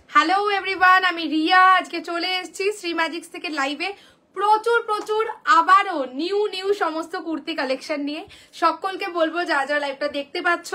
Hello everyone, আমি রিয়া। আজকে চলে এসেছি শ্রী ম্যাজিক্স থেকে লাইভে প্রচুর আবারও নিউ সমস্ত কুর্তি কালেকশন নিয়ে। সকলকে বলবো যারা যারা লাইভটা দেখতে পাচ্ছ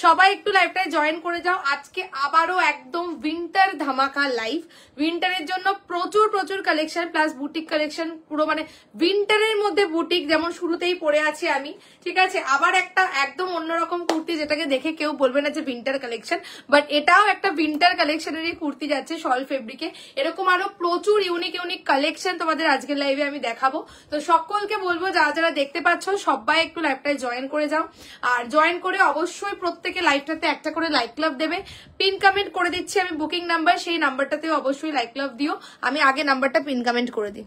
সবাই একটু লাইভটায় জয়েন করে যাও। আজকে আবারও একদম উইন্টার ধামাকা লাইভ। উইন্টারের জন্য প্রচুর কালেকশন প্লাস বুটিক কালেকশন, পুরো মানে উইন্টারের মধ্যে বুটিক, যেমন শুরুতেই পরে আছি আমি, ঠিক আছে। আবার একটা একদম অন্যরকম কুর্তি যেটাকে দেখে কেউ বলবে না যে উইন্টার কালেকশন, বাট এটাও একটা উইন্টার কালেকশনেরই কুর্তি যাচ্ছে শল ফেব্রিকে। এরকম আরো প্রচুর ইউনিক কালেকশন তোমাদের আজকের লাইভে আমি দেখাবো। তো সকলকে বলবো যারা যারা দেখতে পাচ্ছ সবাই একটু লাইভটায় জয়েন করে যাও। আর জয়েন করে অবশ্যই প্রত্যেকে লাইভটাতে একটা করে লাইক লাভ দেবে। পিন কমেন্ট করে দিচ্ছি আমি বুকিং নাম্বার, সেই নাম্বারটাতেও অবশ্যই লাইক লাভ দিও। আমি আগে নাম্বারটা পিন কমেন্ট করে দিই,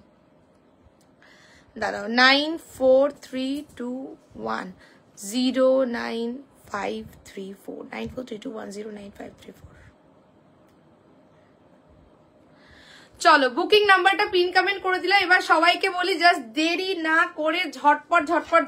দাঁড়াও। 9432109534 9432109534। চলো বুকিং নাম্বারটা পিন কমেন্ট করে দিলাম। এবার সবাইকে বলি জাস্ট দেরি না করে ঝটপট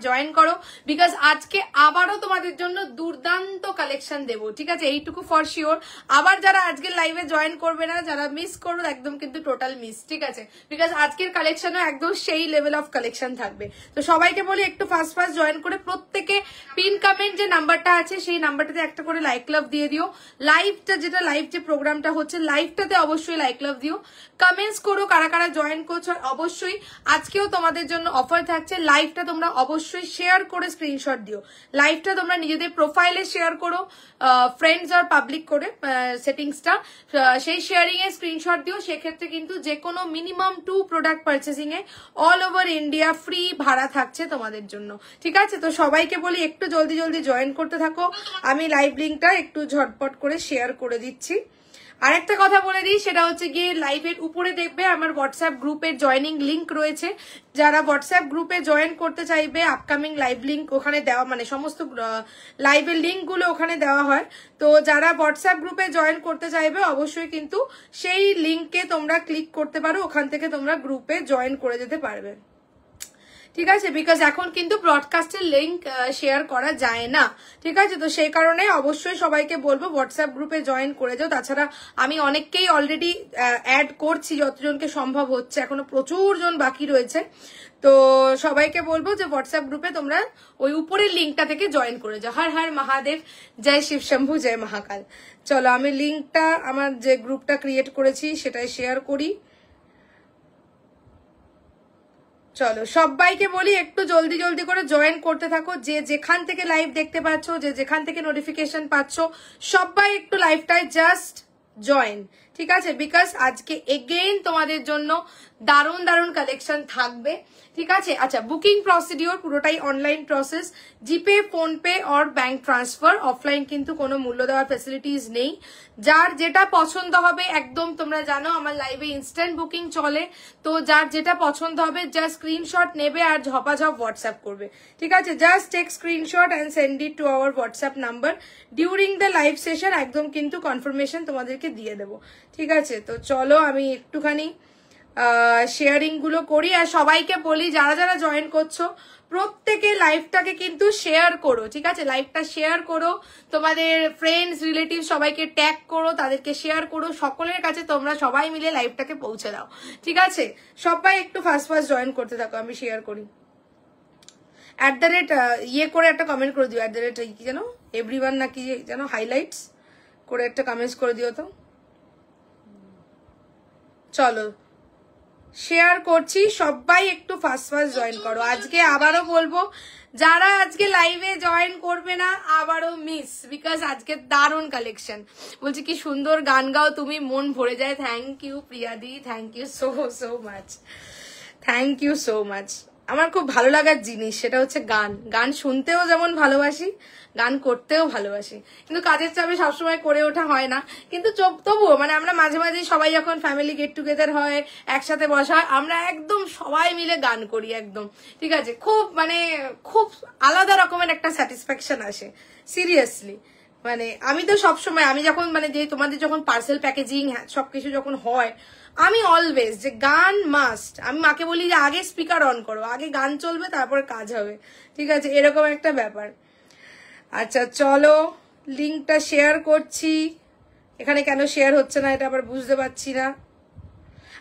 জয়েন করো, বিকজ আজকে আবারও তোমাদের জন্য দুর্দান্ত কালেকশন দেবো, ঠিক আছে, এইটুকু ফর শিওর। আবার যারা আজকের লাইভে জয়েন করবে না, যারা মিস করো একদম কিন্তু টোটাল মিস, ঠিক আছে, বিকজ আজকের কালেকশনও একদম সেই লেভেল অফ কালেকশন থাকবে। তো সবাইকে বলি একটু ফাস্ট জয়েন করে প্রত্যেকে পিন কমেন্ট যে নাম্বারটা আছে সেই নাম্বারটাতে একটা করে লাইক লাভ দিয়ে দিও। লাইভটা যেটা লাইভ যে প্রোগ্রামটা হচ্ছে লাইভটাতে অবশ্যই লাইক লাভ দিও। কমেন্টস করো কারা কারা জয়েন করছো। অবশ্যই আজকেও তোমাদের জন্য অফার থাকছে। লাইভটা তোমরা অবশ্যই শেয়ার করে স্ক্রিনশট দিও। লাইভটা তোমরা নিজেদের প্রোফাইলে শেয়ার করো, ফ্রেন্ডস আর পাবলিক করে সেটিংসটা, সেই শেয়ারিং এ স্ক্রিনশট দিও। সেক্ষেত্রে কিন্তু যে কোনো মিনিমাম 2 প্রোডাক্ট পারচেসিং এ অল ওভার ইন্ডিয়া ফ্রি ভাড়া থাকছে তোমাদের জন্য, ঠিক আছে। তো সবাইকে বলি একটু জলদি জয়েন করতে থাকো। আমি লাইভ লিঙ্কটা একটু ঝটপট করে শেয়ার করে দিচ্ছি। আরেকটা কথা বলে দিই, সেটা হচ্ছে গিয়ে লাইভের উপরে দেখবে আমার হোয়াটসঅ্যাপ গ্রুপের জয়নিং লিঙ্ক রয়েছে। যারা হোয়াটসঅ্যাপ গ্রুপে জয়েন করতে চাইবে, আপকামিং লাইভ লিঙ্ক ওখানে দেওয়া, মানে সমস্ত লাইভের লিঙ্ক গুলো ওখানে দেওয়া হয়। তো যারা হোয়াটসঅ্যাপ গ্রুপে জয়েন করতে চাইবে অবশ্যই কিন্তু সেই লিঙ্কে তোমরা ক্লিক করতে পারো, ওখান থেকে তোমরা গ্রুপে জয়েন করে যেতে পারবে, ঠিক আছে, বিকজ এখন কিন্তু ব্রডকাস্টের লিঙ্ক শেয়ার করা যায় না, ঠিক আছে। তো সেই কারণে অবশ্যই সবাইকে বলবো হোয়াটসঅ্যাপ গ্রুপে জয়েন করে যাও। তাছাড়া আমি অনেককেই অলরেডি অ্যাড করছি, যতজনকে সম্ভব হচ্ছে, এখনো প্রচুর জন বাকি রয়েছে। তো সবাইকে বলবো যে হোয়াটসঅ্যাপ গ্রুপে তোমরা ওই উপরের লিঙ্কটা থেকে জয়েন করে যাও। হর হর মহাদেব, জয় শিব শম্ভু, জয় মহাকাল। চলো আমি লিঙ্কটা আমার যে গ্রুপটা ক্রিয়েট করেছি সেটাই শেয়ার করি। চলো সবাইকে বলি একটু জলদি করে জয়েন করতে থাকো। যে যেখান থেকে লাইভ দেখতে পাচ্ছ, যে যেখান থেকে নোটিফিকেশন পাচ্ছ, সবাই একটু লাইভটায় জাস্ট জয়েন, ঠিক আছে, বিকজ আজকে এগেইন তোমাদের জন্য দারুণ কালেকশন থাকবে, ঠিক আছে। আচ্ছা, বুকিং প্রসিডিওর পুরোটাই online process, GPay, PhonePe or bank transfer. Offline কিন্তু কোনো মূল্য দেওয়ার ফ্যাসিলিটিস নেই। যার যেটা পছন্দ হবে, একদম তোমরা জানো আমার লাইভে ইনস্ট্যান্ট বুকিং চলে, তো যার যেটা পছন্দ হবে জাস্ট স্ক্রিনশট নেবে আর ঝপাঝপ হোয়াটসঅ্যাপ করবে, ঠিক আছে। Just take screenshot and send it to our WhatsApp number during the live session. একদম কিন্তু কনফার্মেশন তোমাদেরকে দিয়ে দেবো, ঠিক আছে। তো চলো আমি একটুখানি শেয়ারিং গুলো করি। আর সবাইকে বলি যারা যারা জয়েন করছো প্রত্যেকে লাইভটাকে কিন্তু শেয়ার করো, ঠিক আছে। লাইভটা শেয়ার করো, তোমাদের ফ্রেন্ডস রিলেটিভ সবাইকে ট্যাগ করো, তাদেরকে শেয়ার করো, সকলের কাছে তোমরা সবাই মিলে লাইভটাকে পৌঁছে দাও, ঠিক আছে। সবাই একটু ফাস্ট জয়েন করতে থাকো, আমি শেয়ার করি। @ ইয়ে করে একটা কমেন্ট করে দিও, @ কি জানো, এভরিওয়ান নাকি জানো, হাইলাইটস করে একটা কমেন্টস করে দিও তো। চলো শেয়ার করছি, সবাই একটু ফাস্ট জয়েন করো। আজকে আবারও বলবো যারা আজকে লাইভে জয়েন করবে না আবারও মিস, বিকজ আজকে দারুণ কালেকশন। বলছি কি সুন্দর গান গাও তুমি, মন ভরে যায়। থ্যাংক ইউ প্রিয়াদি, thank you so much, thank you so much. আমার খুব ভালো লাগার জিনিস সেটা হচ্ছে গান শুনতেও যেমন ভালোবাসি, গান করতেও ভালোবাসি, কিন্তু কাজের চাপে সবসময় করে ওঠা হয় না। কিন্তু তবুও মানে আমরা মাঝে যখন যখন ফ্যামিলি গেট টুগেদার হয়, একসাথে বসা হয়, আমরা একদম সবাই মিলে গান করি একদম, ঠিক আছে। খুব আলাদা রকমের একটা স্যাটিসফ্যাকশন আসে, সিরিয়াসলি। মানে আমি তো সবসময়, আমি যখন মানে যে তোমাদের যখন পার্সেল প্যাকেজিং সবকিছু যখন হয়, আমি অলওয়েজ যে গান মাস্ট, আমি মাকে বলি যে আগে স্পিকার অন করো, আগে গান চলবে তারপরে কাজ হবে, ঠিক আছে, এরকম একটা ব্যাপার। আচ্ছা চলো লিঙ্কটা শেয়ার করছি, এখানে কেন শেয়ার হচ্ছে না এটা আবার বুঝতে পারছি না।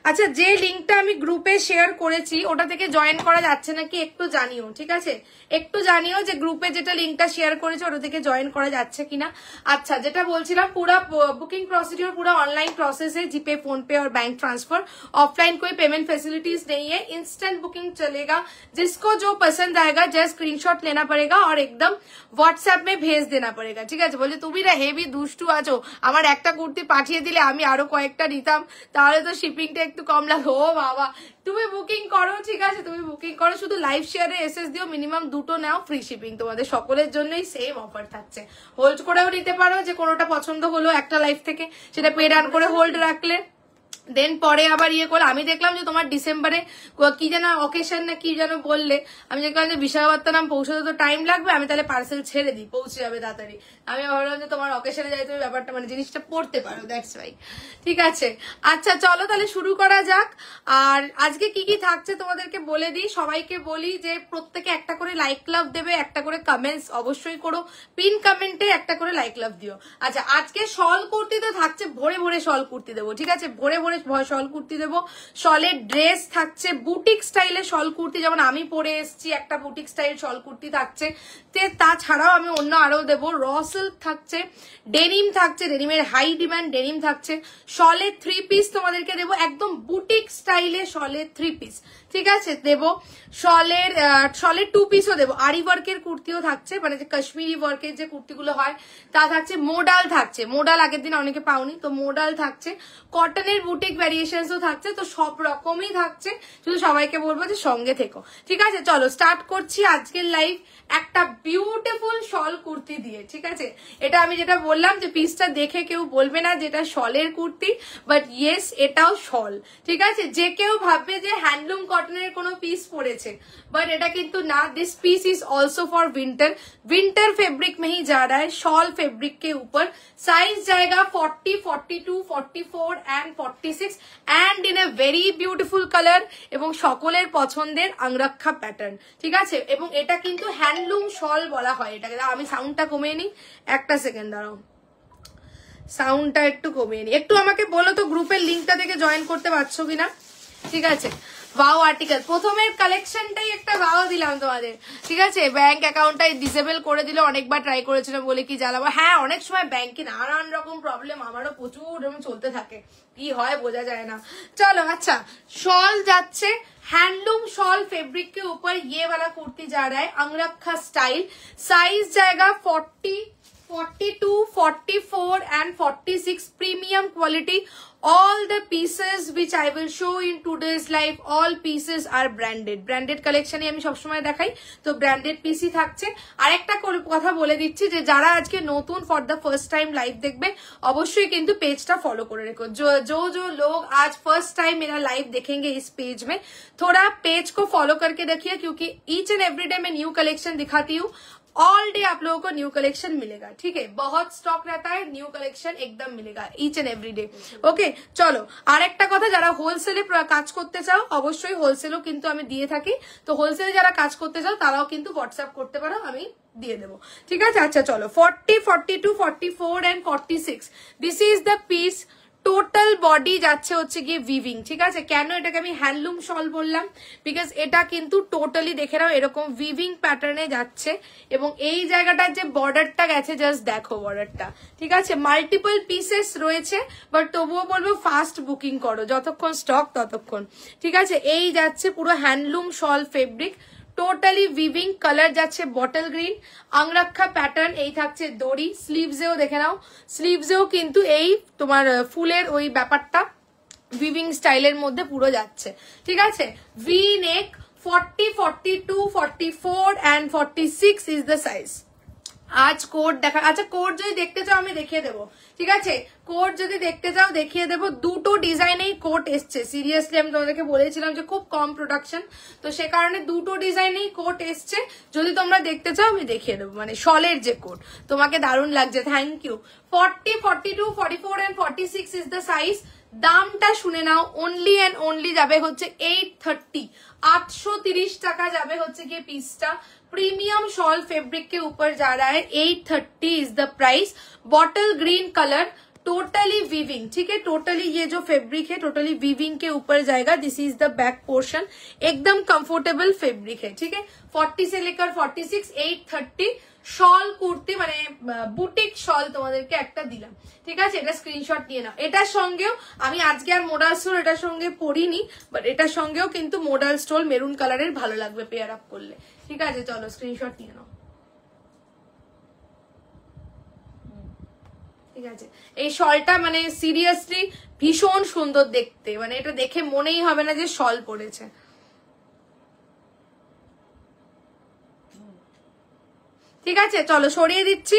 আচ্ছা, যে লিঙ্কটা আমি গ্রুপে শেয়ার করেছি ওটা থেকে জয়েন করা যাচ্ছে নাকি একটু জানিও, ঠিক আছে? একটু জানিও যে গ্রুপে যেটা লিঙ্কটা শেয়ার করেছে ওটা থেকে জয়েন করা যাচ্ছে কিনা। আচ্ছা, যেটা বলছিলাম, पूरा बुकिंग प्रोसीड्यूर पूरा ऑनलाइन प्रोसेस है, जीपे, फोन पे और बैंक ट्रांसफर। ऑफलाइन कोई पेमेंट फैसिलिटीज नहीं है, इंस्टेंट बुकिंग चलेगा। जिसको जो पसंद आएगा जस्ट स्क्रीनशॉट लेना पड़ेगा और एकदम व्हाट्सएप में भेज देना पड़ेगा, ঠিক আছে? বলে তুমি না হেভি দুষ্টু আছো, আমার একটা কুর্তি পাঠিয়ে দিলে আমি আরো কয়েকটা নিতাম, তাহলে তো শিপিংটা একটু কম লাগে। ও বাবা, তুমি বুকিং করো, ঠিক আছে? তুমি বুকিং করো, শুধু লাইভ শেয়ারে এসএস দিও, মিনিমাম 2টো নাও, ফ্রি শিপিং। তোমাদের সকলের জন্যই সেম অফার থাকছে। হোল্ড করেও নিতে পারো, যে কোনোটা পছন্দ হলো একটা লাইভ থেকে, সেটা পে ডান করে হোল্ড রাখলে, দেন পরে আবার ইয়ে করলে। আমি দেখলাম যে তোমার ডিসেম্বরে কি যেন অকেশন না কি যেন বললে, আমি দেখলাম যে বিশাখাপত্তনম পৌঁছতে তো টাইম লাগবে, আমি তাহলে পার্সেল ছেড়ে দিই, পৌঁছে যাবে তাড়াতাড়ি। আমি ভাবলাম যে তোমার অকেশনে যাই, তুমি ব্যাপারটা মানে জিনিসটা পড়তে পারো, দ্যাটস ওয়াই। ঠিক আছে, আচ্ছা চলো তাহলে শুরু করা যাক। আর আজকে কি কি থাকছে তোমাদেরকে বলে দিই। সবাইকে বলি যে প্রত্যেকে একটা করে লাইক লাভ দেবে, একটা করে কমেন্টস অবশ্যই করো, পিন কমেন্টে একটা করে লাইক লাভ দিও। আচ্ছা, আজকে শল কুর্তি তো থাকছে, ভরে ভরে শল কুর্তি দেবো, ঠিক আছে? ভরে ভরে শল কুর্তি দেবো। শলের ড্রেস থাকছে, বুটিক স্টাইলের শল কুর্তি, যেমন আমি পরে এসেছি একটা বুটিক স্টাইল শল কুর্তি থাকছে। তাছাড়াও আমি অন্য আরো দেবো, র সিল্ক থাকছে, ডেনিম থাকছে, ডেনিমের হাই ডিমান্ড ডেনিম থাকছে। শলের 3 পিস তোমাদেরকে দেবো, একদম বুটিক স্টাইলে শলের 3 পিস, ঠিক আছে? দেবো শলের 2 পিসও দেবো। আরি ওয়ার্কের কুর্তিও থাকছে, মানে যে কাশ্মীরি ওয়ার্কের যে কুর্তিগুলো হয় তা থাকছে। মোডাল থাকছে, মোডাল আগের দিন অনেকে পাওনি, তো মোডাল থাকছে। কটনের বুটিক ভ্যারিয়েশনসও থাকছে, তো সব রকমই থাকছে। শুধু সবাইকে বলবো যে সঙ্গে থেকো, ঠিক আছে? চলো স্টার্ট করছি আজকের লাইভ একটা বিউটিফুল শল কুর্তি দিয়ে, ঠিক আছে? এটা আমি যেটা বললাম যে পিসটা দেখে কেউ বলবে না যেটা শলের কুর্তি, বাট ইয়েস এটাও শল, ঠিক আছে? যে কেউ ভাববে যে হ্যান্ডলুম কটনের কোনো পিস পরেছে, বাট এটা কিন্তু না। This piece is also for winter, winter fabric में ही जा रहा है, शॉल फैब्रिक के ऊपर। साइज जाएगा 40, 42, 44 and 46 and in a very beautiful colour এবং সকলের পছন্দের আংরক্ষা প্যাটার্ন, ঠিক আছে? এবং এটা কিন্তু হ্যান্ডলুম শল বলা হয় এটাকে। আমি সাউন্ডটা কমিয়ে নিই, একটা সেকেন্ড দাঁড়াও, সাউন্ডটা একটু কমিয়ে নিই। একটু আমাকে বলো তো গ্রুপের লিঙ্কটা থেকে জয়েন করতে পারছো কিনা, ঠিক আছে? ওয়াও আর্টিকেল, প্রথমের কালেকশনটাই একটা ওয়াও দিলাম তোমাদের, ঠিক আছে? ব্যাংক অ্যাকাউন্টটাই ডিসেবল করে দিল, অনেকবার ট্রাই করেছিলাম, বলে কি জ্বালাবো। হ্যাঁ, অনেক সময় ব্যাংকে নানান রকম প্রবলেম, আমারও প্রচুর চলতে থাকে, কি হয় বোঝা যায় না। চলো, আচ্ছা शॉल যাচ্ছে हैंडलूम शॉल फैब्रिक के ऊपर, ये वाला कुर्ती जा रहा है अंगरखा स्टाइल। साइज जाएगा 40, 42, 44 and 46, premium quality। All the pieces which I will show in today's live, all pieces are branded। branded collection আমি সবসময় দেখাই, তো branded পিসই থাকছে। আর একটা কথা বলে দিচ্ছি যে যারা আজকে নতুন for the first time live দেখবে, অবশ্যই কিন্তু পেজটা ফলো করে রেখো। जो लोग आज फर्स्ट टाइम मेरा लाइव देखेंगे इस पेज में, थोड़ा पेज को फॉलो करके देखिए, क्योंकि ईच एंड एवरी डे मैं न्यू कलेक्शन दिखाती हूँ। ऑल डे आप लोगों को न्यू कलेक्शन मिलेगा, ठीक है? बहुत स्टॉक रहता है, न्यू कलेक्शन एकदम मिलेगा each and every day. Okay, चलो আর একটা কথা, যারা হোলসেলে কাজ করতে চাও, অবশ্যই হোলসেলও কিন্তু আমি দিয়ে থাকি, তো হোলসেলে যারা কাজ করতে চাও তারাও কিন্তু হোয়াটসঅ্যাপ করতে পারো, আমি দিয়ে দেবো, ঠিক আছে? আচ্ছা চলো, 40, 42, 44 and 46, this is the piece. Total body যাচ্ছে হচ্ছে গিয়ে উইভিং, ঠিক আছে? কেন এটাকে আমি হ্যান্ডলুম শল বললাম, বিকজ এটা কিন্তু টোটালি দেখে নাও এরকম উইভিং প্যাটার্নে যাচ্ছে। এবং এই জায়গাটার যে বর্ডারটা গেছে, জাস্ট দেখো বর্ডারটা, ঠিক আছে? মাল্টিপল পিসেস রয়েছে, বাট তবুও বলবো ফাস্ট বুকিং করো, যতক্ষণ স্টক ততক্ষণ, ঠিক আছে? এই যাচ্ছে পুরো হ্যান্ডলুম শল ফেব্রিক, টোটালি উইভিং, কালার যাচ্ছে বটল গ্রিন, আংরক্ষা প্যাটার্ন, এই থাকছে দড়ি। স্লিভসেও দেখে নাও, স্লিভসেও কিন্তু এই তোমার ফুলের ওই ব্যাপারটা উইভিং স্টাইলের মধ্যে পুরো যাচ্ছে, ঠিক আছে? V neck, 40, 42, 44 and 46 is the size. আজ কোড দেখা, আচ্ছা কোড যদি দেখতে চাও আমি দেখিয়ে দেবো, ঠিক আছে? কোড যদি দেখতে চাও দেখিয়ে দেবো। দুটো ডিজাইনেই কোট এসছে, সিরিয়াসলি আমি তোমাদেরকে বলেছিলাম যে খুব কম প্রোডাকশন, তো সে কারণে দুটো ডিজাইনেই কোট এসছে। যদি তোমরা দেখতে চাও আমি দেখিয়ে দেবো, মানে শলের যে কোট, তোমাকে দারুণ লাগছে, thank you. 40, 42, 44 and 46 is the size. দামটা শুনে নাও, অনলি এন্ড অনলি যাবে হচ্ছে 830, 830 টাকা যাবে হচ্ছে গিয়ে পিসটা। प्रीमियम शॉल फैब्रिक के ऊपर जा रहा है, 830 is the price. Bottle green colour, totally weaving, ठीक है, टोटली ये जो फैब्रिक है टोटली वीविंग के ऊपर जाएगा। This is the back portion, एकदम कंफर्टेबल फैब्रिक है, ठीक है। 40 से लेकर 46, 830 শল কুর্তি মানে বুটিক শল তোমাদেরকে একটা দিলাম, ঠিক আছে। এটা স্ক্রিনশট নিয়ে নাও। এটার সঙ্গেও আমি আজকে আর মোডাল স্টোল এটার সঙ্গে পরিনি, বাট এটার সঙ্গেও কিন্তু মোডাল স্টোল মেরুন কালারের ভালো লাগবে পেয়ার আপ করলে, ঠিক আছে। চলো স্ক্রিনশট নিয়ে নাও, ঠিক আছে। এই শলটা মানে সিরিয়াসলি ভীষণ সুন্দর দেখতে, মানে এটা দেখে মনেই হবে না যে শল পরেছে। ঠিক আছে, চলো সরিয়ে দিচ্ছি।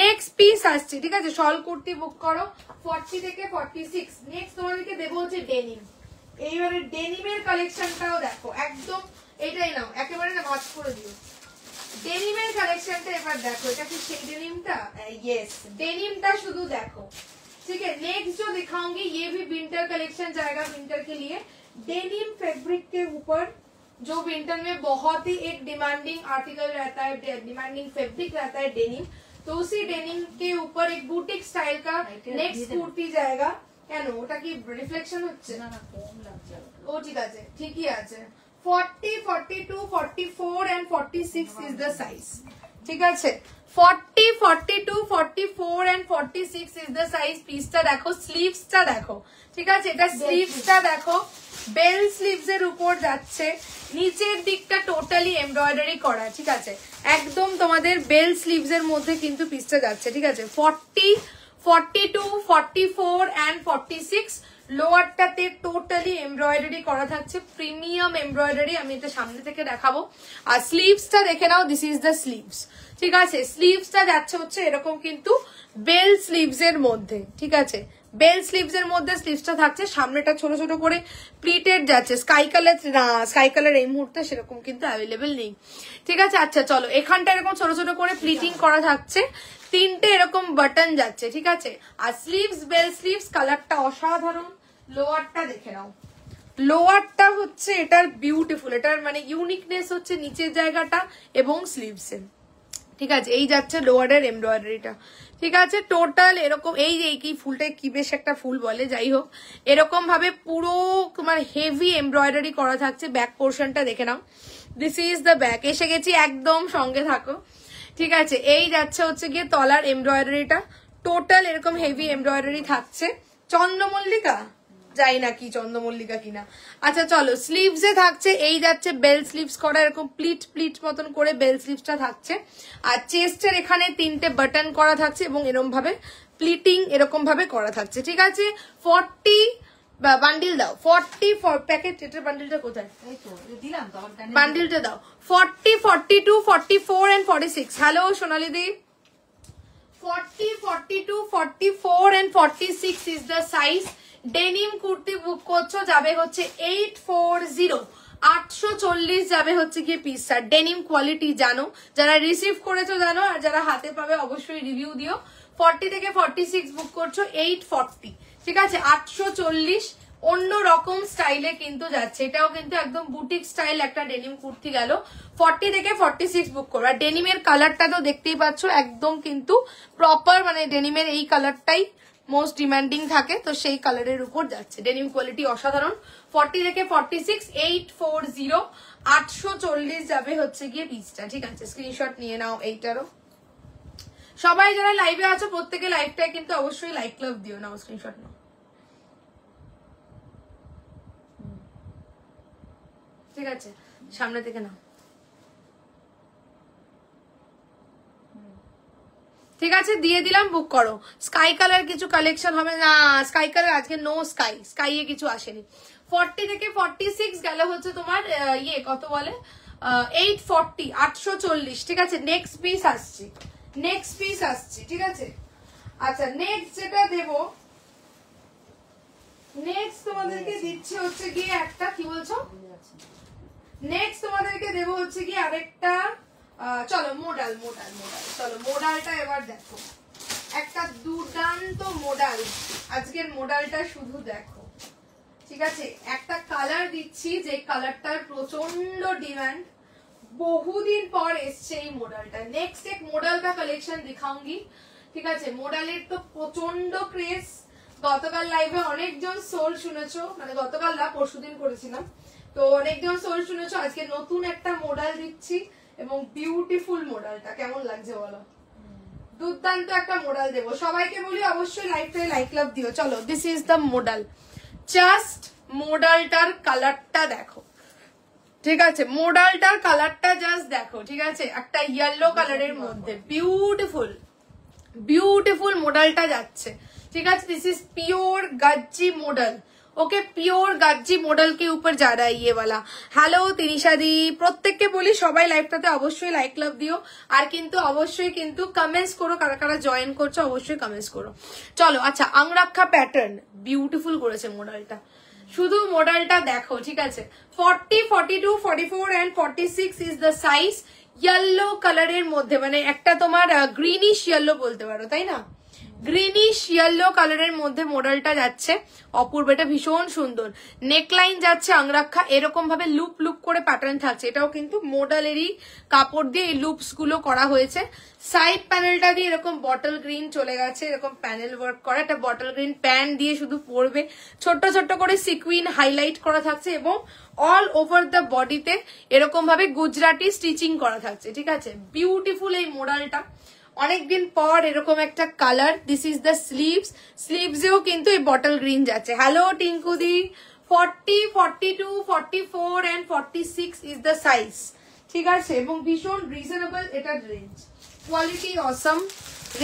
নেক্সট পিস আসছে, ঠিক আছে। শল কুর্তি বুক করো 40 থেকে 46। নেক্সট তোমাদেরকে দেবো হচ্ছে ডেনিম। এইবারে ডেনিমের কালেকশনটাও দেখো, একদম এটাই নাও, একেবারে না মাছ করে দিও। ডেনিমের কালেকশনটা এবার দেখো, এটা কি সেই ডেনিমটা? यस, डेनिमটা শুধু देखो, ठीक है। नेक्स्ट जो दिखाऊंगी ये भी विंटर कलेक्शन जाएगा, विंटर के लिए डेनिम फैब्रिक के ऊपर जो विंटर में बहुत ही एक डिमांडिंग आर्टिकल रहता है, डिमांडिंग फैब्रिक रहता है डेनिम, तो उसी डेनिम के ऊपर एक बुटीक स्टाइल का नेक्स्ट कुर्ती जाएगा। কেন ওটা কি রিফ্লেকশন হচ্ছে? না না, কম লাগছে। ও ঠিক আছে, ঠিকই আছে। 40, 42, 44 and 46 is the size, ঠিক আছে। 40, 42, 44 and 46 is the size। পিসটা দেখো, স্লিভসটা দেখো, ঠিক আছে। এটা স্লিভসটা দেখো, বেল স্লিভস এর উপর যাচ্ছে, নিচের দিকটা টোটালি এমব্রয়ডারি করা, ঠিক আছে। একদম তোমাদের বেল স্লিভস এর মধ্যে কিন্তু পিসটা যাচ্ছে, ঠিক আছে। 40, 42, 44 and 46 লোয়ারটাতে টোটালি এমব্রয়ডারি করা থাকছে, প্রিমিয়াম এমব্রয়ডারি। আমি এটা সামনে থেকে দেখাবো। আর স্লিভসটা দেখে নাও, দিস ইজ দ্য স্লিভস, ঠিক আছে। স্লিভসটা যাচ্ছে হচ্ছে এরকম কিন্তু বেল স্লিভস এর মধ্যে, ঠিক আছে। বেল স্লিভস এর মধ্যে স্লিভসটা থাকছে, সামনেটা ছোট ছোট করে প্লিটেড যাচ্ছে। স্কাই কালার না, স্কাই কালার এই মুহূর্তে সেরকম কিন্তু অ্যাভেলেবেল নেই, ঠিক আছে। আচ্ছা চলো, এখানটা এরকম ছোট ছোট করে প্লিটিং করা থাকছে, তিনটে এরকম বাটন যাচ্ছে, ঠিক আছে। আর স্লিভস বেল স্লিভস, কালারটা অসাধারণ। লোয়ারটা দেখে নাও, লোয়ারটা হচ্ছে এটার বিউটিফুল, এটার মানে ইউনিকনেস হচ্ছে নিচের জায়গাটা এবং স্লিভসে, ঠিক আছে। এই যাচ্ছে লোয়ারের এমব্রয়ডারিটা, ঠিক আছে। টোটাল এরকম এই যে কি ফুলটা কি বেশ একটা ফুল বলে, যাই হোক, এরকম ভাবে পুরো মানে হেভি এমব্রয়ডারি করা থাকছে। ব্যাক পোর্শনটা দেখে নাও, দিস ইজ দ্য ব্যাক। এসে গেছি, একদম সঙ্গে থাকো, ঠিক আছে। এই যাচ্ছে হচ্ছে গিয়ে তলার এমব্রয়ডারিটা, টোটাল এরকম হেভি এমব্রয়ডারি থাকছে। চন্দ্রমল্লিকা যাই না কি চন্দ্রমল্লিকা কিনা। আচ্ছা চলো, স্লিভসে থাকছে এই যাচ্ছে বেল স্লিভস করা, এরকম প্লিট প্লিট মতন করে বেল স্লিভসটা থাকছে। আর চেস্টের এখানে তিনটে বাটন করা থাকছে এবং এরকম ভাবে প্লিটিং এরকম ভাবে করা থাকছে, ঠিক আছে। 40 বান্ডিল দাও, 40 প্যাকেট, এটার বান্ডিলটা কোথায়? এই তো দিলাম তো, বান্ডিলটা দাও। 40, 42, 44 and 46। হ্যালো সোনালি দি। 40, 42, 44 and 46 is the size। Denim kurti book করছো যাবে হচ্ছে 840, 840 যাবে হচ্ছে গিয়ে পিসটা। ডেনিম কোয়ালিটি জানো, যারা রিসিভ করেছো জানো, আর যারা হাতে পাবে অবশ্যই রিভিউ দিও। 40 থেকে 46 বুক করছো 840, ঠিক আছে। 840 অন্য রকম স্টাইলে কিন্তু যাচ্ছে, এটাও কিন্তু একদম বুটিক স্টাইল একটা ডেনিম কুর্তি গেল। 40 থেকে 46 বুক করো। আর ডেনিমের কালারটা তো দেখতেই পাচ্ছ, একদম কিন্তু প্রপার, মানে ডেনিমের এই কালারটাই মোস্ট ডিমান্ডিং থাকে, তো সেই কালারের উপর যাচ্ছে। ডেনিম কোয়ালিটি অসাধারণ। 40 থেকে 46, 840, 840 যাবে হচ্ছে গিয়ে পিসটা, ঠিক আছে। স্ক্রিনশট নিয়ে নাও এইটারও। সবাই যারা লাইভে আছো প্রত্যেকে লাইভটায় কিন্তু অবশ্যই লাইক লাভ দিও, নাও স্ক্রিনশট নাও, ঠিক আছে। সামনে থেকে নাও, ঠিক আছে। দিয়ে দিলাম, বুক করো। স্কাই কালার কিছু কালেকশন হবে না, স্কাই কালার আজকে নো স্কাই, স্কাই এ কিছু আসেনি। 40 থেকে 46 গেল হচ্ছে তোমার ইয়ে কত বলে 840, 840, ঠিক আছে। নেক্সট পিস আসছে, নেক্সট পিস আসছে, ঠিক আছে। আচ্ছা নেক্সট যেটা দেবো, নেক্সট তোমাদেরকে দিচ্ছে হচ্ছে গিয়ে একটা, কি বলছো, নেক্সট তোমাদেরকে দেবো হচ্ছে গিয়ে আরেকটা, চলো মোডাল, মোডাল, মোডাল, চলো মোডালটা এবার দেখো। একটা দুর্দান্ত মোডাল, আজকের মোডালটা শুধু দেখো, ঠিক আছে। একটা কালার দিচ্ছি যে কালারটার প্রচন্ড ডিমান্ড, বহুদিন পর এসছে এই मोडल। नेक्स्ट एक मोडल का कलेक्शन दिखाऊंगी, ঠিক আছে, মোডালের তো প্রচন্ড ক্রেজ। গতকাল লাইভে অনেকজন সোল শুনেছো, মানে গতকাল না পরশুদিন করেছিলাম, তো অনেকজন সোল শুনেছো। আজকে নতুন একটা মোডাল দিচ্ছি এবং বিউটিফুল মোডালটা কেমন লাগছে বলো? দুর্দান্ত একটা মোডাল দেবো। সবাইকে বলি অবশ্যই লাইভটায় লাইক লাভ দিও। চলো, this is the modal. Just মোডালটার কালারটা দেখো, ঠিক আছে, মোডালটার কালারটা জাস্ট দেখো, ঠিক আছে, একটা ইয়েলো কালারের মধ্যে বিউটিফুল বিউটিফুল মোডালটা যাচ্ছে, ঠিক আছে। This is pure Gajji model, okay, pure Gajji model के ऊपर जा रहा है ये वाला। হ্যালো তিনিশা দি, প্রত্যেককে বলি সবাই লাইভটাতে অবশ্যই লাইক লাভ দিও, আর কিন্তু অবশ্যই কিন্তু কমেন্টস করো, কারা কারা জয়েন করছো অবশ্যই কমেন্টস করো। চলো, আচ্ছা, আংরাক্ষা প্যাটার্ন বিউটিফুল করেছে মোডালটা, শুধু মোডালটা দেখো, ঠিক আছে। 40, 42, 44 and 46 is the size. Yellow কালারের মধ্যে, মানে একটা তোমার গ্রিনিশ ইয়েলো বলতে পারো, তাই না? গ্রিনিশ ইয়েলো কালারের মধ্যে মোডালটা যাচ্ছে, অপূর্ব, এটা ভীষণ সুন্দর। নেকলাইন যাচ্ছে আংরাক্ষা, এরকম ভাবে লুপ লুপ করে প্যাটার্ন থাকছে, এটাও কিন্তু মোডালেরই কাপড় দিয়ে এই লুপস গুলো করা হয়েছে। সাইড প্যানেলটা দিয়ে এরকম বটল গ্রিন চলে গেছে, এরকম প্যানেল ওয়ার্ক করা, একটা বটল গ্রিন প্যান দিয়ে শুধু পরবে, ছোট্ট ছোট্ট করে সিকুইন হাইলাইট করা থাকছে এবং অল ওভার দ্য বডিতে এরকম ভাবে গুজরাটি স্টিচিং করা থাকছে, ঠিক আছে। বিউটিফুল এই মোডালটা, অনেকদিন পর এরকম একটা colour. This is the sleeves, স্লিভসেও কিন্তু এই বটল গ্রিন যাচ্ছে। হ্যালো টিঙ্কুদি, 40, 42, 44 and 46 ইজ দ্য সাইজ, ঠিক আছে, এবং ভীষণ রিজনেবল এটার range, quality awesome,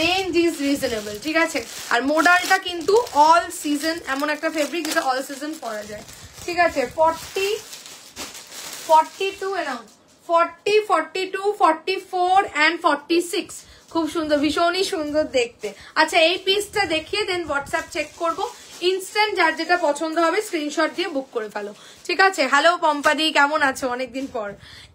range is reasonable, ঠিক আছে। আর মোডালটা কিন্তু অল সিজন, এমন একটা ফেব্রিক যেটা অল সিজন পরা যায়, ঠিক আছে। 40, 42 এরাউন্ড 40, 42, 44 and 46, খুব সুন্দর, ভীষণই সুন্দর দেখতে। আচ্ছা, এই পিসটা দেখিয়ে দেন হোয়াটসঅ্যাপ চেক করবো, ইনস্ট্যান্ট যার যেটা পছন্দ হবে স্ক্রিনশট দিয়ে বুক করে ফেলো, ঠিক আছে। হ্যালো পম্পাদি, কেমন আছো অনেকদিন পর?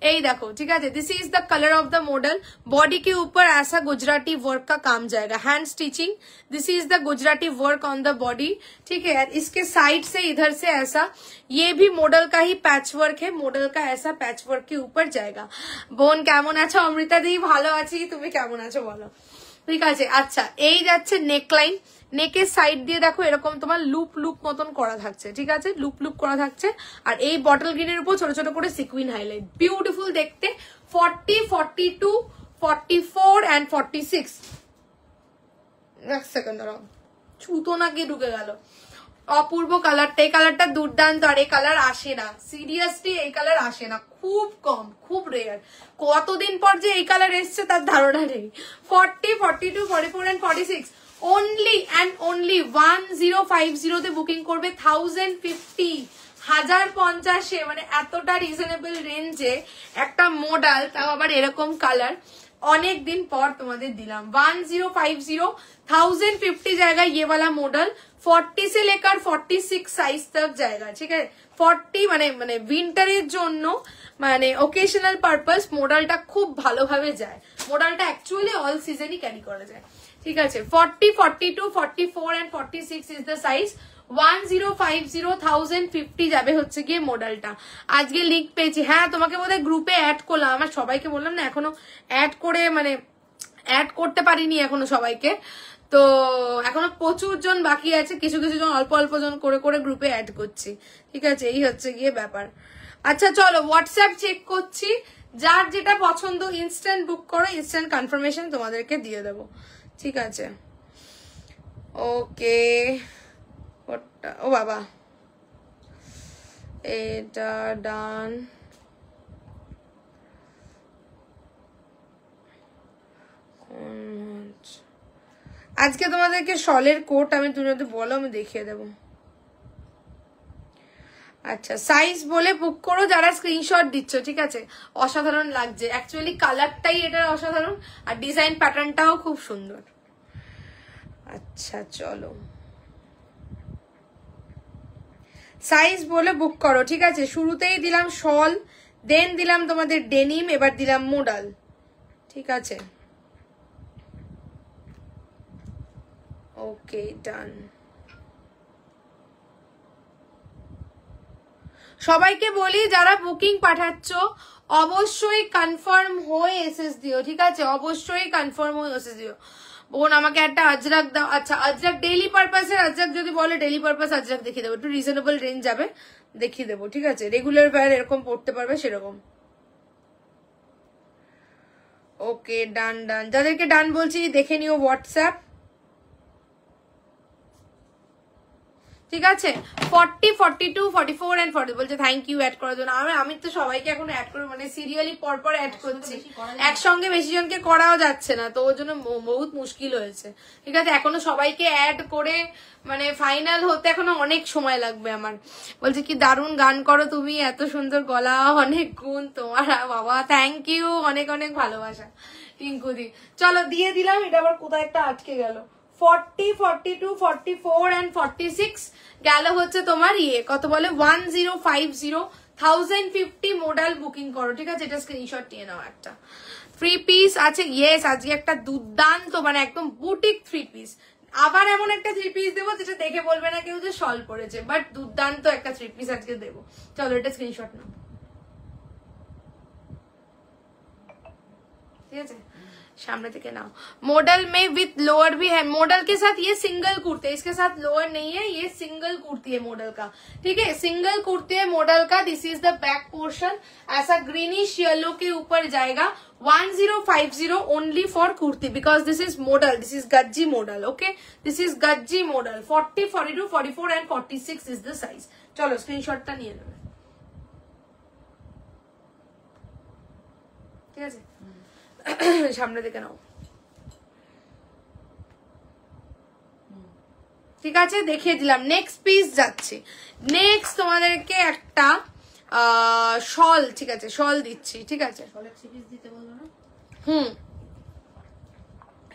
এই দেখো, ঠিক আছে, this is the colour of the model. Body के ऊपर ऐसा गुजराती वर्क का काम जाएगा, hand stitching, this is the Gujarati work on the body, ठीक है। इसके साइड से इधर से ऐसा, ये भी मॉडल का ही पैच वर्क है, मॉडल का ऐसा पैच वर्क के ऊपर जाएगा। বোন কেমন আছো? অমৃতা দি ভালো আছি, তুমি কেমন আছো বলো? ঠিক আছে। আচ্ছা, এই যাচ্ছে নেকলাইন, নেকের সাইড দিয়ে দেখো এরকম তোমার লুপ লুপ মতন করা থাকছে, ঠিক আছে, লুপ লুপ করা থাকছে। আর এই বটল গ্রিনের উপর ছোট ছোট করে সিকুইন হাইলাইট, বিউটিফুল দেখতে। 40, 42, 44 and 46, এক সেকেন্ড দাঁড়াও, ছুতো নাকি ঢুকে গেল। অপূর্ব কালারটা, এই কালারটা দুর্দান্ত, আর এই কালার আসে না, সিরিয়াসলি এই কালার আসে না, খুব কম, খুব রেয়ার। কতদিন পর যে এই কালার এসছে তার ধারণা নেই। 40, 42, 44 and 46 only and only 1050 তে বুকিং করবে, 1050, 1050, মানে এতটা রিজনেবল রেঞ্জে একটা মোডাল, তাও আবার এরকম কালার, অনেকদিন পর তোমাদের দিলাম। 1050, 1050 जाएगा ये वाला मॉडल, 40 से लेकर 46 साइज तक जाएगा, ठीक है। 40 মানে উইন্টারের জন্য, মানে ওকেশনাল পারপাস মডেলটা খুব ভালোভাবে যায়, মডেলটা অ্যাকচুয়ালি অল সিজনই ক্যারি করা যায়, ঠিক আছে। 40, 42, 44 and 46 ইজ দ্য সাইজ। 1050, 1050 যাবে হচ্ছে গিয়ে মডেলটা। আজকে লিঙ্ক পেয়েছি, হ্যাঁ তোমাকে বোধহয় গ্রুপে অ্যাড করলাম, আমার সবাইকে বললাম না, এখনো অ্যাড করে, মানে অ্যাড করতে পারিনি এখনো সবাইকে, তো এখনো প্রচুর জন বাকি আছে, কিছু কিছু জন অল্প অল্প জন করে করে গ্রুপে অ্যাড করছি, ঠিক আছে, এই হচ্ছে গিয়ে ব্যাপার। আচ্ছা চলো, হোয়াটসঅ্যাপ চেক করছি, যার যেটা পছন্দ ইনস্ট্যান্ট বুক করো, ইনস্ট্যান্ট কনফার্মেশন তোমাদেরকে দিয়ে দেবো, ঠিক আছে। ওকে, ও বাবা, এটা ডান। আজকে তোমাদেরকে শলের কোট আমি, তুমি যদি বলো আমি দেখিয়ে দেবো। আচ্ছা, সাইজ বলে বুক করো যারা স্ক্রিনশট দিচ্ছ, ঠিক আছে। অসাধারণ লাগছে, অ্যাকচুয়ালি কালারটাই এটার অসাধারণ, আর ডিজাইন প্যাটার্নটাও খুব সুন্দর। আচ্ছা চলো, সাইজ বলে বুক করো, ঠিক আছে। শুরুতেই দিলাম শল, দেন দিলাম তোমাদের ডেনিম, এবার দিলাম মোডাল, ঠিক আছে। ওকে, ডান। সবাইকে বলি যারা বুকিং পাঠাচ্ছ অবশ্যই কনফার্ম হয়ে এসএস দিও, ঠিক আছে, অবশ্যই কনফার্ম হয়ে এসএস দিও। বোন আমাকে একটা আজরাক দাও। আচ্ছা আজরাক ডেইলি পারপাসের আজরাক যদি বলে ডেইলি পারপাস আজরাক দেখিয়ে দেবো, একটু রিজনেবল রেঞ্জ যাবে, দেখিয়ে দেবো, ঠিক আছে? রেগুলার ওয়্যার এরকম পড়তে পারবে সেরকম। ওকে ডান ডান, যাদেরকে ডান বলছি দেখে নিও হোয়াটসঅ্যাপ, ঠিক আছে? 40, 42, 44 and 40 বলছে থ্যাংক ইউ অ্যাড করার জন্য। আমি তো সবাইকে এখন অ্যাড করে মানে সিরিয়ালি পরপর অ্যাড করছি, একসঙ্গে বেশি জনকে করাও যাচ্ছে না, তো ওর জন্য বহুত মুশকিল হয়েছে, ঠিক আছে? এখনো সবাইকে অ্যাড করে মানে ফাইনাল হতে এখনো অনেক সময় লাগবে আমার। বলছে কি দারুণ গান করো তুমি, এত সুন্দর গলা, অনেক গুণ তোমার। বাবা থ্যাংক ইউ, অনেক অনেক ভালোবাসা টিঙ্কুদি। চলো দিয়ে দিলাম, এটা আবার কোথায় একটা আটকে গেল। 40, 42, 44 and 46 গেল হচ্ছে তোমার ইয়ে কত বলে 1050 1050 মডেল বুকিং করো, ঠিক আছে? এটা স্ক্রিনশট নিয়ে নাও। একটা থ্রি পিস আছে, ইয়েস আজকে একটা দুর্দান্ত মানে একদম বুটিক থ্রি পিস, আবার এমন একটা থ্রি পিস দেবো যেটা দেখে বলবে না কেউ যে শল পড়েছে, বাট দুর্দান্ত একটা থ্রি পিস আজকে দেবো। চলো এটা স্ক্রিনশট নাও, ঠিক আছে? सामने থেকে नाउ मॉडल में विथ लोअर भी है, मॉडल के साथ ये सिंगल कुर्ती है, इसके साथ लोअर नहीं है, ये सिंगल कुर्ती है मॉडल का, ठीक है? सिंगल कुर्ती है मॉडल का। This is the back portion, ऐसा ग्रीनिश येलो के ऊपर जाएगा। 1050 only for kurti because this is model, this is Gajji model, okay? This is Gajji model. 40, 42, 44 and 46 is the size. चलो स्क्रीनशॉटটা নিয়ে নেবে, ঠিক আছে? সামনে দেখে নাও, ঠিক আছে? দেখিয়ে দিলাম। নেক্সট পিস যাচ্ছে, নেক্সট তোমাদেরকে একটা শল, ঠিক আছে? শল দিচ্ছি, ঠিক আছে?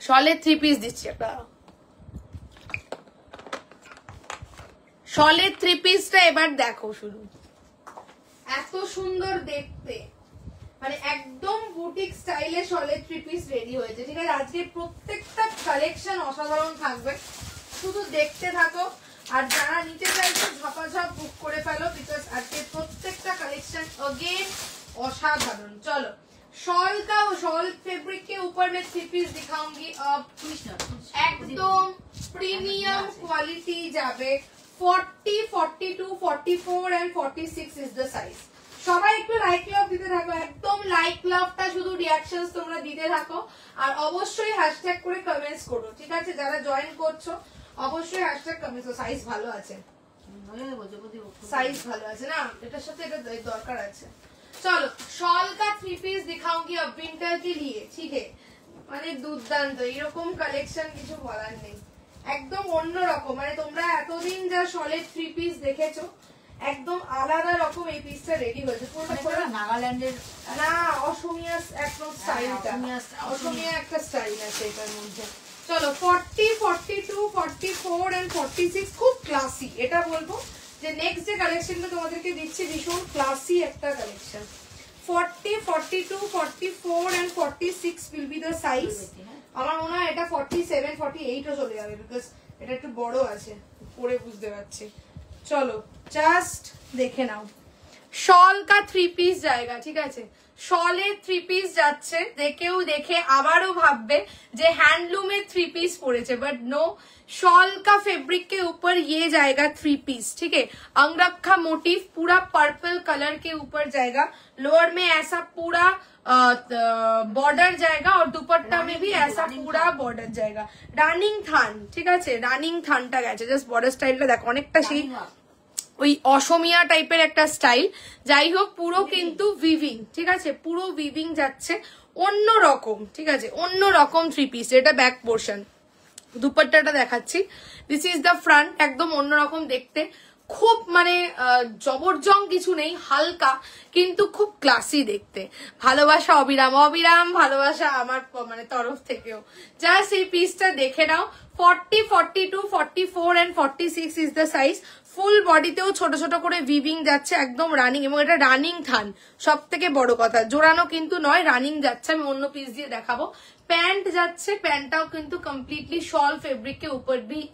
শলের থ্রি পিস দিচ্ছি, একটা শলের থ্রি পিসটা এবার দেখো শুধু, এত সুন্দর দেখতে, মানে একদম বুটিক স্টাইলে শলের থ্রি পিস রেডি হয়েছে, ঠিক আছে? আজকে প্রত্যেকটা কালেকশন অসাধারণ থাকবে, শুধু দেখতে থাকো। আর যারা নিতে চাইছো ঝপাঝপ বুক করে ফেলো, বিকজ আজকে প্রত্যেকটা কালেকশন अगेन অসাধারণ। চলো शॉल का शॉल फैब्रिक के ऊपर मैं थ्री पीस दिखाऊंगी, अब एकदम प्रीमियम क्वालिटी जाबे। 40, 42, 44 and 46 is the size। সবাই একটু লাইক লাভ দিতে থাকো, একদম লাইক লাভটা শুধু রিঅ্যাকশনস তোমরা দিতে থাকো, আর অবশ্যই হ্যাশট্যাগ করে কমেন্টস করো, ঠিক আছে? যারা জয়েন করছো অবশ্যই হ্যাশট্যাগ কমেন্টস। সাইজ ভালো আছে, সাইজ ভালো আছে না, এটার সাথে এটা দরকার আছে। চলো शॉल का थ्री पीस दिखाऊंगी अब विंटर के लिए, ठीक है? মানে দুর্দান্ত, এরকম কালেকশন কিছু বলার নেই, একদম অন্যরকম। মানে তোমরা এতদিন যা শলের থ্রি পিস দেখেছো একদম আলাদা রকম এই পিসটা রেডি হয়েছে, পুরো নাগাল্যান্ডের না অসমিয়া একদম স্টাইলটা, অসমিয়া একটা স্টাইল আছে এটার মধ্যে। চলো 40, 42, 44 and 46 খুব ক্লাসি, এটা বলবো যে নেক্সট যে কালেকশনটা তোমাদেরকে দিচ্ছি ভীষণ ক্লাসি একটা collection. 40, 42, 44 and 46 will be the size। আমার মনে হয় এটা 47, 48 ও চলে যাবে, বিকজ এটা একটু বড় আছে, পরে বুঝতে পারছি। চলো জাস্ট দেখে নাও, শল কা থ্রি পিস জায়গা, ঠিক আছে? শলের থ্রি পিস যাচ্ছে, দেখেও দেখে আবারও ভাববে যে হ্যান্ডলুমের থ্রি পিস পড়েছে, বাট नो, शॉल का फैब्रिक के ऊपर ये जाएगा थ्री पीस, ठीक है? अंगरखा मोटिव पूरा पर्पल कलर के ऊपर जाएगा, लोअर में ऐसा पूरा बॉर्डर जाएगा और दुपट्टा में भी ऐसा पूरा बॉर्डर जाएगा। রানিং থান, ঠিক আছে? রানিং থানটা গেছে, জাস্ট বর্ডার স্টাইলটা দেখো, অনেকটা সেই ওই অসমিয়া টাইপের একটা স্টাইল। যাই হোক পুরো কিন্তু উইভিং, ঠিক আছে? পুরো উইভিং যাচ্ছে, অন্য রকম, ঠিক আছে? অন্য রকম থ্রি পিস। এটা ব্যাক পোর্শন, দুপাট্টাটা দেখাচ্ছি। দিস ইজ দ্য ফ্রন্ট, একদম অন্যরকম দেখতে, খুব মানে জবরজং কিছু নেই, হালকা কিন্তু খুব ক্লাসি দেখতে। ভালোবাসা অবিরাম, অবিরাম ভালোবাসা আমার মানে তরফ থেকেও। জাস্ট এই পিসটা দেখে নাও। 40, 42, 44 and 46 ইজ দ্য সাইজ। ফুল বডিতেও ছোট ছোট করে উইভিং যাচ্ছে, একদম রানিং, এবং এটা রানিং থান, সব থেকে বড় কথা, জোড়ানো কিন্তু নয়, রানিং যাচ্ছে। আমি অন্য পিস দিয়ে দেখাবো। पैंट যাচ্ছে, पैंटाও কিন্তু कम्प्लीटली शॉल फैब्रिक के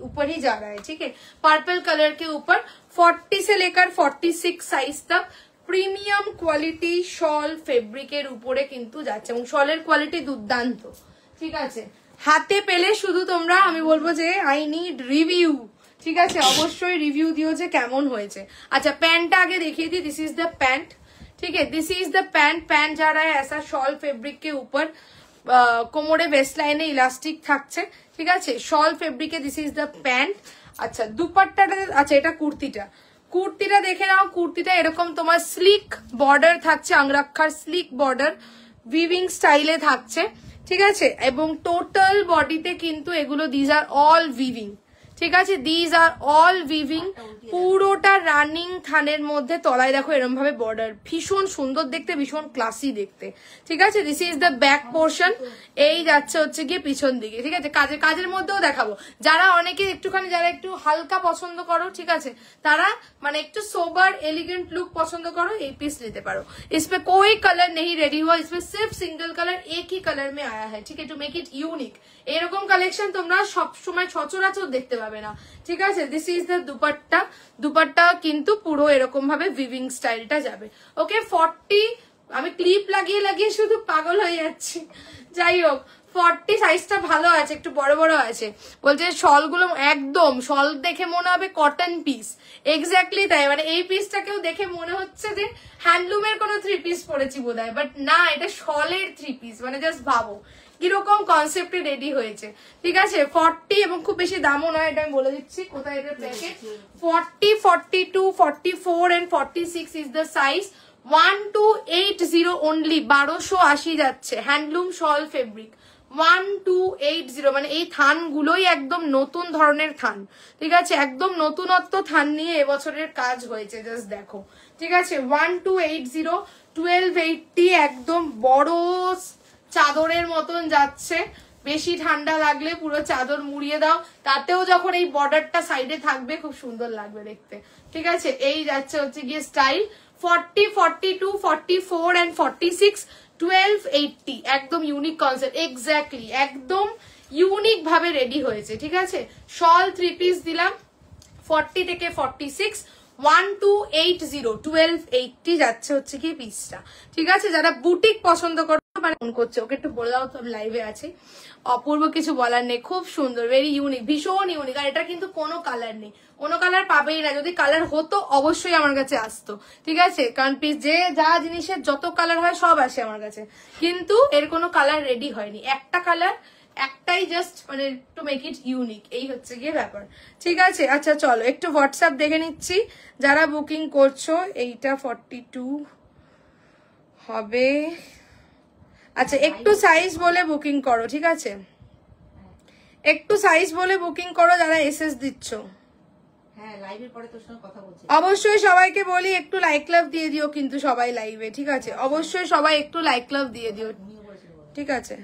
ऊपर ही जा रहा है, ठीक है? पर्पल कलर के ऊपर 40 से लेकर 46 साइज तक प्रीमियम क्वालिटी शॉल फैब्रिकेर উপরে কিন্তু যাচ্ছে, এবং শলের কোয়ালিটি দুর্দান্ত, ঠিক আছে? হাতে পেলে শুধু তোমরা আমি বলবো যে আই নিড রিভিউ, ঠিক আছে, অবশ্যই রিভিউ দিও যে কেমন হয়েছে। আচ্ছা প্যান্টটা আগে দেখিয়ে দিই, दिस इज द पैंट, ठीक है, this is the pant. Pant जा रहा है ऐसा शॉल फैब्रिक के ऊपर, কোমরে वेस्ट लाइने इलास्टिक থাকছে, ঠিক আছে, শল ফেব্রিকে, दिस इज द पैंट। আচ্ছা দুপাট্টাটা, আচ্ছা এটা কুর্তিটা দেখে নাও। কুর্তিটা এরকম তোমার স্লিক বর্ডার থাকছে, আংরাক্ষার স্লিক বর্ডার উইভিং স্টাইলে থাকছে, ঠিক আছে, এবং টোটাল বডিতে কিন্তু এগুলো দিজ আর অল উইভিং, ঠিক আছে, দিজ আর অল উইভিং, পুরোটা রানিং থানের মধ্যে, তলায় দেখো এরকম ভাবে বর্ডার, ভীষণ সুন্দর দেখতে, ভীষণ ক্লাসি দেখতে, ঠিক আছে। This is the back portion, এই যাচ্ছে হচ্ছে গিয়ে পিছন দিকে, ঠিক আছে। কাজের মধ্যেও দেখাবো, যারা অনেকে একটুখানি, যারা একটু হালকা পছন্দ করো, ঠিক আছে, তারা মানে একটু সোবার एलिगेंट लुक पसंद करो, ये पीस लेते पारो। इसमें कोई कलर नहीं रेडी हुआ, इसमें सिर्फ सिंगल कलर एक ही कलर में आया है, ठीक है, टू मेक इट यूनिक। এরকম কালেকশন তোমরা সব সময় সচরাচর দেখতে পাবে না, ঠিক আছে। দিস ইজ দ্য দুপাট্টা কিন্তু পুরো এরকম ভাবে উইভিং স্টাইলটা যাবে। ওকে 40, আমি ক্লিপ লাগিয়ে শুধু পাগল হয়ে যাচ্ছি, যাই হোক 40 সাইজটা ভালো আছে, একটু বড় বড় আছে। বলছে শলগুলো একদম, শল দেখে মনে হবে কটন পিস, এক্স্যাক্টলি তাই, মানে এই পিসটাকেও দেখে মনে হচ্ছে যে হ্যান্ডলুমের কোনো 3 পিস পরেছি বোধহয়, বাট না, এটা শলের 3 পিস, মানে জাস্ট ভাবো কিরকম কনসেপ্টে রেডি হয়েছে, ঠিক আছে। 40 এবং খুব বেশি দামও নয়, এটা আমি বলে দিচ্ছি কোথায় এটা packet. 40, 42, 44 and 46 is the size. 1280 only, 1280 যাচ্ছে, হ্যান্ডলুম শল ফেব্রিক, 1280, মানে এই থান গুলোই একদম নতুন ধরনের থান, ঠিক আছে, একদম নতুনত্ব থান নিয়ে এবছরের কাজ হয়েছে, জাস্ট দেখো, ঠিক আছে। 1280, 1280, একদম বড় চাদরের মতন যাচ্ছে, বেশি ঠান্ডা লাগলে পুরো চাদর মুড়িয়ে দাও, তাতেও যখন এই বর্ডারটা সাইডে থাকবে খুব সুন্দর লাগবে দেখতে, ঠিক আছে। এই যাচ্ছে হচ্ছে গিয়ে স্টাইল। 40, 42, 44 and 46, 1280, একদম ইউনিক কনসেপ্ট, এক্স্যাক্টলি একদম ইউনিক ভাবে রেডি হয়েছে, ঠিক আছে। শল 3 পিস দিলাম, 40 থেকে 46, 1280, 1280 যাচ্ছে হচ্ছে কি পিসটা, ঠিক আছে। যারা বুটিক পছন্দ করো, মানে ফোন করছে, ওকে একটু বলে দাও তো আমি লাইভে আছি। অপূর্ব কিছু বলার নেই, খুব সুন্দর, ভেরি ইউনিক, ভীষণ ইউনিক। আর এটা কিন্তু কোনো কালার নেই, কোনো কালার পাবেই না, যদি কালার হতো অবশ্যই আমার কাছে আসতো, ঠিক আছে, কারণ যে যা জিনিসের যত কালার হয় সব আসে আমার কাছে, কিন্তু এর কোনো কালার রেডি হয়নি, একটা কালার, একটাই, জাস্ট মানে টু মেক ইট ইউনিক, এই হচ্ছে গিয়ে ব্যাপার, ঠিক আছে। আচ্ছা চলো একটু হোয়াটসঅ্যাপ দেখে নিচ্ছি যারা বুকিং করছো। এইটা 42 হবে, আচ্ছা একটু সাইজ বলে বুকিং করো, ঠিক আছে, একটু সাইজ বলে বুকিং করো যারা এসএস দিচ্ছ। হ্যাঁ লাইভের পরে তোর সঙ্গে কথা বলছি। অবশ্যই সবাইকে বলি একটু লাইক লাভ দিয়ে দিও কিন্তু সবাই লাইভে, ঠিক আছে, অবশ্যই সবাই একটু লাইক লাভ দিয়ে দিও, ঠিক আছে।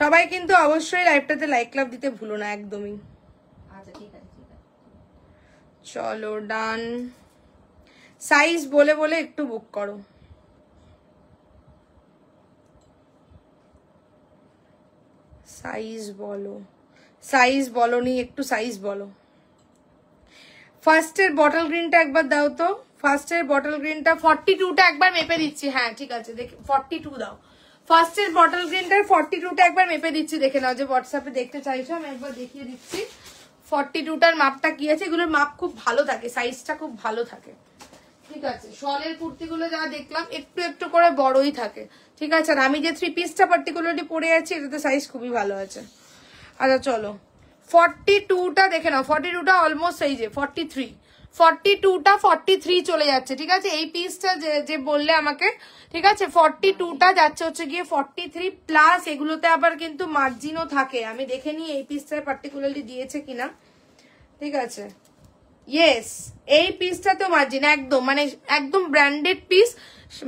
সবাই কিন্তু অবশ্যই লাইভটাতে লাইক লাভ দিতে ভুলো না একদমই। আচ্ছা ঠিক আছে, ঠিক আছে, চলো ডান। সাইজ বলে বলে একটু বুক করো। সাইজ বলো, সাইজ বলনি, একটু সাইজ বলো। ফার্স্টের বটল গ্রিনটা একবার দাও তো, ফার্স্টের বটল গ্রিনটা 42টা একবার মেপে দিচ্ছি, হ্যাঁ ঠিক আছে, দেখে 42 দাও। ফার্স্টের বটল গ্রিনটার 42টা একবার মেপে দিচ্ছি, দেখে নাও, যে হোয়াটসঅ্যাপে দেখতে চাইছো আমি একবার দেখিয়ে দিচ্ছি 42টার মাপটা কি আছে। এগুলোর মাপ খুব ভালো থাকে, সাইজটা খুব ভালো থাকে, ঠিক আছে। শলের কুর্তিগুলো যা দেখলাম একটু একটু করে বড়ই থাকে, ঠিক আছে। আর আমি যে 3 পিসটা পার্টিকুলারলি পরে আছি এটাতে সাইজ খুবই ভালো আছে। আচ্ছা চলো 42টা দেখে নাও, 42টা অলমোস্ট এই যে 43, 42টা 43 চলে যাচ্ছে, ঠিক আছে। এই পিসটা যে বললে আমাকে, ঠিক আছে, 42টা যাচ্ছে হচ্ছে গিয়ে 43 প্লাস, এগুলোতে আবার কিন্তু মার্জিনও থাকে, আমি দেখে নিই এই পিসটা পার্টিকুলারলি দিয়েছে কিনা, ঠিক আছে। ইয়েস, এই পিসটা তো মার্জিন একদম, মানে একদম ব্র্যান্ডেড পিস,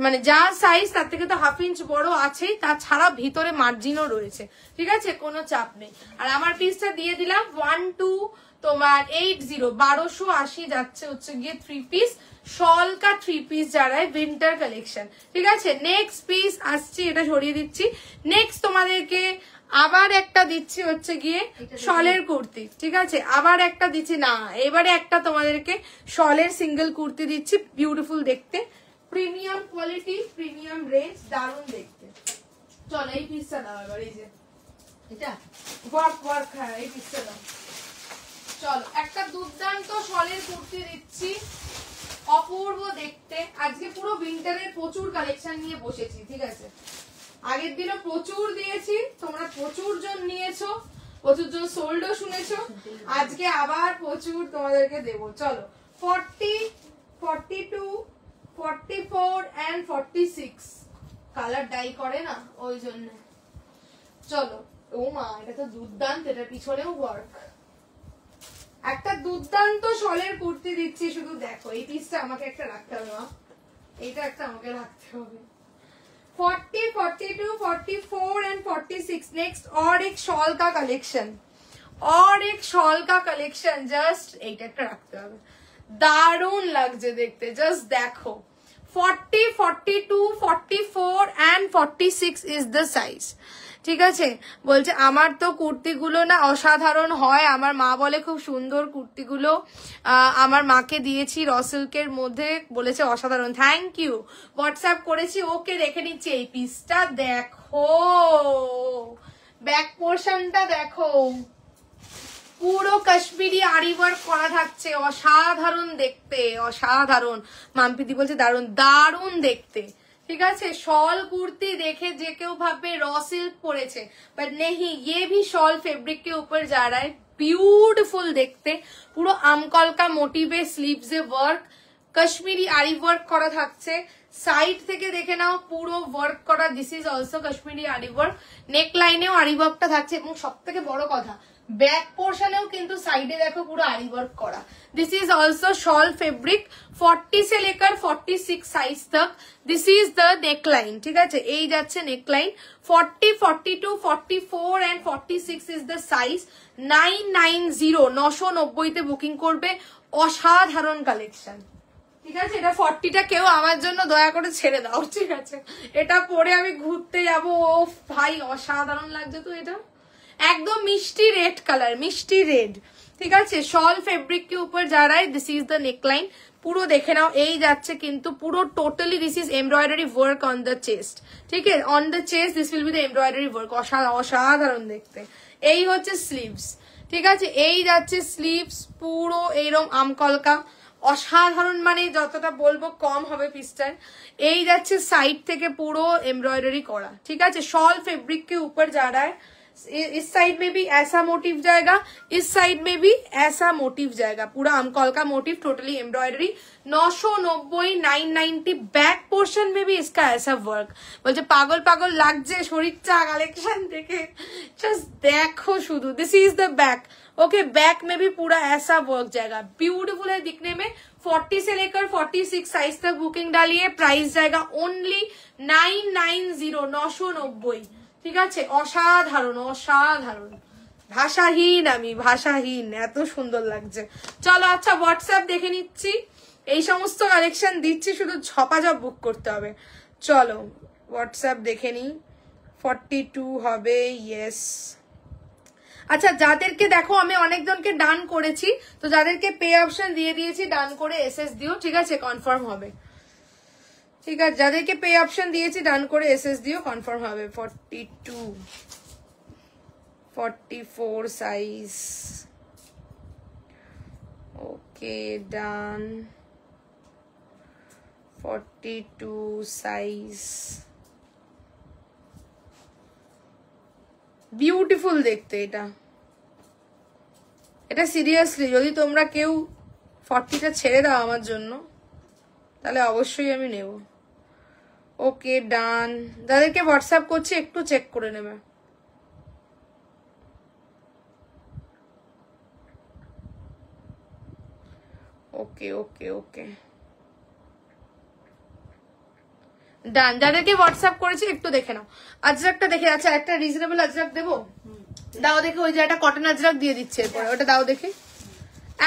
মানে যা সাইজ তার থেকে তো হাফ ইঞ্চ বড় আছেই, তাছাড়া ভিতরে মার্জিনও রয়েছে, ঠিক আছে, কোনো চাপ নেই। আর আমার পিসটা দিয়ে দিলাম 1280 যাচ্ছে হচ্ছে গিয়ে 3 পিস, শল কা 3 পিস যারা উইন্টার কালেকশন, ঠিক আছে। নেক্সট পিস আসছি, এটা সরিয়ে দিচ্ছি। নেক্সট তোমাদেরকে আবার একটা দিচ্ছি হচ্ছে গিয়ে শলের কুর্তি, ঠিক আছে, আবার একটা দিচ্ছি না, এবারে একটা তোমাদেরকে শলের সিঙ্গেল কুর্তি দিচ্ছি, বিউটিফুল দেখতে, প্রিমিয়াম কোয়ালিটি, প্রিমিয়াম রেঞ্জ, দারুণ দেখতে। চলো এই পিসটা দাও এবার, এই যে এটা ওয়ার্ক, হ্যাঁ এই পিসটা দাও। চলো একটা দুর্দান্ত শলের কুর্তি দিচ্ছি, অপূর্ব দেখতে। আজকে পুরো উইন্টারের প্রচুর কালেকশন নিয়ে বসেছি, ঠিক আছে? আগের দিনও প্রচুর দিয়েছি, তোমরা প্রচুর জন নিয়েছো, প্রচুর জন সোল্ডও শুনেছো, আজকে আবার প্রচুর তোমাদেরকে দেবো। চলো 40, 42, 44 and 46 কালার ডাই করে না ওই জন্য। চলো ও মা, এটা তো দুর্দান্ত, এটা পিছনেও ওয়ার্ক। একটা দুর্দান্ত শলের কুর্তি দিচ্ছি, শুধু দেখো। এই পিসটা আমাকে একটা রাখতে হবে মা, এইটা একটা আমাকে রাখতে হবে। 40, 42, 44 and 46 नेक्स्ट और एक शॉल का कलेक्शन, और एक शॉल का कलेक्शन। জাস্ট এইটা একটা রাখতে হবে, দারুণ লাগছে দেখতে। জাস্ট দেখো 40, 42, 44 and 46 is the size, ঠিক আছে? বলছে আমার তো কুর্তিগুলো না অসাধারণ হয়, আমার মা বলে খুব সুন্দর কুর্তিগুলো, আমার মাকে দিয়েছি র সিল্কের মধ্যে, বলেছে অসাধারণ। থ্যাংক ইউ, হোয়াটসঅ্যাপ করেছি, ওকে রেখে নিচ্ছি। এই পিসটা দেখো, ব্যাক পোর্শনটা দেখো, পুরো কাশ্মীরি আরি ওয়ার্ক করা থাকছে, অসাধারণ দেখতে, অসাধারণ। মাম্পিদি বলছে দারুণ, দারুণ দেখতে, ঠিক আছে? शॉल कुर्ती देखे जे केउ भाबे रॉ सिल्क पड़ेছে, बट नहीं, ये भी शॉल फैब्रिक के ऊपर जा रहा है। ब्यूटीफुल देखते, পুরো আমকলকা মোটিভে, স্লিভসে ওয়ার্ক, কাশ্মীরি আরি ওয়ার্ক করা থাকছে। সাইড থেকে দেখে নাও, পুরো ওয়ার্ক করা। দিস ইজ অলসো কাশ্মীরি আরি ওয়ার্ক, নেক লাইনেও আরি ওয়ার্কটা থাকছে, এবং সবথেকে বড় কথা बैक पोर्शनेও কিন্তু সাইডে দেখো পুরো আরি ওয়ার্ক করা। This is also shawl fabric, 40 से लेकर 46 साइज तक। दिस इज द नेकलाइन, ঠিক আছে? এই যাচ্ছে neckline. 40, 42, 44 and 46 is the size. 990 990 তে বুকিং করবে। অসাধারণ কালেকশন, ঠিক আছে? এটা 40টা কেউ আমার জন্য দয়া করে ছেড়ে দাও, ঠিক আছে? এটা পরে আমি ঘুরতে যাবো। ও ভাই অসাধারণ লাগছে তো, এটা एकदम मिष्टी रेड कलर, मिष्टी रेड, ठीक है? शॉल फैब्रिक के ऊपर जा रहा है। दिस इज द नेकलाइन, পুরো দেখে নাও। এই যাচ্ছে কিন্তু পুরো totally this is embroidery work on the chest, ঠিক আছে? On the chest this will be the embroidery work, অসাধারণ দেখতে। এই হচ্ছে স্লিভস, ঠিক আছে? এই যাচ্ছে স্লিভস, পুরো এইরকম আমকলকা, অসাধারণ, মানে যতটা বলবো কম হবে পিসটার। এই যাচ্ছে সাইড থেকে পুরো এমব্রয়ডারি করা, ঠিক আছে? शॉल फैब्रिक के ऊपर जा रहा है। इस साइड में भी ऐसा मोटिव जाएगा, इस साइड में भी ऐसा मोटिव जाएगा, पूरा आमकॉल का motive, totally embroidery. 990, 990। Back portion में भी इसका ऐसा वर्क। बोलते पागल पागल লাগছে শরীরটা কালেকশন দেখে, जस्ट देखो शुद्ध। This is the back, okay? Back में भी पूरा ऐसा वर्क जाएगा, ब्यूटीफुल है दिखने में। 40 से लेकर 46 साइज तक बुकिंग डालिए। प्राइस जाएगा ओनली 990, 990, ঠিক আছে? অসাধারণ, অসাধারণ, ভাষাহীন, আমি ভাষাহীন, এত সুন্দর লাগছে। চলো আচ্ছা হোয়াটসঅ্যাপ দেখে নিচ্ছি, এই সমস্ত কালেকশন দিচ্ছি, শুধু ঝপাঝপ বুক করতে হবে। চলো হোয়াটসঅ্যাপ দেখে নি। 42 হবে, ইয়েস। আচ্ছা যাদেরকে দেখো আমি অনেকজনকে ডান করেছি, তো যাদেরকে পে অপশন দিয়ে দিয়েছি ডান করে এসএস দিও, ঠিক আছে? কনফার্ম হবে, ঠিক আছে? যাদেরকে পে অপশন দিয়েছি ডান করে এসএস দিও, কনফার্ম হবে। 42, 44 সাইজ, ওকে ডান। 42 সাইজ, বিউটিফুল দেখতে এটা। এটা সিরিয়াসলি যদি তোমরা কেউ 40টা ছেড়ে দাও আমার জন্য, তাহলে অবশ্যই আমি নেব। ওকে ডান। যাদেরকে হোয়াটসঅ্যাপ করছি একটু চেক করে নেবে। ওকে ওকে ওকে ডান। যাদেরকে হোয়াটসঅ্যাপ করেছি একটু দেখে নাও। আজরাকটা দেখে, আচ্ছা একটা রিজনেবল আজরাক দেবো, দাও দেখে। ওই যে একটা কটন আজরাক দিয়ে দিচ্ছে এরপরে, ওটা দাও দেখে।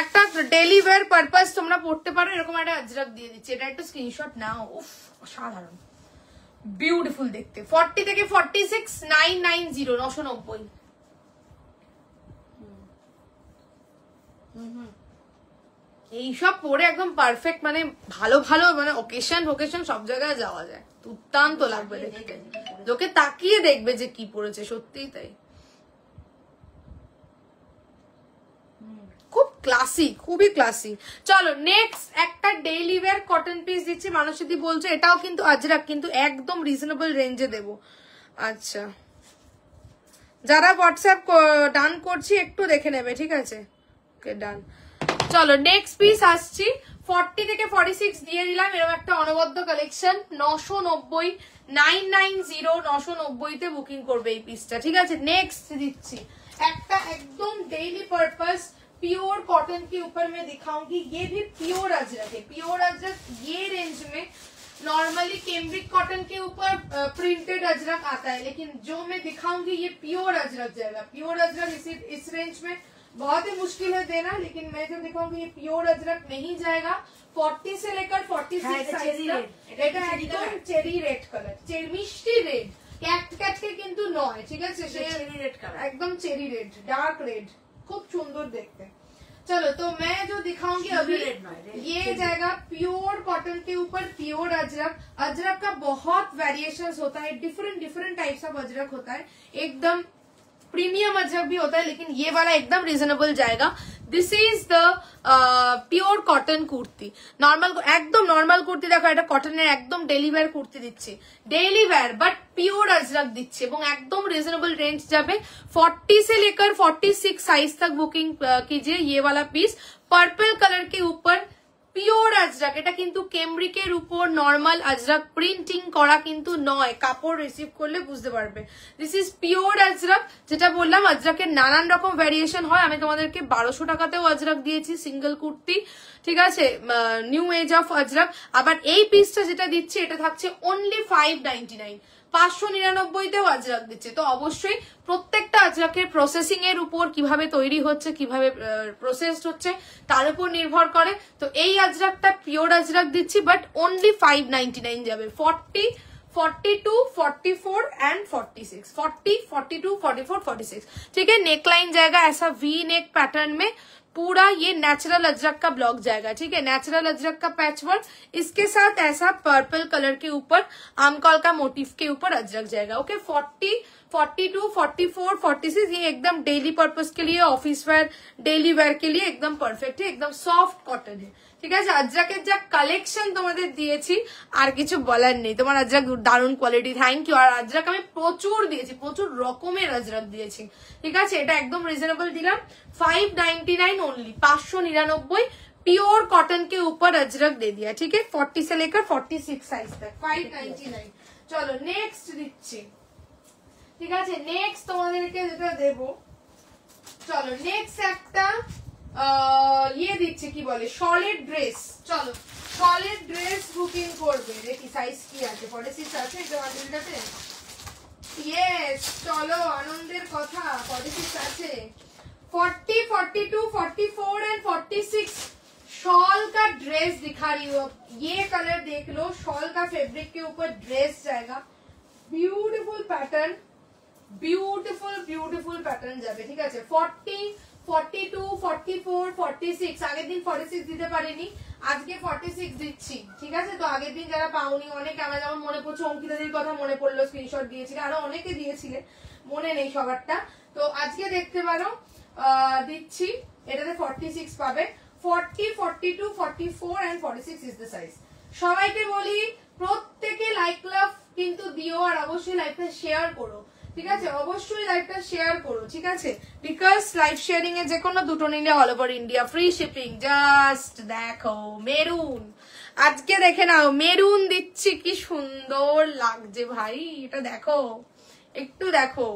একটা ডেইলি ওয়্যার পারপাস তোমরা পড়তে পারো, এরকম একটা আজরাক দিয়ে দিচ্ছি, এটা একটু স্ক্রিনশট নাও। উফ অসাধারণ, বিউটিফুল দেখতে। 40 থেকে 46, 990, 990। এইসব পরে একদম পারফেক্ট, মানে ভালো ভালো মানে ওকেশন সব জায়গায় যাওয়া যায়, দুর্দান্ত লাগবে দেখতে, লোকে তাকিয়ে দেখবে যে কি পরেছে, সত্যিই তাই, খুব ক্লাসি, খুবই ক্লাসি। চলো নেক্সট একটা ডেইলি ওয়্যার কটন পিস দিচ্ছি, মানুষদি বলছে এটাও কিন্তু আজরাক, কিন্তু একদম রিজনেবল রেঞ্জে দেবো। আচ্ছা, যারা হোয়াটসঅ্যাপ ডান করছি একটু দেখে নেবে, ঠিক আছে, ওকে ডান। চলো নেক্সট পিস আসছি, 40 থেকে 46 দিয়ে দিলাম, এরকম একটা অনবদ্য কালেকশন, 990 990 990 তে বুকিং করবে এই পিসটা, ঠিক আছে। নেক্সট দিচ্ছি একটা একদম डेली पर्पस प्योर कॉटन के ऊपर मैं दिखाऊंगी, ये भी प्योर अजरक है, प्योर अजरक ये रेंज में नॉर्मली कैम्ब्रिक कॉटन के ऊपर प्रिंटेड अजरक आता है, लेकिन जो मैं दिखाऊंगी ये प्योर अजरक जाएगा। प्योर अजरक इस रेंज में बहुत ही मुश्किल है देना, लेकिन मैं जो दिखाऊंगी ये प्योर अजरक नहीं जाएगा। 40 से लेकर 46 साइज तक, এটা একদম চেরি রেড কালার, মিষ্টি রেড, ক্যাটকে কিন্তু নয়, ঠিক আছে, চেরি রেড কালার, একদম চেরি রেড, ডার্ক রেড, খুব সুন্দর দেখতে। चलो तो मैं जो दिखाऊंगी अभी ये जाएगा प्योर कॉटन के ऊपर प्योर अजरक। अजरक का बहुत वेरिएशंस होता है, डिफरेंट टाइप्स ऑफ अजरक होता है, एकदम प्रीमियम अजरक भी होता है, लेकिन ये वाला एकदम रिजनेबल जाएगा। This is the pure cotton kurti, normal एकदम नॉर्मल कुर्ती देखो, এটা কটনের একদম ডেইলি ওয়্যার কুর্তি দিচ্ছি, daily wear but pure Ajrak দিচ্ছি, এবং একদম রিজনেবल रेंज যাবে। 40 से लेकर 46 साइज तक बुकिंग कीजिए। ये वाला पीस पर्पल कलर के ऊपर পিওর আজরাক, এটা কিন্তু কেমব্রিকের উপর নর্মাল আজরাক প্রিন্টিং করা কিন্তু নয়, কাপড় রিসিভ করলে বুঝতে পারবে। দিস ইজ পিওর আজরাক, যেটা বললাম আজরাকের নানান রকম ভ্যারিয়েশন হয়, আমি তোমাদেরকে 1200 টাকাতেও আজরাক দিয়েছি সিঙ্গেল কুর্তি, ঠিক আছে, নিউ এজ অফ আজরাক। আবার এই পিসটা যেটা দিচ্ছি এটা থাকছে অনলি 599, 599তেও আজরাক দিচ্ছে। তো অবশ্যই প্রত্যেকটা আজরাকের প্রসেসিং এর উপর, কিভাবে তৈরি হচ্ছে, কিভাবে প্রসেসড হচ্ছে তার উপর নির্ভর করে। তো এই আজরাকটা পিওর আজরাক দিচ্ছি, বাট অনলি 599 যাবে। 40, 42, 44 एंड 46, 40, 42, 44, 46, ठीक है। नेकलाइन जाएगा ऐसा वी नेक पैटर्न में, पूरा ये नेचुरल अजरक का ब्लॉक जाएगा, ठीक है, नेचुरल अजरक का पैचवर्क, इसके साथ ऐसा पर्पल कलर के ऊपर आमकॉल का मोटिफ के ऊपर अजरक जाएगा। ओके, 40, 42, 44, 46 ये एकदम डेली पर्पस के लिए, ऑफिस वेयर, डेली वेयर के लिए एकदम परफेक्ट है, एकदम सॉफ्ट कॉटन है, ঠিক আছে। আজরাকের যা কালেকশন তোমাদের দিয়েছি আর কিছু বলার নেই, তোমার আজরাক দারুণ কোয়ালিটি, থ্যাংক ইউ। আর আজরাক আমি প্রচুর দিয়েছি, প্রচুর রকমের আজরাক দিয়েছি, ঠিক আছে, এটা একদম রিজনেবল দিলাম, 599 ओनली, 599 प्योर कॉटन के ऊपर अजरक दे दिया, ठीक है, 40 से लेकर 46 साइज तक 599। চলো নেক্সট দিচ্ছি, ঠিক আছে। নেক্সট তোমাদেরকে যেটা দেবো, চলো নেক্সট একটা ये দিচ্ছে কি বলে সলিড ড্রেস। চলো সলিড ড্রেস বুকিং করবে, দেখি সাইজ কি আছে, 46 আছে এটা বান্ডেলটাতে, ইয়েস, চলো আনন্দের কথা, 46 আছে, 40, 42, 44 एंड 46 शॉल का ड्रेस दिखा रही हूँ। ये कलर देख लो, शॉल का फैब्रिक के ऊपर ड्रेस जाएगा, ब्यूटीफुल पैटर्न, ब्यूटीफुल पैटर्न যাবে, ঠিক আছে। 40, 42, 44, 46, আগের দিন 46 দিতে পারিনি, আজকে 46 দিচ্ছি, ঠিক আছে। তো আগের দিন যারা পাওনি, অনেকে আমার যেমন মনে পড়ছে, অঙ্কিতাদির কথা মনে পড়লো, স্ক্রিনশট দিয়েছিলে, আরো অনেকে দিয়েছিলে, মনে নেই সবারটা, তো আজকে দেখতে পারো দিচ্ছি, এটাতে 46 পাবে। 40, 42, 44 एंड 46 ইজ দ্য সাইজ। সবাইকে বলি প্রত্যেকে লাইক লাভ কিন্তু দিও, আর অবশ্যই লাইভটা শেয়ার করো, ঠিক আছে, অবশ্যই লাইভটা শেয়ার করো, ঠিক আছে, বিকজ লাইভ শেয়ারিং এ যে কোনো দুটো নিলে all over India free shipping. Just দেখো মেরুন, আজকে দেখে নাও মেরুন দিচ্ছি, কি সুন্দর লাগছে ভাই, এটা দেখো, একটু দেখো,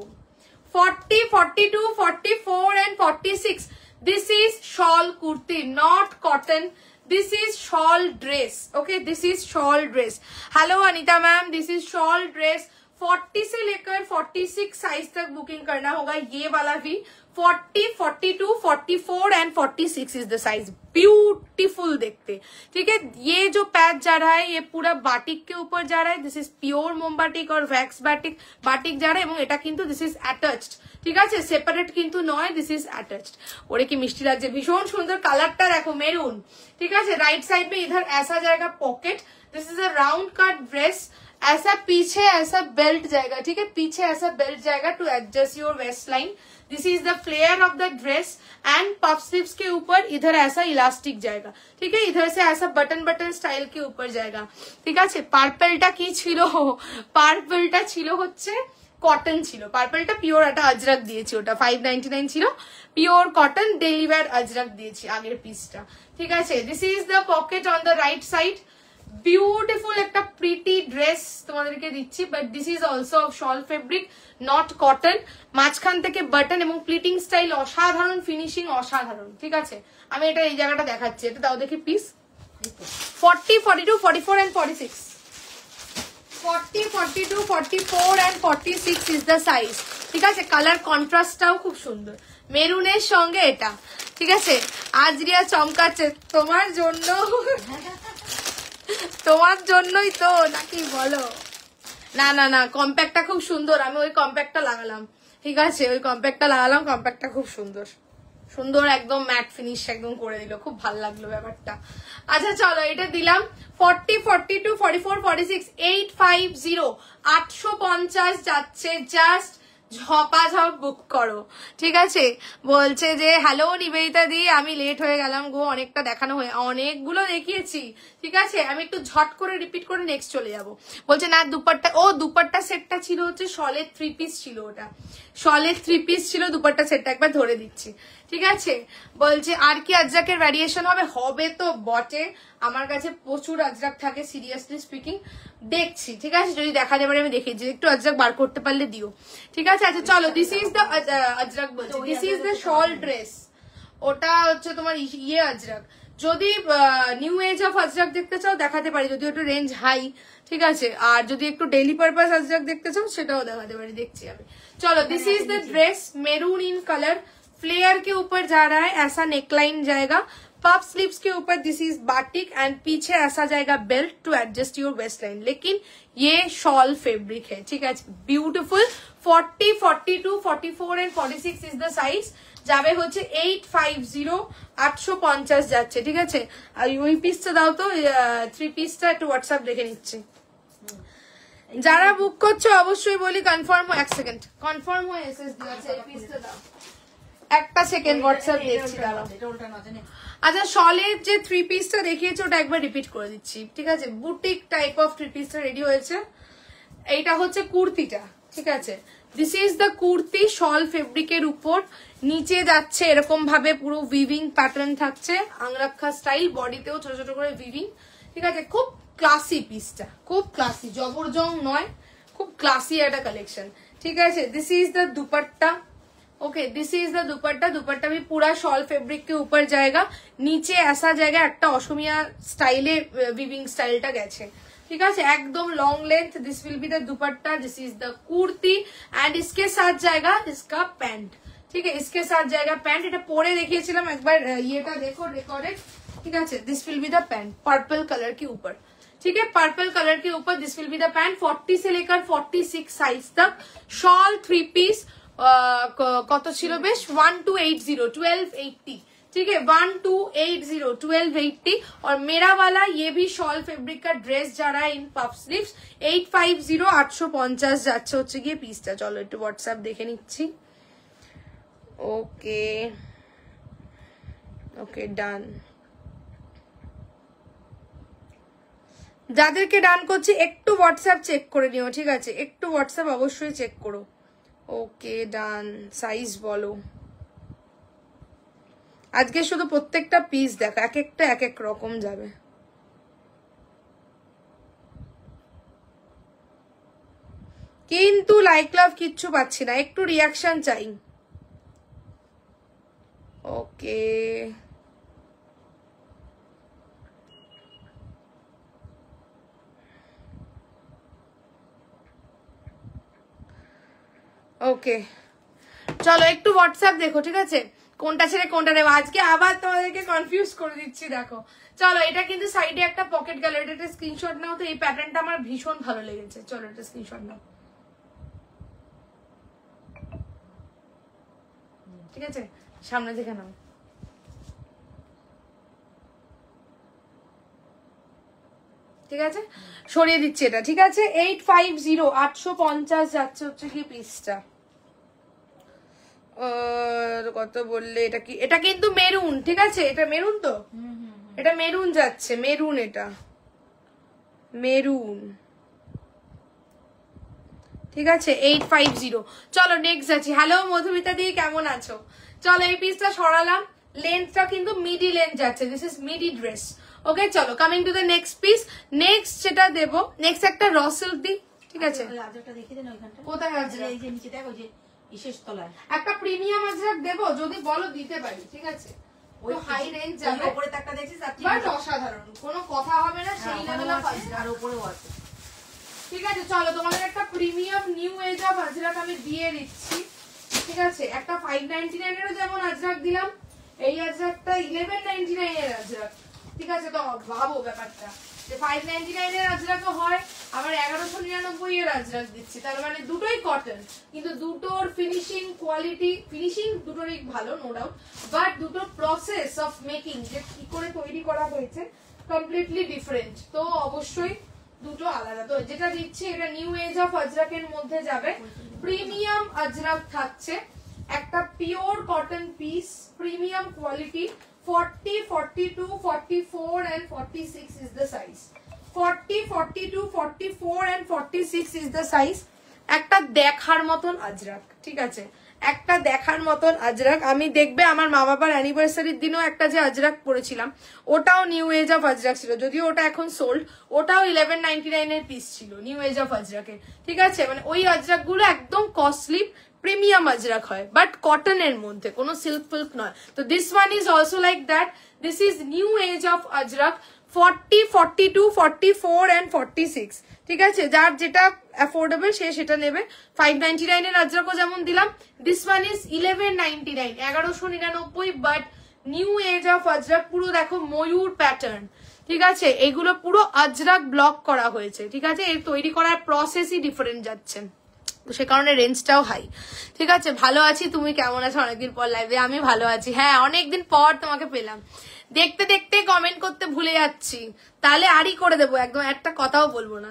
40, 42, 44 and 46, this is shawl kurti, not cotton, this is shawl dress, okay, this is shawl dress। hello Anita ma'am, this is shawl dress, 40 से लेकर 46 साइज तक बुकिंग करना होगा। ये वाला भी 40, 42, 44 and 46 is the size. Beautiful देखते, ठीक है। ये जो पैच जा रहा है ये पूरा बाटिक के ऊपर जा रहा है। दिस इज प्योर मोम बाटिक और वैक्स बाटिक जा रहा है, এবং এটা কিন্তু দিস ইজ অ্যাটাচড, ঠিক আছে, সেপারেট কিন্তু নয়, দিস ইজ অ্যাটাচড। ওরে কি মিষ্টি লাগছে, ভীষণ সুন্দর কালারটা দেখো, মেরুন, ঠিক আছে। राइट साइड में इधर ऐसा जाएगा pocket, this is a round cut dress, ऐसा पीछे ऐसा बेल्ट जाएगा, ठीक है, पीछे ऐसा बेल्ट जाएगा to adjust your waistline. This is the flare of the dress and puff sleeves के ऊपर इधर ऐसा इलास्टिक जाएगा, ठीक है, इधर से ऐसा बटन बटन स्टाइल के ऊपर जाएगा, ठीक है। पार्पलटा की छिलो, पार्पलटा छिलो হচ্ছে কটন ছিল, পার্পলটা পিওর একটা আজরাক দিয়েছি, ওটা 599 ছিল, pure cotton daily wear Ajrak দিয়েছি আগের পিসটা, ঠিক আছে। This is the pocket on the right side. Beautiful একটা প্রিটি ড্রেস তোমাদেরকে দিচ্ছি, but this is also of shawl fabric, not cotton. মাঝখান থেকে বাটন এবং প্লিটিং স্টাইল অসাধারণ, ফিনিশিং অসাধারণ, ঠিক আছে। আমি এটা এই জায়গাটা দেখাচ্ছি, এটা দাও দেখি piece. 40, 42, 44 and 46, 40, 42, 44 and 46 is the size, ঠিক আছে। কালার কন্ট্রাস্টটাও খুব সুন্দর, মেরুনের সঙ্গে এটা, ঠিক আছে। আজরিয়া চমকাচ্ছে তোমার জন্য, তোমার জন্যই তো নাকি বলো? না না না, কম্প্যাক্টটা খুব সুন্দর, আমি ওই কম্প্যাক্টটা লাগালাম, ঠিক আছে, ওই কম্প্যাক্টটা লাগালাম, কম্প্যাক্টটা খুব সুন্দর সুন্দর, একদম ম্যাট ফিনিশ একদম করে দিল, খুব ভালো লাগলো ব্যাপারটা। আচ্ছা চলো এটা দিলাম 40, 42, 44, 46, 850, 850 যাচ্ছে, জাস্ট ঝপাঝপ বুক করো, ঠিক আছে। বলছে যে হ্যালো নিবেদিতা দি, আমি লেট হয়ে গেলাম গো, অনেকটা দেখানো হয়ে, অনেকগুলো দেখিয়েছি, ঠিক আছে। আমি একটু ঝট করে রিপিট করে নেক্সট চলে যাব। বলছে না দুপাট্টা, ও দুপাট্টা সেটটা ছিল হচ্ছে শলের 3 পিস ছিল, ওটা শলের 3 পিস ছিল দুপাট্টা সেটটা, একবার ধরে দিচ্ছি, ঠিক আছে। বলছে আর কি আজরাকের ভ্যারিয়েশন হবে? হবে তো বটে, আমার কাছে প্রচুর আজরাক থাকে, সিরিয়াসলি স্পিকিং, দেখছি, ঠিক আছে, যদি দেখা যাবে আমি দেখেছি, একটু আজরাক বার করতে পারলে দিও, ঠিক আছে। আচ্ছা চলো, দিস ইজ দ্য আজরাক, বলছি this is the shawl dress, ওটা হচ্ছে তোমার ইয়ে আজরাক। যদি নিউ এজ অফ আজরাক দেখতে চাও দেখাতে পারি, যদি একটু রেঞ্জ হাই, ঠিক আছে। আর যদি একটু ডেইলি পারপাস আজরাক দেখতে চাও সেটাও দেখাতে পারি, দেখছি আমি। चलो this is the dress, maroon in colour, flare के ऊपर जा रहा है, ऐसा नेकलाइन जाएगा, पफ स्लीव्स के ऊपर दिस इज बाटिक एंड पीछे ऐसा जाएगा belt to adjust your waistline, लेकिन ये शॉल फैब्रिक है, ठीक है, beautiful. 40, 42, 44 and 46 is the size, যাবে হচ্ছে 850, 850 যাচ্ছে, ঠিক আছে। আর ওই পিসটা দাও তো, 3 পিসটা একটু হোয়াটসঅ্যাপ দেখে নিচ্ছি। যারা বুক করছো অবশ্যই বলি কনফার্ম, 1 সেকেন্ড কনফার্ম হয়ে এসএস দিয়েছে, এই পিসটা দাও, একটা সেকেন্ড হোয়াটসঅ্যাপ দেখছি দাঁড়াও। আচ্ছা শলের যে 3 পিসটা দেখিয়েছে ওটা একবার রিপিট করে দিচ্ছি, ঠিক আছে। বুটিক টাইপ অফ 3 পিসটা রেডি হয়েছে, এইটা হচ্ছে কুর্তিটা, ঠিক আছে। দিস ইজ দ্য কুর্তি, শল ফেব্রিকের উপর নিচে যাচ্ছে এরকম ভাবে পুরো উইভিং প্যাটার্ন থাকছে, আংরাক্ষা স্টাইল, বডিতেও ছোট ছোট করে উইভিং, ঠিক আছে। খুব ক্লাসি পিসটা, খুব ক্লাসি, জবরজং নয়, খুব ক্লাসি একটা কালেকশন, ঠিক আছে। This is the dupatta, okay this is the दुपट्टा, दुपट्टा भी पूरा शॉल फैब्रिक के ऊपर जाएगा, नीचे ऐसा जाएगा একটা অসমিয়া স্টাইলে উইভিং স্টাইলটা গেছে, ঠিক আছে, একদম long length. This will be the dupatta, this is the kurti and इसके साथ जाएगा इसका पैंट, ठीक है, इसके साथ जाएगा पैंट। এটা পরে দেখিয়েছিলাম একবার, এটা দেখো রেকর্ডেড, ঠিক আছে। This will be the pant purple colour के ऊपर, ठीक है, पर्पल कलर के ऊपर this will be the pant. 40 से लेकर 46 साइज तक शॉल 3 पीस, কত ছিল বেশ, 1280, 1280, ठीक है, 1280, 1280। और मेरा वाला ये भी शॉल फैब्रिक का ड्रेस जा रहा है इन पफ स्लीव्स, 850, 850 যাচ্ছে হচ্ছে গিয়ে পিসটা। চলো একটু হোয়াটসঅ্যাপ দেখে নিচ্ছি। ওকে ওকে ডান, যাদেরকে ডান করছি একটু হোয়াটসঅ্যাপ চেক করে নিও, ঠিক আছে, একটু হোয়াটসঅ্যাপ অবশ্যই চেক করো। ওকে ডান, সাইজ বলো। আজকে শুধু প্রত্যেকটা পিস দেখো, এক একটা এক এক রকম যাবে। কিন্তু লাইক লাভ কিচ্ছু পাচ্ছি না, একটু রিয়াকশন চাই। ওকে ওকে চলো একটু হোয়াটসঅ্যাপ দেখো, ঠিক আছে, কোনটা ছেড়ে কোনটা নেবো। আজকে আবার তোমাদেরকে কনফিউজ করে দিচ্ছি। দেখো চলো, এটা কিন্তু সাইডে একটা পকেট গেল, এটা একটা স্ক্রিনশট নাও তো। এই প্যাটার্নটা আমার ভীষণ ভালো লেগেছে। চলো এটা স্ক্রিনশট নাও, ঠিক আছে, সামনে থেকে নাও। ঠিক আছে, সরিয়ে দিচ্ছি এটা। ঠিক আছে, 850 850 যাচ্ছে হচ্ছে কি পিসটা। কত বললে? এটা কি? এটা কিন্তু মেরুন, ঠিক আছে, এটা মেরুন তো, এটা মেরুন যাচ্ছে, মেরুন, এটা মেরুন, ঠিক আছে, 850। চলো নেক্সট যাচ্ছি। হ্যালো মধুমিতা দি, কেমন আছো? চলো এই পিসটা সরালাম, লেন্থটা কিন্তু মিডি লেন্থ যাচ্ছে, দিস ইজ মিডি ড্রেস। ওকে চলো, coming to the next piece. Next যেটা দেবো, নেক্সট একটা র সিল্ক দি, ঠিক আছে। কোথায় আছে? এই যে নিচে দেখো, যে বিশেষ তলায় একটা প্রিমিয়াম আজরাক দেবো, যদি বলো দিতে পারি, ঠিক আছে। ওই হাই রেঞ্জ যাবে, উপরে একটা দেখছিস, বাট অসাধারণ, কোনো কথা হবে না, সেই লেভেল অফ আজরাক। আর উপরেও আছে, ঠিক আছে। চলো তোমাদের একটা premium new age of Ajrak আমি দিয়ে দিচ্ছি, ঠিক আছে। একটা 599 এরও যেমন আজরাক দিলাম, এই আজরাকটা 1199 এর আজরাক, ঠিক আছে। তো ভাবো ব্যাপারটা, যে 599 এর আজরাকও হয়, আবার 1199 এর আজরাক দিচ্ছি, তার মানে দুটোই কটন, কিন্তু দুটোর ফিনিশিং কোয়ালিটি, ফিনিশিং দুটোরই ভালো, নো ডাউট, বাট দুটোর প্রসেস অফ মেকিং, যে কি করে তৈরি করা হয়েছে, কমপ্লিটলি ডিফারেন্ট। তো অবশ্যই দুটো আলাদা। তো যেটা দিচ্ছি এটা নিউ এজ অফ আজরাকের মধ্যে যাবে, প্রিমিয়াম আজরাক থাকছে, একটা pure cotton piece, premium quality, 40, 42, 44 and 46 is the size. 40, 42, 44 and 46 is the size. একটা দেখার মতন আজরাক, ঠিক আছে, একটা দেখার মতন আজরাক। আমি দেখবে আমার মা বাবার অ্যানিভার্সারির দিনও একটা যে আজরাক পরেছিলাম, ওটাও নিউ এজ অফ আজরাক ছিল, যদিও ওটা এখন সোল্ড, ওটাও 1199 এর পিস ছিল নিউ এজ অফ আজরাকের, ঠিক আছে। মানে ওই আজরাক গুলো একদম কস্টলি প্রিমিয়াম আজরাক হয়, বাট কটনের মধ্যে, কোনো সিল্ক ফিল্ক নয়। তো this one is also like that, this is new age of Ajrak, 40, 42, 44 and 46, ঠিক আছে। যার যেটা অ্যাফোর্ডেবল সে সেটা নেবে। 599 এর আজরাকও যেমন দিলাম, this one is 1199, 1199, but new age of Ajrak. পুরো দেখো ময়ূর প্যাটার্ন, ঠিক আছে, এগুলো পুরো আজরাক ব্লক করা হয়েছে, ঠিক আছে। এর তৈরি করার প্রসেসই ডিফারেন্ট যাচ্ছে, তো সে কারণে রেঞ্জটাও হাই, ঠিক আছে। ভালো আছি, তুমি কেমন আছো? অনেকদিন পর লাইভে। আমি ভালো আছি, হ্যাঁ অনেকদিন পর তোমাকে পেলাম। দেখতে দেখতে কমেন্ট করতে ভুলে যাচ্ছি, তাহলে আরই করে দেবো, একদম একটা কথাও বলবো না,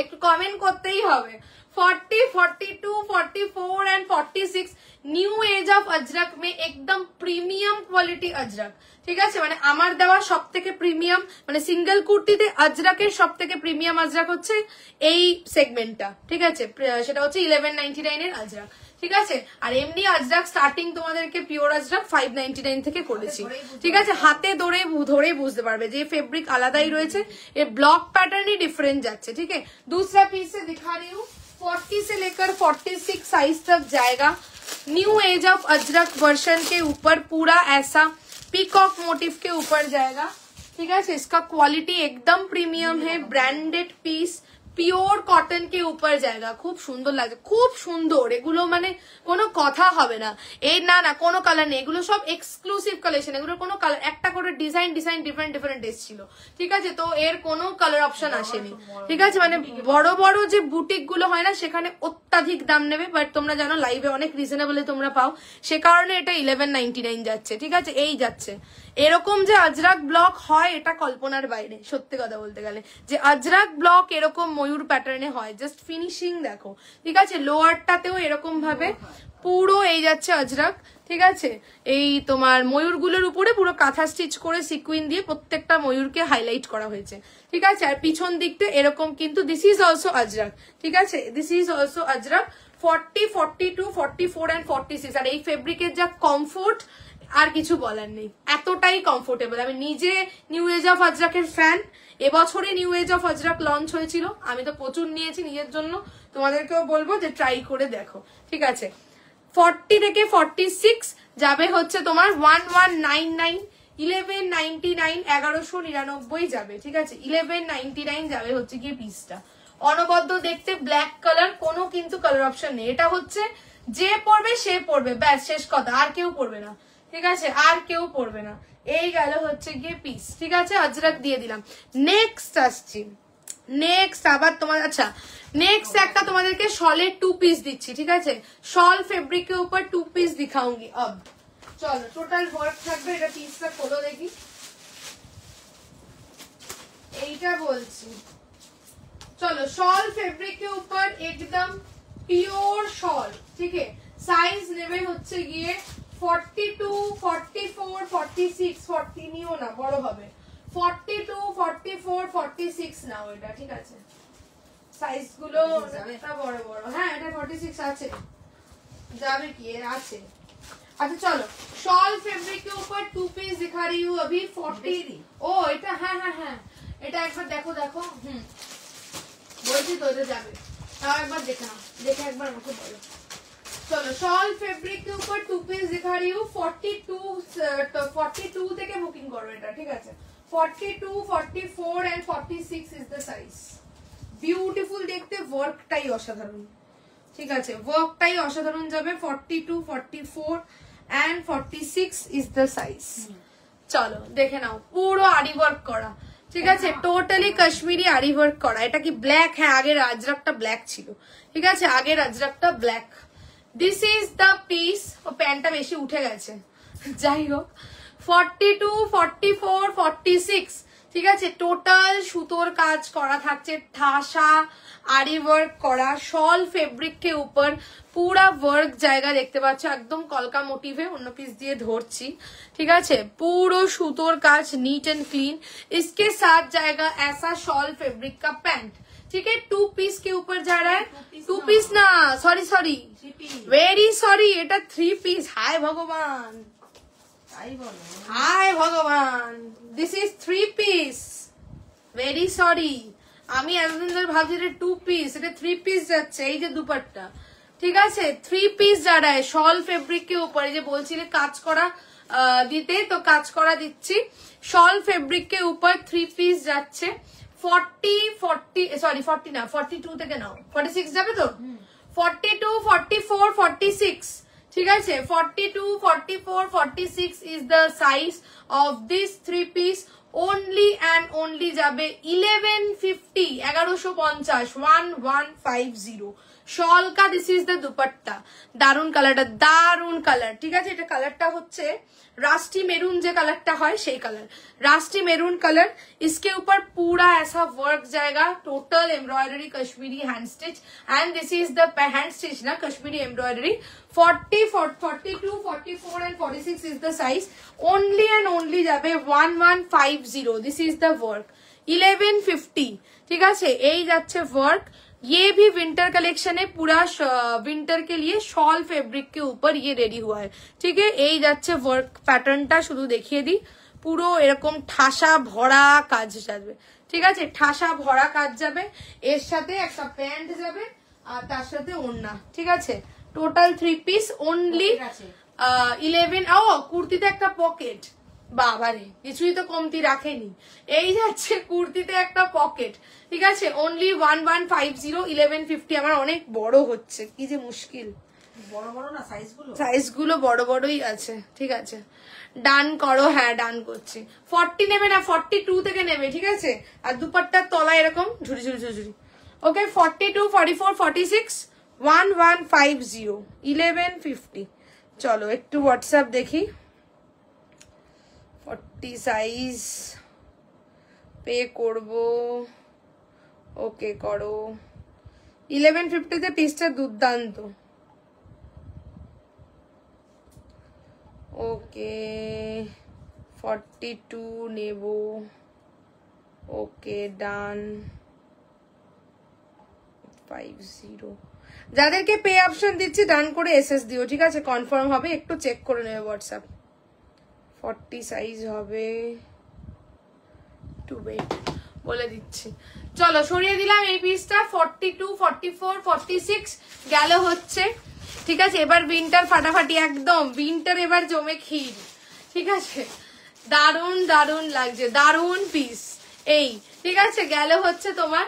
একটু কমেন্ট করতেই হবে। 40, 42, 44 and 46 new age of Ajrakh মে একদম প্রিমিয়াম কোয়ালিটি আজরাক, ঠিক আছে। মানে আমার দেওয়া সব থেকে প্রিমিয়াম, মানে সিঙ্গেল কুর্তিতে আজরাকের সব থেকে প্রিমিয়াম আজরাক হচ্ছে এই সেগমেন্টটা, ঠিক আছে। সেটা হচ্ছে 1199 এর আজরাক, ঠিক আছে। আর এমনি আজরাক স্টার্টিং তোমাদেরকে পিওর আজরাক 599 থেকে করেছি, ঠিক আছে। হাতে ধরেই বুঝতে পারবে যে ফেব্রিক আলাদাই রয়েছে, ये ब्लॉक पैटर्न ही डिफरेंट जाচ্ছে, ठीक है। दूसरा पीस से दिखा रही हूँ, 40 से लेकर 46 साइज तक जाएगा। New age of Ajrak version के ऊपर पूरा ऐसा पीकॉक मोटिव के ऊपर जाएगा, ठीक है। इसका क्वालिटी एकदम प्रीमियम है, ब्रांडेड पीस, পিওর কটন কে উপর জায়গা। খুব সুন্দর লাগছে, খুব সুন্দর, এগুলো মানে কোনো কথা হবে না। এই না কোনো কালার নেই, এগুলো সব এক্সক্লুসিভ কালেকশন, এগুলো কোনো কালার, একটা করে ডিজাইন ডিফারেন্ট এসেছিল, ঠিক আছে। তো এর কোনো কালার অপশন আসেনি, ঠিক আছে। মানে বড় বড় যে বুটিক গুলো হয় না, সেখানে অত্যাধিক দাম নেবে, বাট তোমরা জানো লাইভে অনেক রিজনেবলে তোমরা পাও, সে কারণে এটা 1199 যাচ্ছে, ঠিক আছে। এই যাচ্ছে, এরকম যে আজরাক ব্লক হয় এটা কল্পনার বাইরে, সত্যি কথা বলতে গেলে, যে আজরাক ব্লক এরকম ময়ূর প্যাটার্নে হয়। জাস্ট ফিনিশিং দেখো, ঠিক আছে। লোয়ারটাতেও এরকম ভাবে পুরো এই যাচ্ছে আজরাক, ঠিক আছে। এই তোমার ময়ূরগুলোর উপরে পুরো কাঁথা স্টিচ করে সিকুইন দিয়ে প্রত্যেকটা ময়ূরকে হাইলাইট করা হয়েছে, ঠিক আছে। আর পিছন দিকটা এরকম, কিন্তু দিস ইজ অলসো আজরাক, ঠিক আছে। This is also Ajrak, 40, 42, 44 and 46। আর এই ফেব্রিকের যা কমফোর্ট, আর কিছু বলার নেই, এতটাই কমফোর্টেবল। আমি নিজে নিউ এজ অফ আজরাকের ফ্যান, এবছরে new age of Ajrak launch হয়েছিল, আমি তো প্রচুর নিয়েছি নিজের জন্য, তোমাদেরকেও বলবো যে ট্রাই করে দেখো, ঠিক আছে। 40 থেকে 46 যাবে হচ্ছে তোমার 1199, 1199, 1199 যাবে, ঠিক আছে। 1199 যাবে হচ্ছে গিয়ে পিসটা। অনবদ্য দেখতে ব্ল্যাক কালার, কোনো কিন্তু কালার অপশন নেই। এটা হচ্ছে যে পড়বে সে পড়বে, ব্যাস শেষ কথা, আর কেউ পড়বে না, ঠিক আছে, আর কেউ পড়বে না। এই গেল হচ্ছে গিয়ে পিস, ঠিক আছে, আজরাক দিয়ে দিলাম। নেক্সট আসছি, নেক্সট আবার তোমার, আচ্ছা नेक्स्ट একটা তোমাদেরকে শলের 2 পিস দিচ্ছি, ঠিক আছে, শল ফেব্রিক के ऊपर 2 পিস दिखाऊंगी। अब চলো টোটাল ওয়ার্ক থাকবে, এটা পিসটা খোলো দেখি, এইটা বলছি। चलो शॉल फैब्रिक के ऊपर एकदम प्योर शॉल, ठीक है, साइज নেবে হচ্ছে গিয়ে 42 44 46 40 নিও না, বড় হবে 42 44 46 নাও এটা, ঠিক আছে, সাইজ গুলো একটা বড় বড়, হ্যাঁ এটা 46 আছে, যাবে কি এর আছে। अच्छा चलो शॉल फैब्रिक के ऊपर 2 पीस दिखा रही हूँ अभी 40। ओ এটা হ্যাঁ হ্যাঁ হ্যাঁ, এটা একবার দেখো দেখো, বলছি তো এটা যাবে, তাও একবার দেখে নাও, দেখে একবার আমাকে বলো। चलो शॉल फैब्रिक के ऊपर 2 पीस दिखा रही हूँ 42 থেকে বুকিং করো এটা, ঠিক আছে, 42 44 and 46 is the size। Beautiful দেখতে, ওয়ার্কটাই অসাধারণ, ঠিক আছে, ওয়ার্কটাই অসাধারণ যাবে, 42 44 and 46 is the size। চলো দেখে নাও, পুরো আরি ওয়ার্ক করা, ঠিক আছে, টোটালি কাশ্মীরি আরি ওয়ার্ক করা। এটা কি ব্ল্যাক? হ্যাঁ আগের আজরাকটা ব্ল্যাক ছিল, ঠিক আছে, আগের আজরাকটা black. This is the piece. ও প্যান্টটা বেশি উঠে গেছে, যাই হোক 42 44 46, ঠিক আছে, টোটাল সুতোর কাজ করা থাকছে, ঠাসা আরি ওয়ার্ক করা, শল ফেব্রিক के ऊपर पूरा वर्क জায়গা দেখতে পাচ্ছ, একদম কলকা মোটিভে, অন্য পিস দিয়ে ধরছি, ঠিক আছে, পুরো সুতোর কাজ, नीट एंड क्लीन। इसके साथ जाएगा ऐसा शॉल फैब्रिक का पैंट, ठीक है, 2 पीस के ऊपर जा रहा है, 2 पीस ना, सॉरी सॉरी, वेरी सॉरी, এটা 3 পিস। হায় ভগবান, হায় ভগবান, this is 3 piece, very sorry, আমি এতদিন ধরে ভাবছি এটা 2 পিস, এটা 3 পিস যাচ্ছে, এই যে দুপাট্টা, ঠিক আছে, 3 পিস যা रहा है शॉल फैब्रिक के ऊपर, এই যে বলছিলে কাজ করা দিতে, তো কাজ করা দিচ্ছি, शॉल फैब्रिक के ऊपर 3 পিস যাচ্ছে, 40 না 42 থেকে নাও, 46 যাবে তো, 42 44 46, ঠিক আছে, 42 44 46 is the size of this 3 piece। only and only যাবে 1150, 1150, 1150 শল কা। দিস ইজ দ্য দুপাট্টা, দারুন কালারটা, দারুন কালার, ঠিক আছে, এটা কালারটা হচ্ছে रास्टी मेरून जो कलर है সেই कलर, रास्टी मेरून कलर। इसके ऊपर पूरा ऐसा वर्क जाएगा, total embroidery Kashmiri hand stitch, and this is the hand stitch ना Kashmiri embroidery. 42 44 and 46 is the size। only and only যাবে 1150। दिस इज द वर्क 1150, ठीक है, এই যাচ্ছে वर्क। ये भी विंटर कलेक्शन है, पूरा विंटर के लिए शॉल फैब्रिक के ऊपर ये रेडी हुआ है, ठीक है। এই যাচ্ছে ওয়ার্ক প্যাটার্নটা, শুধু দেখিয়ে দিই, পুরো এরকম ঠাসা ভরা কাজ যাবে, ঠিক আছে, ঠাসা ভরা কাজ যাবে, এর সাথে একটা প্যান্ট যাবে আর তার সাথে ওড়না, ঠিক আছে, টোটাল 3 পিস অনলি 11। ও কুর্তিতে একটা পকেট, বাবারে কিছুই তো কমতি রাখেনি, এই যাচ্ছে কুর্তিতে একটা পকেট, ঠিক আছে, অনলি 1150 1150। আমার অনেক বড় হচ্ছে, কি যে মুশকিল, বড় বড় না সাইজগুলো বড় বড়ই আছে, ঠিক আছে, ডান করো, হ্যাঁ ডান করছি। 40 নেবে না, 42 থেকে নেবে, ঠিক আছে, আর দুপাট্টার তলা এরকম ঝুড়ি ঝুড়ি ঝুড়ি, ওকে, 42 44 46 1150 1150। চলো একটু হোয়াটসঅ্যাপ দেখি, 40 সাইজ পে করবো, ওকে করো। 1150 তে পিসটা দুর্দান্ত, ওকে 42 নেব, ওকে ডান 50। যাদেরকে পে অপশন দিচ্ছি ডান করে এসএস দিও, ঠিক আছে, কনফার্ম হবে, একটু চেক করে নেবে হোয়াটসঅ্যাপ। 40 সাইজ হবে, টু ওয়েট বলে দিচ্ছি। চলো সরিয়ে দিলাম এই পিসটা, 42 44 46 গেল হচ্ছে, ঠিক আছে। এবার উইন্টার ফাটাফাটি, একদম উইন্টার এবার জমে ক্ষীর, ঠিক আছে, দারুন দারুন লাগছে, দারুন পিস এই, ঠিক আছে, গেল হচ্ছে তোমার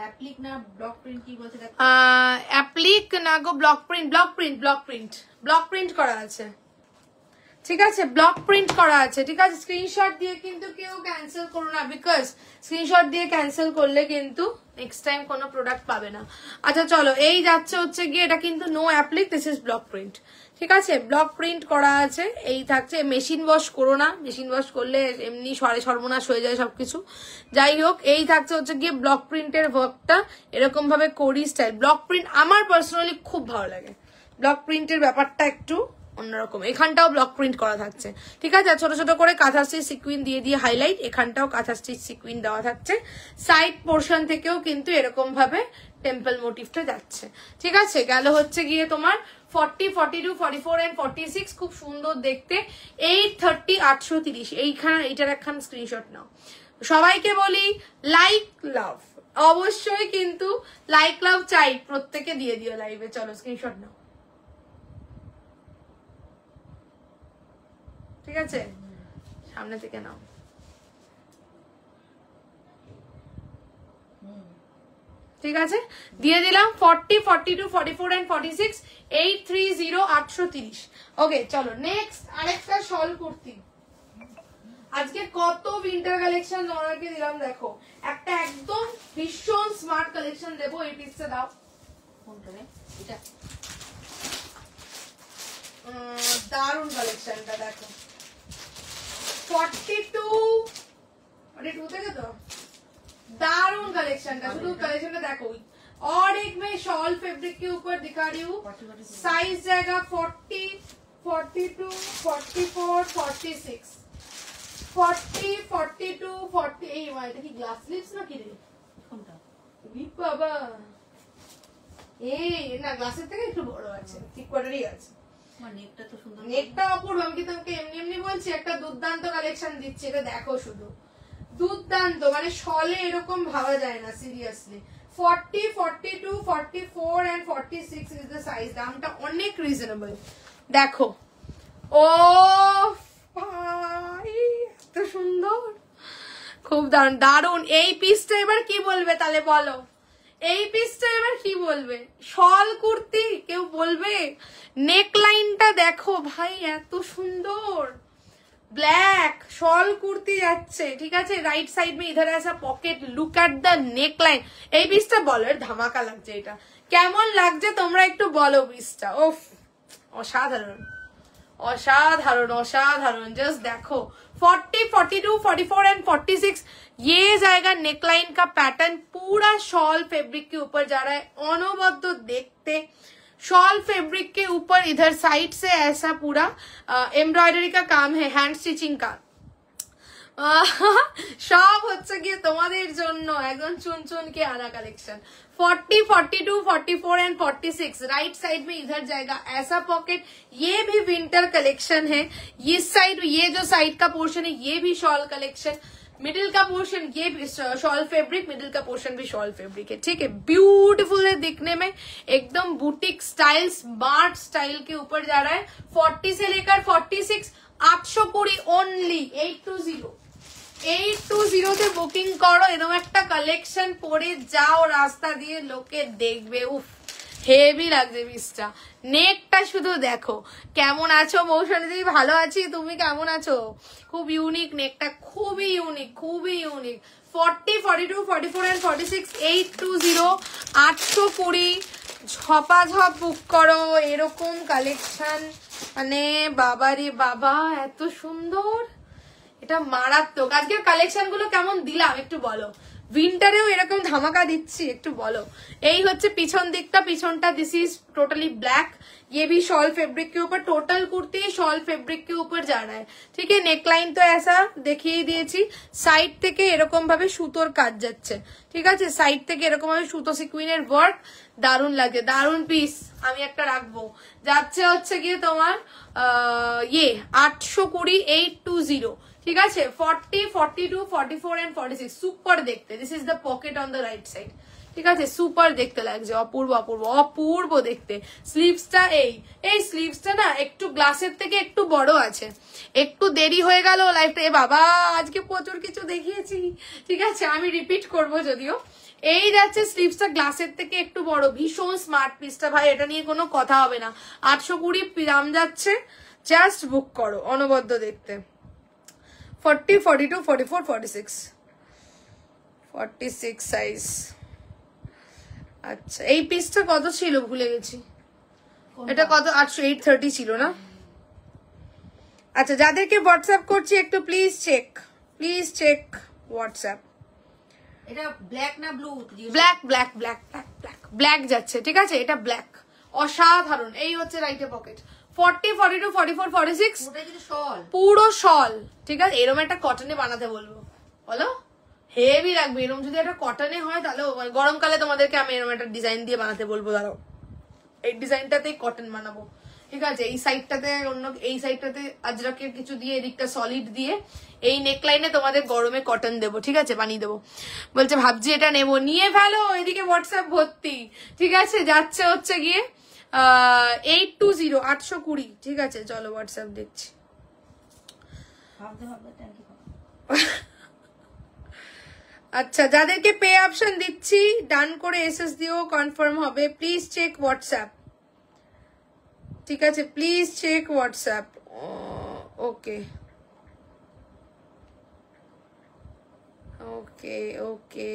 অ্যাপ্লিক না ব্লক প্রিন্ট কি বলতে দেখো। অ্যাপ্লিক না গো, ব্লক প্রিন্ট করা আছে, ঠিক আছে, ব্লক প্রিন্ট করা আছে, ঠিক আছে। স্ক্রিনশট দিয়ে কিন্তু কেউ ক্যান্সেল করো না, বিকজ স্ক্রিনশট দিয়ে ক্যান্সেল করলে কিন্তু নেক্সট টাইম কোনো প্রোডাক্ট পাবে না। আচ্ছা চলো, এই যাচ্ছে হচ্ছে গিয়ে, এটা কিন্তু no applique, this is block print, ঠিক আছে, ব্লক প্রিন্ট করা আছে। এই থাকছে, মেশিন ওয়াশ করো না, মেশিন ওয়াশ করলে এমনি সর্বনাশ হয়ে যায় সবকিছু। যাই হোক, এই থাকছে হচ্ছে গিয়ে ব্লক প্রিন্টের ওয়ার্কটা, এরকম ভাবে কোরি স্টাইল। ব্লক প্রিন্ট আমার পার্সোনালি খুব ভালো লাগে, ব্লক প্রিন্টের ব্যাপারটা একটু অন্যরকম। এখানটাও ব্লক প্রিন্ট করা থাকছে, ঠিক আছে। ছোট ছোট করে কাঁথা স্টিচ সিকুইন দিয়ে দিয়ে হাইলাইট, এখানটাও কাঁথা স্টিচ সিকুইন দেওয়া থাকছে। সাইড পোর্শন থেকেও কিন্তু এরকম ভাবে টেম্পল মোটিভটা যাচ্ছে, ঠিক আছে। গেল হচ্ছে গিয়ে তোমার 40, 42, 44 এন্ড 46, খুব সুন্দর দেখতে। 830, 830, এইখানে এইটার একখান স্ক্রিনশট নাও। সবাইকে বলি লাইক লাভ, অবশ্যই কিন্তু লাইক লাভ চাই, প্রত্যেকে দিয়ে দিও লাইভে। চলো স্ক্রিনশট নাও, ঠিক আছে, সামনে থেকে নাও, ঠিক আছে, দিয়ে দিলাম। 40, 42, 44 এন্ড 46, 830, 830। ওকে চলো নেক্সট আরেকটা শল কুর্তি। আজকে কত উইন্টার কালেকশন তোমাদেরকে দিলাম, দেখো একটা একদম ভীষণ স্মার্ট কালেকশন দেবো। এই পিসটা দাও, কোনটা রে এটা? দারুন কালেকশনটা দেখো, 42 থেকে তো दारुण कलेक्शन का, शुरू कलेक्शन का देखो। और एक मैं शॉल फैब्रिक के ऊपर दिखा रही हूँ, साइज जाएगा 40, 42, 44, 46, 40, 42, 40। এই মা এটা কি গ্লাস স্লিপস না কি রে? কোনটা? বাবা এই না, গ্লাসের থেকে একটু বড় আছে, ঠিক কোয়ার্টারই আছে। আমার নেকটা তো সুন্দর, নেকটা অপূর্ব। আমি কি তোমাকে এমনি এমনি বলছি, একটা দুর্দান্ত কালেকশন দিচ্ছি, এটা দেখো শুধু দুর্দান্ত, মানে শলে এরকম ভাবা যায় না seriously. 40, 42, 44 and 46 is the size. দামটা অনেক রিজনেবল, দেখো। ও ভাই এত সুন্দর, খুব দারুণ দারুণ। এই পিসটা এবার কি বলবে তাহলে বলো, এই পিসটা এবার কি বলবে? শল কুর্তি কেউ বলবে? নেক লাইনটা দেখো ভাই, এত সুন্দর ब्लैक शॉल कुर्ती যাচ্ছে, ঠিক আছে। রাইট সাইড में इधर ऐसा pocket, look at the neck line. এই পিসটা বলো, এর ধামাকা লাগছে, এটা কেমন লাগছে তোমরা একটু বলো পিসটা। ওফ অসাধারণ অসাধারণ অসাধারণ, জাস্ট দেখো। 40, 42, 44 एंड 46, ये जाएगा नेकलाइन का पैटर्न, पूरा शॉल फैब्रिक के ऊपर जा रहा है, अनवद्य देखते। शॉल फैब्रिक के ऊपर इधर साइड से ऐसा पूरा एम्ब्रॉयडरी का काम है, हैंड स्टिचिंग का। সব হচ্ছে গিয়ে তোমাদের জন্য একদম চুন के आना कलेक्शन। 40, 42, 44 एंड 46, राइट साइड में इधर जाएगा ऐसा पॉकेट। ये भी विंटर कलेक्शन है। इस साइड, ये जो साइड का पोर्शन है ये भी शॉल कलेक्शन। मिडिल का पोर्शन ये भी शॉल फैब्रिक, मिडिल का पोर्शन भी शॉल फैब्रिक है, ठीक है। ब्यूटीफुल है दिखने में, एकदम बुटीक स्टाइल, स्मार्ट स्टाइल के ऊपर जा रहा है। 40 से लेकर 46, 820 ओनली। 820 তে বুকিং করো, এরকম একটা কালেকশন পরে যাও রাস্তা দিয়ে, লোকে দেখবে উফ হেভি লাগছে পিসটা। নেকটা শুধু দেখো কেমন আছো মৌসুমী দিদি? ভালো আছি, তুমি কেমন আছো? খুব ইউনিক নেকটা, খুবই ইউনিক, খুবই ইউনিক। 40, 42, 44 এন্ড 46, 820, 820 ঝপাঝপ বুক করো। এরকম কালেকশন মানে বাবারে বাবা, এত সুন্দর, এটা মারাত্মক। আজকের কালেকশন গুলো কেমন দিলাম একটু বলো। উইন্টারেও এরকম ধামাকা দিচ্ছি, একটু বলো। এই হচ্ছে পিছন দিকটা, পিছনটা दिस इज टोटली ब्लैक। ये भी शॉल फैब्रिक के ऊपर, टोटल कुर्ती शॉल फैब्रिक के ऊपर जा रहा है, ठीक है। नेकलाइन तो ऐसा দেখিয়ে দিয়েছি, সাইড থেকে এরকম ভাবে সুতোর কাজ যাচ্ছে, ঠিক আছে। সাইড থেকে এরকম ভাবে সুতো সিকুইনের ওয়ার্ক, দারুণ লাগে, দারুণ পিস। আমি একটা রাখবো। যাচ্ছে হচ্ছে গিয়ে তোমার 820, 820, ঠিক আছে। 40, 42, 44 এন্ড 46, সুপার দেখতে। This is the pocket on the right side, ঠিক আছে। সুপার দেখতে লাগছে, অপূর্ব অপূর্ব অপূর্ব দেখতে। স্লিভসটা এই স্লিভসটা না একটু গ্লাসের থেকে একটু বড় আছে, একটু দেরি হয়ে গেল লাইফটা। এ বাবা আজকে প্রচুর কিছু দেখিয়েছি, ঠিক আছে, আমি রিপিট করব যদিও। এই যাচ্ছে স্লিভসটা গ্লাসের থেকে একটু বড়, ভীষণ স্মার্ট পিসটা ভাই, এটা নিয়ে কোনো কথা হবে না। 820 দাম যাচ্ছে, জাস্ট বুক করো, অনবদ্য দেখতে। 40, 42, 44, 46, 46 সাইজ। আচ্ছা এই পিসটা কত ছিল ভুলে গেছি, এটা কত 830 ছিল না? আচ্ছা যাদেরকে হোয়াটসঅ্যাপ করছি একটু প্লিজ চেক হোয়াটসঅ্যাপ। এটা ব্ল্যাক না blue? Black black black black black black যাচ্ছে, ঠিক আছে, এটা ব্ল্যাক, অসাধারণ। এই হচ্ছে রাইটে পকেট। 40, 42, 44, 46 পুরো শল, ঠিক আছে। এরকম একটা কটনে বানাতে বলবো, বলো হেভি লাগবে। এরকম যদি একটা কটনে হয় তাহলে গরমকালে তোমাদেরকে আমি এরকম একটা ডিজাইন দিয়ে বানাতে বলবো। দাঁড়াও, এই ডিজাইনটাতেই কটন বানাবো, ঠিক আছে। এই সাইডটাতে অন্য, এই সাইডটাতে আজরাকের কিছু দিয়ে, এদিকটা সলিড দিয়ে, এই নেকলাইনে তোমাদের গরমে কটন দেবো, ঠিক আছে, বানিয়ে দেবো। বলছে ভাবছি এটা নেবো, নিয়ে ফেলো, এদিকে হোয়াটসঅ্যাপ ভর্তি, ঠিক আছে। যাচ্ছে হচ্ছে গিয়ে 820, 820, ঠিক আছে। চলো হোয়াটসঅ্যাপ দেখছি। আচ্ছা যাদেরকে পে অপশন দিচ্ছি ডান করে এসএস দিও, কনফার্ম হবে। প্লিজ চেক হোয়াটসঅ্যাপ, ঠিক আছে, প্লিজ চেক হোয়াটসঅ্যাপ। ওকে ওকে ওকে,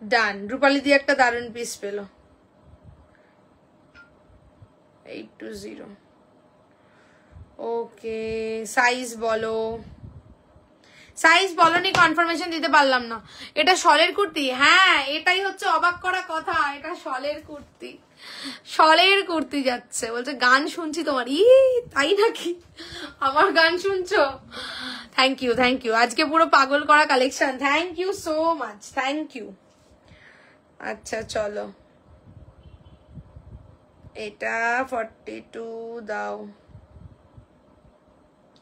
ডান। রূপালী দিয়ে একটা দারুণ পিস পেলো, 820। ওকে সাইজ বলো, সাইজ বলনি, কনফার্মেশন দিতে পারলাম না। এটা শলের কুর্তি, হ্যাঁ এটাই হচ্ছে অবাক করা কথা, এটা শলের কুর্তি, শলের কুর্তি যাচ্ছে। বলছে গান শুনছি তোমার, তাই নাকি, আমার গান শুনছো? থ্যাংক ইউ, আজকে পুরো পাগল করা collection, thank you so much, thank you. আচ্ছা চলো এটা 42 দাও,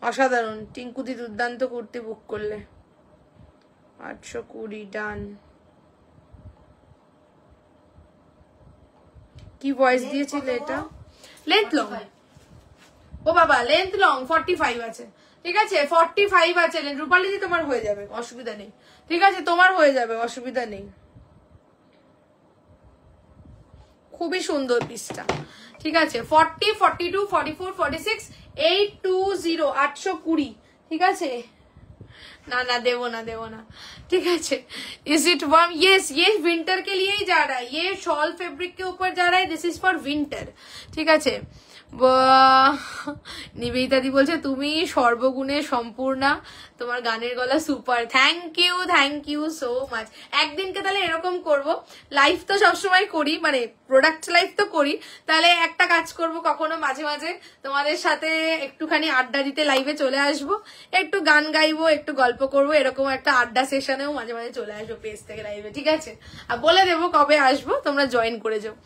অসাধারণ। টিঙ্কুদি দুর্দান্ত কুর্তি বুক করলে, 820 ডান। কি ভয়েস দিয়েছিলে এটা? লেন্থ লং, ও বাবা লেন্থ লং 45 আছে, ঠিক আছে, 45 আছে। রূপালী দি তোমার হয়ে যাবে, অসুবিধা নেই, ঠিক আছে, তোমার হয়ে যাবে, অসুবিধা নেই। খুবই সুন্দর পিসটা, ঠিক আছে। 40, 42, 44, 46, 820, 820, ঠিক আছে। ना ना देवो ना, ठीक है। Is it warm? यस, ये विंटर के लिए ही जा रहा है, ये शॉल फैब्रिक के ऊपर जा रहा है, दिस इज फॉर विंटर, ठीक है। নিবেদিতা দি বলছে তুমি সর্বগুণে সম্পূর্ণা, তোমার গানের গলা super. Thank you so much. একদিনকে তাহলে এরকম করব, লাইভ তো সবসময় করি, মানে প্রোডাক্ট লাইভ তো করি, তাহলে একটা কাজ করব, কখনো মাঝে মাঝে তোমাদের সাথে একটুখানি আড্ডা দিতে লাইভে চলে আসবো, একটু গান গাইবো, একটু গল্প করবো, এরকম একটা আড্ডা সেশনেও মাঝে মাঝে চলে আসবো পেজ থেকে লাইভে, ঠিক আছে। আর বলে দেবো কবে আসবো, তোমরা জয়েন করে যাও।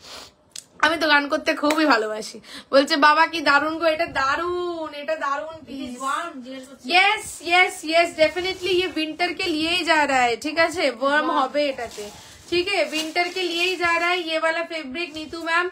আমি তো গান করতে খুবই ভালোবাসি। বলছে বাবা কি দারুণ গো, এটা দারুণ, এটা দারুণ পিস। यस डेफिनेटली ये विंटर के लिए ही जा रहा है, ठीक है, वर्म হবে এটাতে, ठीक है, विंटर के लिए ही जा रहा है। ये वाला फैब्रिक नीतू मैम,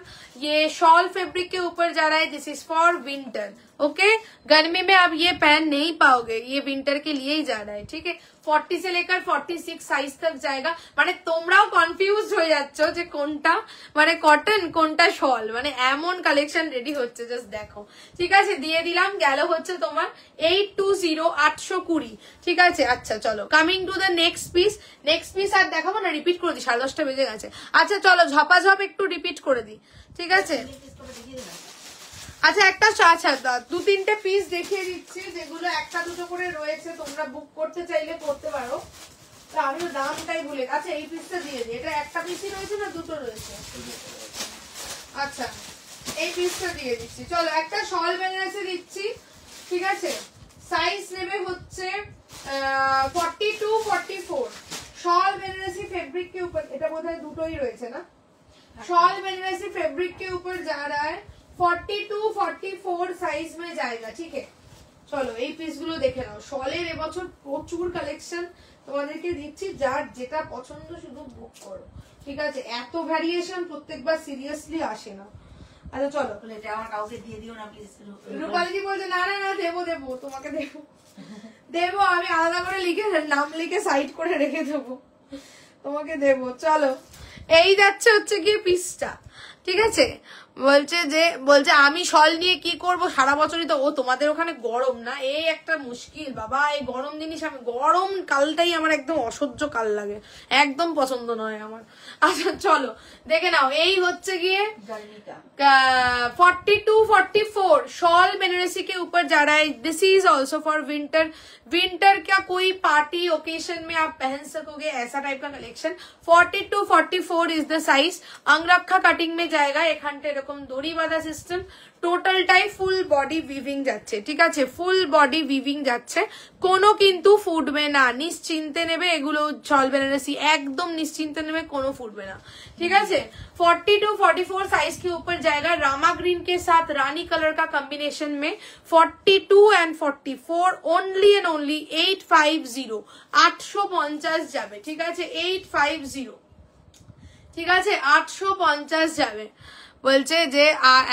ये शॉल फैब्रिक के ऊपर जा रहा है, this is for winter, okay. गर्मी में आप ये पहन नहीं पाओगे, ये विंटर के लिए ही जा रहा है, ठीक है। 40 से लेकर 46 সাইজ तक जाएगा, মানে তোমরাও কনফিউজ হয়ে যাচ্ছ যে কোনটা মানে কটন কোনটা শল, মানে এমন কালেকশন রেডি হচ্ছে, জাস্ট দেখো, ঠিক আছে। দিয়ে দিলাম, গেল হচ্ছে তোমার 820, 820, ঠিক আছে। আচ্ছা চলো coming to the next piece আর দেখাবো না, রিপিট করে দিই, 10:30 বেজে গেছে। আচ্ছা চলো ঝপাঝপ একটু রিপিট করে দিই, ঠিক আছে। আচ্ছা একটা, আচ্ছা 2-3টে পিস দেখিয়ে দিচ্ছি, যেগুলো একটা দুটো করে রয়েছে, তোমরা বুক করতে চাইলে করতে পারো। আমি দামটাই ভুলে, আচ্ছা এই পিসটা দিয়ে দিই, এটা একটা পিসই রয়েছে না দুটো রয়েছে? আচ্ছা এই পিসটা দিয়ে দিচ্ছি, চলো একটা শল বেনারসি দিচ্ছি, ঠিক আছে। সাইজ নেবে হচ্ছে 42, 44, शॉल बेनारसी फैब्रिक के ऊपर, এটা বোধহয় দুটোই রয়েছে না। शॉल बेनारसी फैब्रिक के ऊपर जा रहा है, 42, 44 সাইজ में जाएगा, ठीक है। চলো এই পিসগুলো দেখে নাও, শলের এবছর প্রচুর কালেকশন তোমাদেরকে দিচ্ছি, যার যেটা পছন্দ শুধু বুক করো, ঠিক আছে। এত ভ্যারিয়েশন প্রত্যেকবার সিরিয়াসলি আসে না, আচ্ছা চলো, এটা আমার কাউকে দিয়ে দিও না প্লিজ। রূপালী বলছে না না না দেবো দেবো, তোমাকে দেবো দেবো, আমি আলাদা করে লিখে নাম লিখে সাইড করে রেখে দেবো, তোমাকে দেবো। চলো, এই যাচ্ছে হচ্ছে গিয়ে পিসটা, ঠিক আছে। বলছে আমি শল নিয়ে কি করব সারা বছরই তো। ও তোমাদের ওখানে গরম না, এই একটা মুশকিল বাবা, এই গরম জিনিস আমি, গরম কালটাই আমার একদম অসহ্য কাল লাগে, একদম পছন্দ নয় আমার। আচ্ছা চলো দেখে নাও, এই হচ্ছে গিয়ে 42-44 शॉल बेनारसी के ऊपर जा रहा है। This is also for winter. Winter का कोई पार्टी ओकेशन में आप पहन सकोगे, ऐसा टाइप का collection. 42-44 is the size. अंगरखा cutting में जाएगा, এখানটা এরকম দড়ি বাঁধা সিস্টেম, টোটালটাই ফুল বডি উইভিং যাচ্ছে, ঠিক আছে, ফুল বডি উইভিং যাচ্ছে, কোনো কিন্তু ফুটবে না, নিশ্চিন্তে নেবে এগুলো শল বেনারসি, একদম নিশ্চিন্তে নেবে, কোনো ফুটবে না, ঠিক আছে। 42-44 साइज के ऊपर जाएगा, रामा ग्रीन के साथ रानी कलर का कॉम्बिनेशन में। 42 and 44 ओनली एंड ओनली 850, 850 যাবে, ঠিক আছে, 850, ঠিক আছে, 850 যাবে। বলছে যে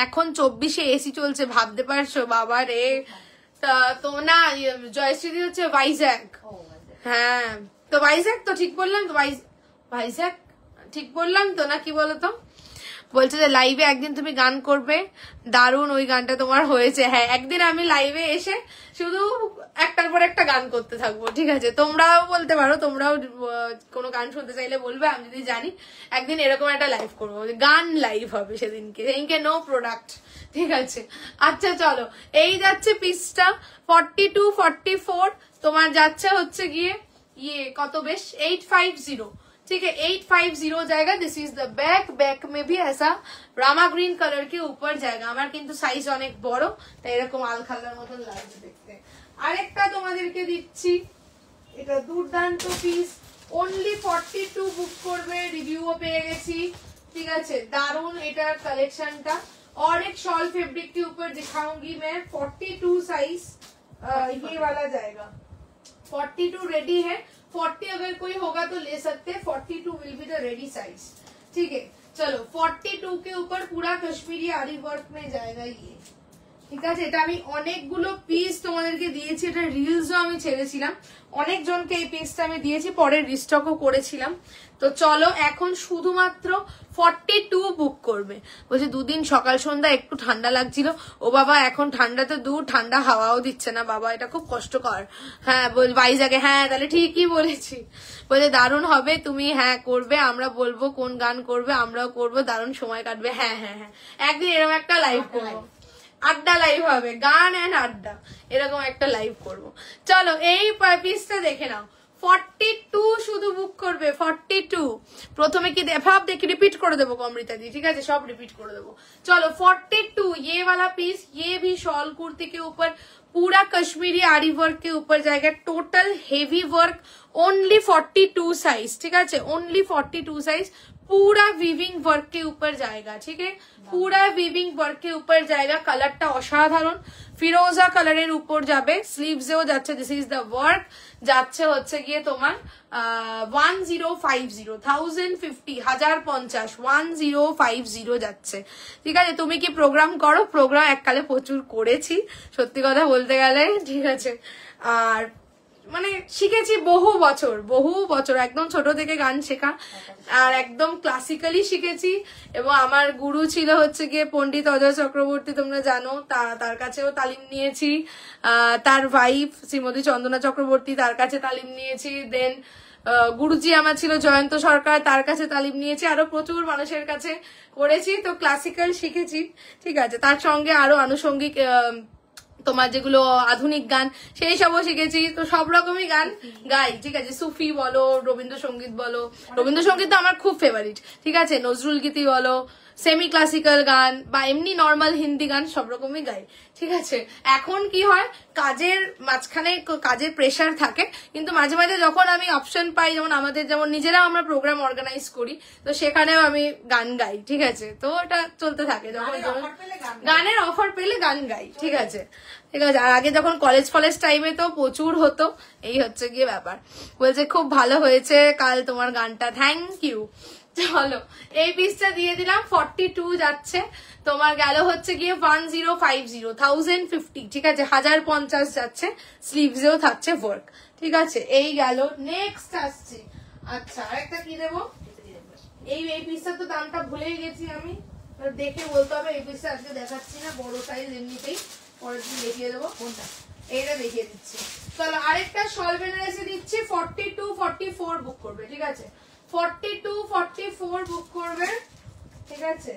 এখন 24-এ এসি চলছে, ভাবতে পারছো বাবা রে। তো না, জয়শ্রী হচ্ছে ভাইজ্যাক, হ্যাঁ তো ভাইজ্যাক তো ঠিক বললাম তো, ভাইজ্যাক ঠিক বললাম তো না, কি বলতো। বলছে যে লাইভে একদিন তুমি গান করবে, দারুণ ওই গানটা তোমার হয়েছে। হ্যাঁ, একদিন আমি লাইভে এসে শুধু একটার পর একটা গান করতে থাকবো, ঠিক আছে। তোমরাও বলতে পারো, তোমরাও কোনো গান শুনতে চাইলে বলবে, আমি যদি জানি একদিন এরকম একটা লাইভ করবো, গান লাইভ হবে সেদিনকে নো প্রোডাক্ট, ঠিক আছে। আচ্ছা চলো, এই যাচ্ছে পিসটা 42-44, তোমার যাচ্ছে হচ্ছে গিয়ে ইয়ে কত বেশ 850, ठीक है, 850 जाएगा। This is the back, back में भी ऐसा रामा ग्रीन कलर के ऊपर जाएगा। আমার কিন্তু সাইজ অনেক বড়, তাই এরকম আলখাল্লার মতন লাগবে দেখতে। আরেকটা তোমাদেরকে দিচ্ছি, এটা দুর্দান্ত পিস, ओनली 42 বুক করবে, রিভিউও পেয়ে গেছি, ঠিক আছে, দারুন এটার কালেকশনটা। और एक शॉल फैब्रिक के ऊपर दिखाऊंगी मैं, 42 साइज ये वाला जाएगा, 42 रेडी है, 40 अगर कोई होगा तो ले सकते हैं, 42 will be the ready size, ठीक है। चलो 42 के ऊपर पूरा कश्मीरी आरी वर्क में जाएगा ये, ঠিক আছে। এটা আমি অনেকগুলো পিস তোমাদেরকে দিয়েছি, এটা রিলসও আমি ছেড়েছিলাম, অনেকজনকে এই পিসটা আমি দিয়েছি, পরে রিস্টকও করেছিলাম। তো চলো এখন শুধুমাত্র 42 বুক করবে। বলছে দুদিন সকাল সন্ধ্যা একটু ঠান্ডা লাগছিল, ও বাবা এখন ঠান্ডাতে দূর, ঠান্ডা হাওয়াও দিচ্ছে না বাবা, এটা খুব কষ্টকর। হ্যাঁ বল ভাইজাকে, হ্যাঁ তাহলে ঠিকই বলেছি। বলছে দারুণ হবে, তুমি হ্যাঁ করবে, আমরা বলবো কোন গান করবে, আমরাও করবো, দারুণ সময় কাটবে। হ্যাঁ হ্যাঁ হ্যাঁ, একদিন এরকম একটা লাইভ করবো, আড্ডা লাইভ হবে, গান এন্ড আড্ডা, এরকম একটা লাইভ করব। চলো এই পিসটা দেখে নাও, 42 শুধু বুক করবে, 42। প্রথমে কি ভাব দেখি, রিপিট করে দেবো অমৃতা দি, ঠিক আছে, সব রিপিট করে দেবো। চলো 42 ये वाला पीस, ये भी शॉल कुर्ती के ऊपर पूरा कश्मीरी आरी वर्क के ऊपर जाएगा, total heavy work, only 42 size, ठीक है, ओनली 42 साइज, पूरा वीविंग वर्क के ऊपर जाएगा, ठीक है, पूरा वीविंग वर्क के ऊपर जाएगा। कलरটা অসাধারণ, ফিরোজা কালারের উপর যাবে, স্লিভসেও যাচ্ছে, দিস ইজ দ্য ওয়ার্ক, যাচ্ছে হচ্ছে গিয়ে তোমার 1050, 1050, 1050 যাচ্ছে, ঠিক আছে। তুমি কি প্রোগ্রাম করো? প্রোগ্রাম এককালে প্রচুর করেছি, সত্যি কথা বলতে গেলে, ঠিক আছে। আর মানে শিখেছি বহু বছর, একদম ছোট থেকে গান শেখা, আর একদম ক্লাসিক্যালি শিখেছি। এবং আমার গুরু ছিল হচ্ছে গিয়ে পণ্ডিত অজয় চক্রবর্তী, তোমরা জানো, তার কাছেও তালিম নিয়েছি। তার ওয়াইফ শ্রীমতী চন্দনা চক্রবর্তী, তার কাছে তালিম নিয়েছি। দেন গুরুজি আমার ছিল জয়ন্ত সরকার, তার কাছে তালিম নিয়েছি, আরো প্রচুর মানুষের কাছে করেছি। তো ক্লাসিক্যাল শিখেছি, ঠিক আছে, তার সঙ্গে আরো আনুষঙ্গিক তোমার যেগুলো আধুনিক গান সেই সবও শিখেছি। তো সব রকমই গান গাই, ঠিক আছে, সুফি বলো, রবীন্দ্রসঙ্গীত বলো, রবীন্দ্রসঙ্গীত তো আমার খুব ফেভারিট, ঠিক আছে, নজরুল গীতি বলো, সেমি ক্লাসিক্যাল গান বা এমনি নর্মাল হিন্দি গান, সব রকমই গাই, ঠিক আছে। এখন কি হয়, কাজের মাঝখানে কাজের প্রেশার থাকে, কিন্তু মাঝে মাঝে যখন আমি অপশন পাই, যেমন আমাদের যেমন নিজেরাও আমরা প্রোগ্রাম অর্গানাইজ করি, তো সেখানেও আমি গান গাই, ঠিক আছে। তো ওটা চলতে থাকে, যখন গানের অফার পেলে গান গাই, ঠিক আছে, ঠিক আছে। আর আগে যখন কলেজ টাইমে তো প্রচুর হতো, এই হচ্ছে গিয়ে ব্যাপার। বলছে খুব ভালো হয়েছে কাল তোমার গানটা, থ্যাংক ইউ। চলো এই পিসটা দিয়ে দিলাম 42 যাচ্ছে তোমার গেল হচ্ছে গিয়ে 1050 ঠিক আছে 1050 যাচ্ছে স্লিভসেও থাকছে ওয়ার্ক ঠিক আছে এই গেল নেক্সট আসছে আচ্ছা আরেকটা কি দেবো এই পিসটা তো দামটা ভুলেই গেছি আমি দেখে বলতে হবে এই পিসটা আজকে দেখাচ্ছি না বড় সাইজ এমনিতেই পরের দিন দেখিয়ে দেবো কোনটা এইটা দেখিয়ে দিচ্ছি চলো আরেকটা শল বেনারসি দিচ্ছি 42-44 বুক করবে ঠিক আছে 42-44 বুক করবে ঠিক আছে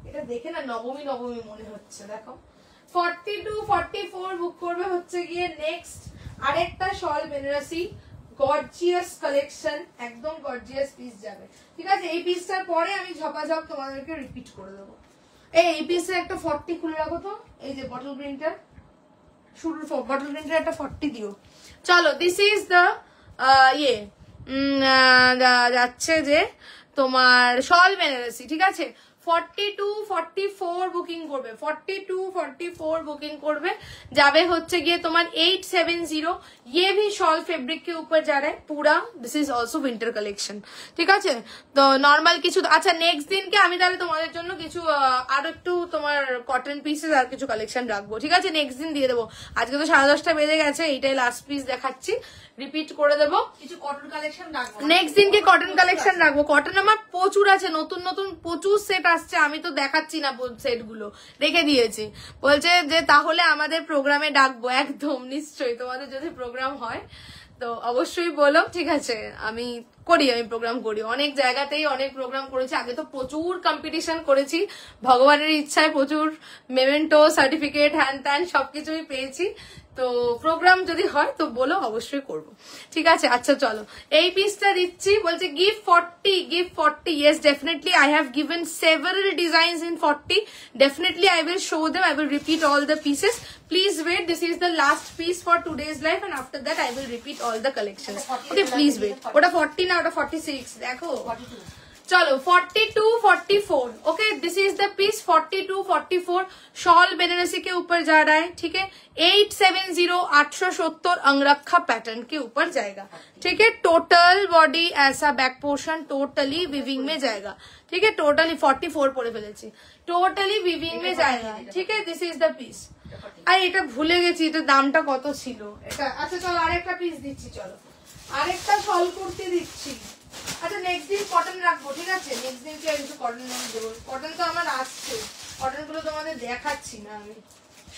এটা দেখে না নবমী মনে হচ্ছে দেখো 42-44 বুক করবে হচ্ছে গিয়ে নেক্সট আরেকটা শল বেনারসি গর্জিয়াস কালেকশন একদম গর্জিয়াস পিস যাবে ঠিক আছে এই পিসটার পরে আমি ঝপাঝপ তোমাদেরকে রিপিট করে দেবো এই পিসে একটা 40 খুলে রাখো তো এই যে বটল গ্রিনটা শুরুর বটল গ্রিনটার একটা 40 দিও চলো দিস ইজ দ্য যাচ্ছে যে তোমার শল বেনারসি ঠিক আছে 42-44 বুকিং করবে 42-44 बुकिंग করবে যাবে হচ্ছে গিয়ে তোমার 870 ये भी शॉल फैब्रिक के ऊपर जा रहा है पूरा this is also winter collection ঠিক আছে তো নরমাল কিছু আচ্ছা নেক্সট দিনকে আমি তাহলে তোমাদের জন্য কিছু আর একটু তোমার কটন পিসেস আর কিছু কালেকশন রাখবো ঠিক আছে নেক্সট দিন দিয়ে দেবো আজকে তো 10:30 বেজে গেছে এইটাই লাস্ট পিস দেখাচ্ছি রিপিট করে দেবো কিছু কটন কালেকশন রাখবো নেক্সট দিনকে কটন কালেকশন রাখবো কটন আমার প্রচুর আছে নতুন নতুন প্রচুর সেট আসছে আমি তো দেখাচ্ছি না সেট গুলো রেখে দিয়েছি বলছে যে তাহলে আমাদের প্রোগ্রামে ডাকবো একদম নিশ্চয়ই তোমাদের যদি প্রোগ্রাম হয় তো অবশ্যই বলো ঠিক আছে আমি প্রোগ্রাম করি অনেক জায়গাতেই অনেক প্রোগ্রাম করেছি আগে তো প্রচুর কম্পিটিশন করেছি ভগবানের ইচ্ছায় প্রচুর মেমেন্টো সার্টিফিকেট হ্যান ত্যান সবকিছুই পেয়েছি তো প্রোগ্রাম যদি হয় তো বলো অবশ্যই করব ঠিক আছে আচ্ছা চলো এই পিসটা দিচ্ছি বলছে give 40 yes definitely I have given several designs in 40 definitely I will show them I will repeat all the pieces please wait this is the last piece for today's live and after that I will repeat all the collections okay please wait ওটা 40 না ওটা 46 দেখো 42 चलो 42-44 okay this is the piece 42-44 shawl Benarasi के ऊपर जा रहा है ठीक है 870 अंगरखा पैटर्न के ऊपर जाएगा ठीक है टोटल बॉडी ऐसा बैक पोर्शन टोटली विविंग में जाएगा ठीक है टोटली 44 পরে ফেলেছি टोटली विविंग में जाएगा ठीक है दिस इज द पीस আর এটা ভুলে গেছি এটা দামটা কত ছিল এটা আচ্ছা চলো আরেকটা পিস দিচ্ছি চলো আরেকটা শল কুর্তি দিচ্ছি আচ্ছা নেক্সট দিন কটন রাখবো ঠিক আছে নেক্সট দিন কি একটু কটন দেবো কটন তো আমার আসছে কটন গুলো তোমাদের দেখাচ্ছি না আমি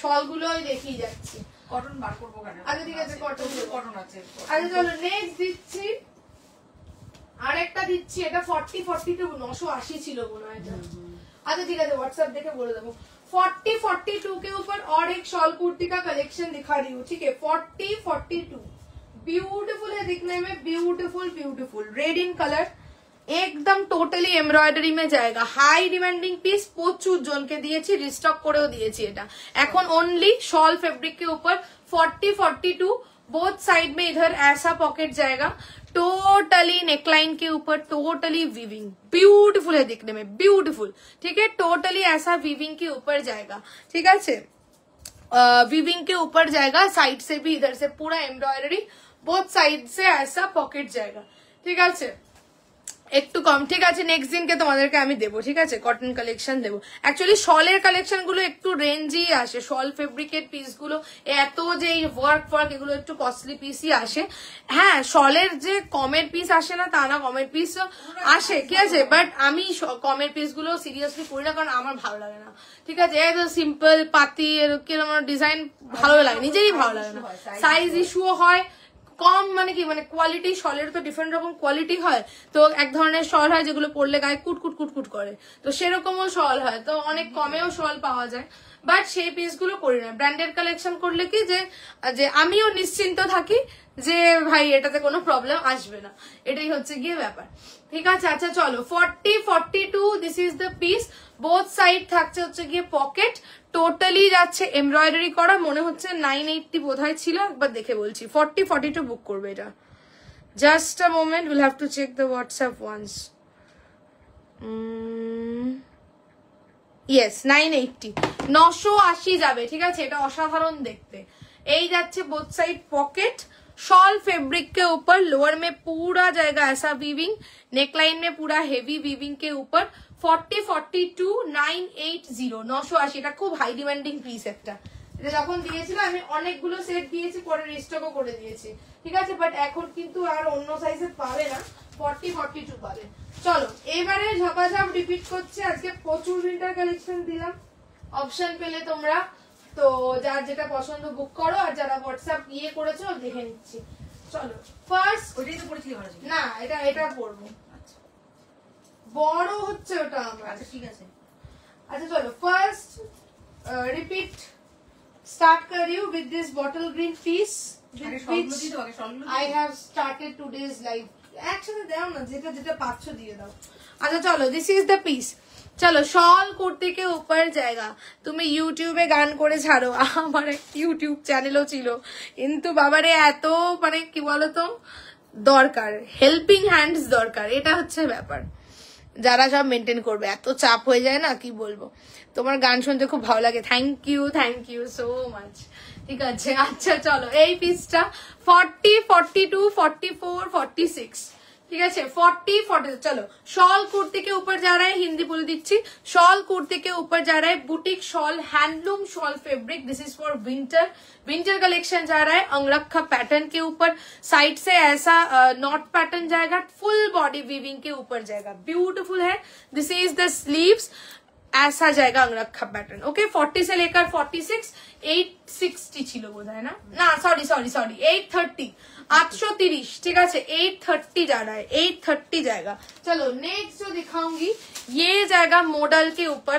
শল গুলো দেখিয়ে যাচ্ছি কটন বার করবো কেন আচ্ছা ঠিক আছে কটন আছে আচ্ছা চলো নেক্সট দিচ্ছি আরেকটা দিচ্ছি এটা 40-42 980 ছিল মনে হয় এটা अच्छा ठीक है व्हाट्सएप देखे बोल देबो 40-42 के ऊपर और एक शॉल कुर्ती का कलेक्शन दिखा रही हूँ ठीक है 40-42 ब्यूटीफुल है दिखने में ब्यूटीफुल रेड इन कलर एकदम टोटली एम्ब्रॉयडरी में जाएगा हाई डिमांडिंग पीस प्रचुर जन के दिएছি রিস্টক করেও দিয়েছি এটা এখন ओनली शॉल फैब्रिक के ऊपर 40-42 बोथ साइड में इधर ऐसा पॉकेट जाएगा टोटली नेकलाइन के ऊपर टोटली वीविंग ब्यूटीफुल है दिखने में ब्यूटीफुल ठीक है टोटली ऐसा वीविंग के ऊपर जाएगा ठीक है वीविंग के ऊपर जाएगा साइड से भी इधर से पूरा एम्ब्रॉयडरी बोथ साइड से ऐसा पॉकेट जाएगा ठीक है একটু কম ঠিক আছে নেক্সট দিনকে তোমাদেরকে আমি দেবো ঠিক আছে কটন কালেকশন দেবো অ্যাকচুয়ালি শলের কালেকশন গুলো একটু রেঞ্জই আসে শল ফেব্রিকের পিস গুলো এত যে ওয়ার্ক এগুলো একটু কস্টলি পিসই আসে হ্যাঁ শলের যে কমের পিস আসে না তা না কমের পিস আসে ঠিক আছে বাট আমি কমের পিস গুলো সিরিয়াসলি করি না কারণ আমার ভালো লাগে না ঠিক আছে এত সিম্পল পাতি এরকম ডিজাইন ভালো লাগে নিজেরই ভালো লাগে না সাইজ ইস্যুও হয় কম মানে কি মানে কোয়ালিটি শলের তো ডিফারেন্ট রকম কোয়ালিটি হয় তো এক ধরনের শল হয় যেগুলো পরলে গায়ে কুট করে তো সেরকমও শল হয় তো অনেক কমেও শল পাওয়া যায় বাট সেই পিসগুলো করি না ব্র্যান্ডেড কালেকশন করলে কি যে আমিও নিশ্চিন্ত থাকি যে ভাই এটাতে কোনো প্রবলেম আসবে না এটাই হচ্ছে গিয়ে ব্যাপার ঠিক আছে আচ্ছা চলো 40-42 this is the piece both side থাকছে হচ্ছে গিয়ে পকেট টোটালি যাচ্ছে এমব্রয়ডারি করা মনে হচ্ছে 980 বোধহয় ছিল একবার দেখে বলছি 40-42 বুক করবে এটা just a moment will have to check the WhatsApp once yes 980 980 যাবে ঠিক আছে এটা অসাধারণ দেখতে এই যাচ্ছে both side pocket shawl fabric के ऊपर लोअर में पूरा जाएगा ऐसा वीविंग, नेकलाइन में पूरा हेवी वीविंग के ऊपर 4042 980 980 এটা খুব হাই ডিমান্ডিং পিস একটা। এটা যখন দিয়েছিল আমি অনেকগুলো সেট দিয়েছি, পরে রিস্টকও করে দিয়েছি, ঠিক আছে, বাট এখন কিন্তু আর অন্য সাইজে পাবে না, 4042 পাবে। চলো এবারে ঝপাঝপ রিপিট করছে, আজকে প্রচুর উইন্টার কালেকশন দিলাম, অপশন পেলে তোমরা তো যার যেটা পছন্দ বুক করো, আর যারা হোয়াটসঅ্যাপ ইয়ে করেছো দেখে নিচ্ছি। চলো ফার্স্ট, ওইটাই তো পড়েছিলি ভালো ছিল না এটা পড়বো, বড় হচ্ছে ওটা আমার। আচ্ছা ঠিক আছে। আচ্ছা চলো ফার্স্ট রিপিট স্টার্ট कर रही हूँ with this bottle green piece আগে with সবগুলো which দিয়ে দাও, আগে সবগুলো I have started today's live। একসাথে দাও না, যেটা যেটা পাচ্ছ দিয়ে দাও। अच्छा चलो दिस इज द पीस। चलो शॉल कुर्ती के ऊपर जाएगा। তুমি ইউটিউবে গান করে ছাড়ো, আমার ইউটিউব চ্যানেলও ছিল, কিন্তু বাবারে এত মানে কি বলতো দরকার, হেল্পিং হ্যান্ডস দরকার, এটা হচ্ছে ব্যাপার। যারা সব মেনটেন করবে, এত চাপ হয়ে যায় না, কি বলবো। তোমার গান শুনতে খুব ভালো লাগে, থ্যাংক ইউ সো মাচ। ঠিক আছে আচ্ছা চলো এই পিসটা 40 42 44 46, ठीक है 40 40। चलो शॉल कुर्ती के ऊपर जा रहा है, हिंदी बोल दीजिए, शॉल कुर्ती के ऊपर जा रहा है boutique shawl, handloom shawl fabric, this is for winter. Winter collection जा रहा है अंगरखा पैटर्न के ऊपर, साइड से ऐसा नॉट पैटर्न जाएगा, फुल बॉडी वीविंग के ऊपर जाएगा, ब्यूटीफुल है। दिस इज द स्लीव्स, ऐसा जाएगा अंगरखा पैटर्न। ओके 40 से लेकर 46 860 ছিল বোধহয় না সরি 830 830, ठीक है 830 जा रहा है, 830 जाएगा। चलो नेक्स्ट जो दिखाऊंगी ये जाएगा मॉडल के ऊपर,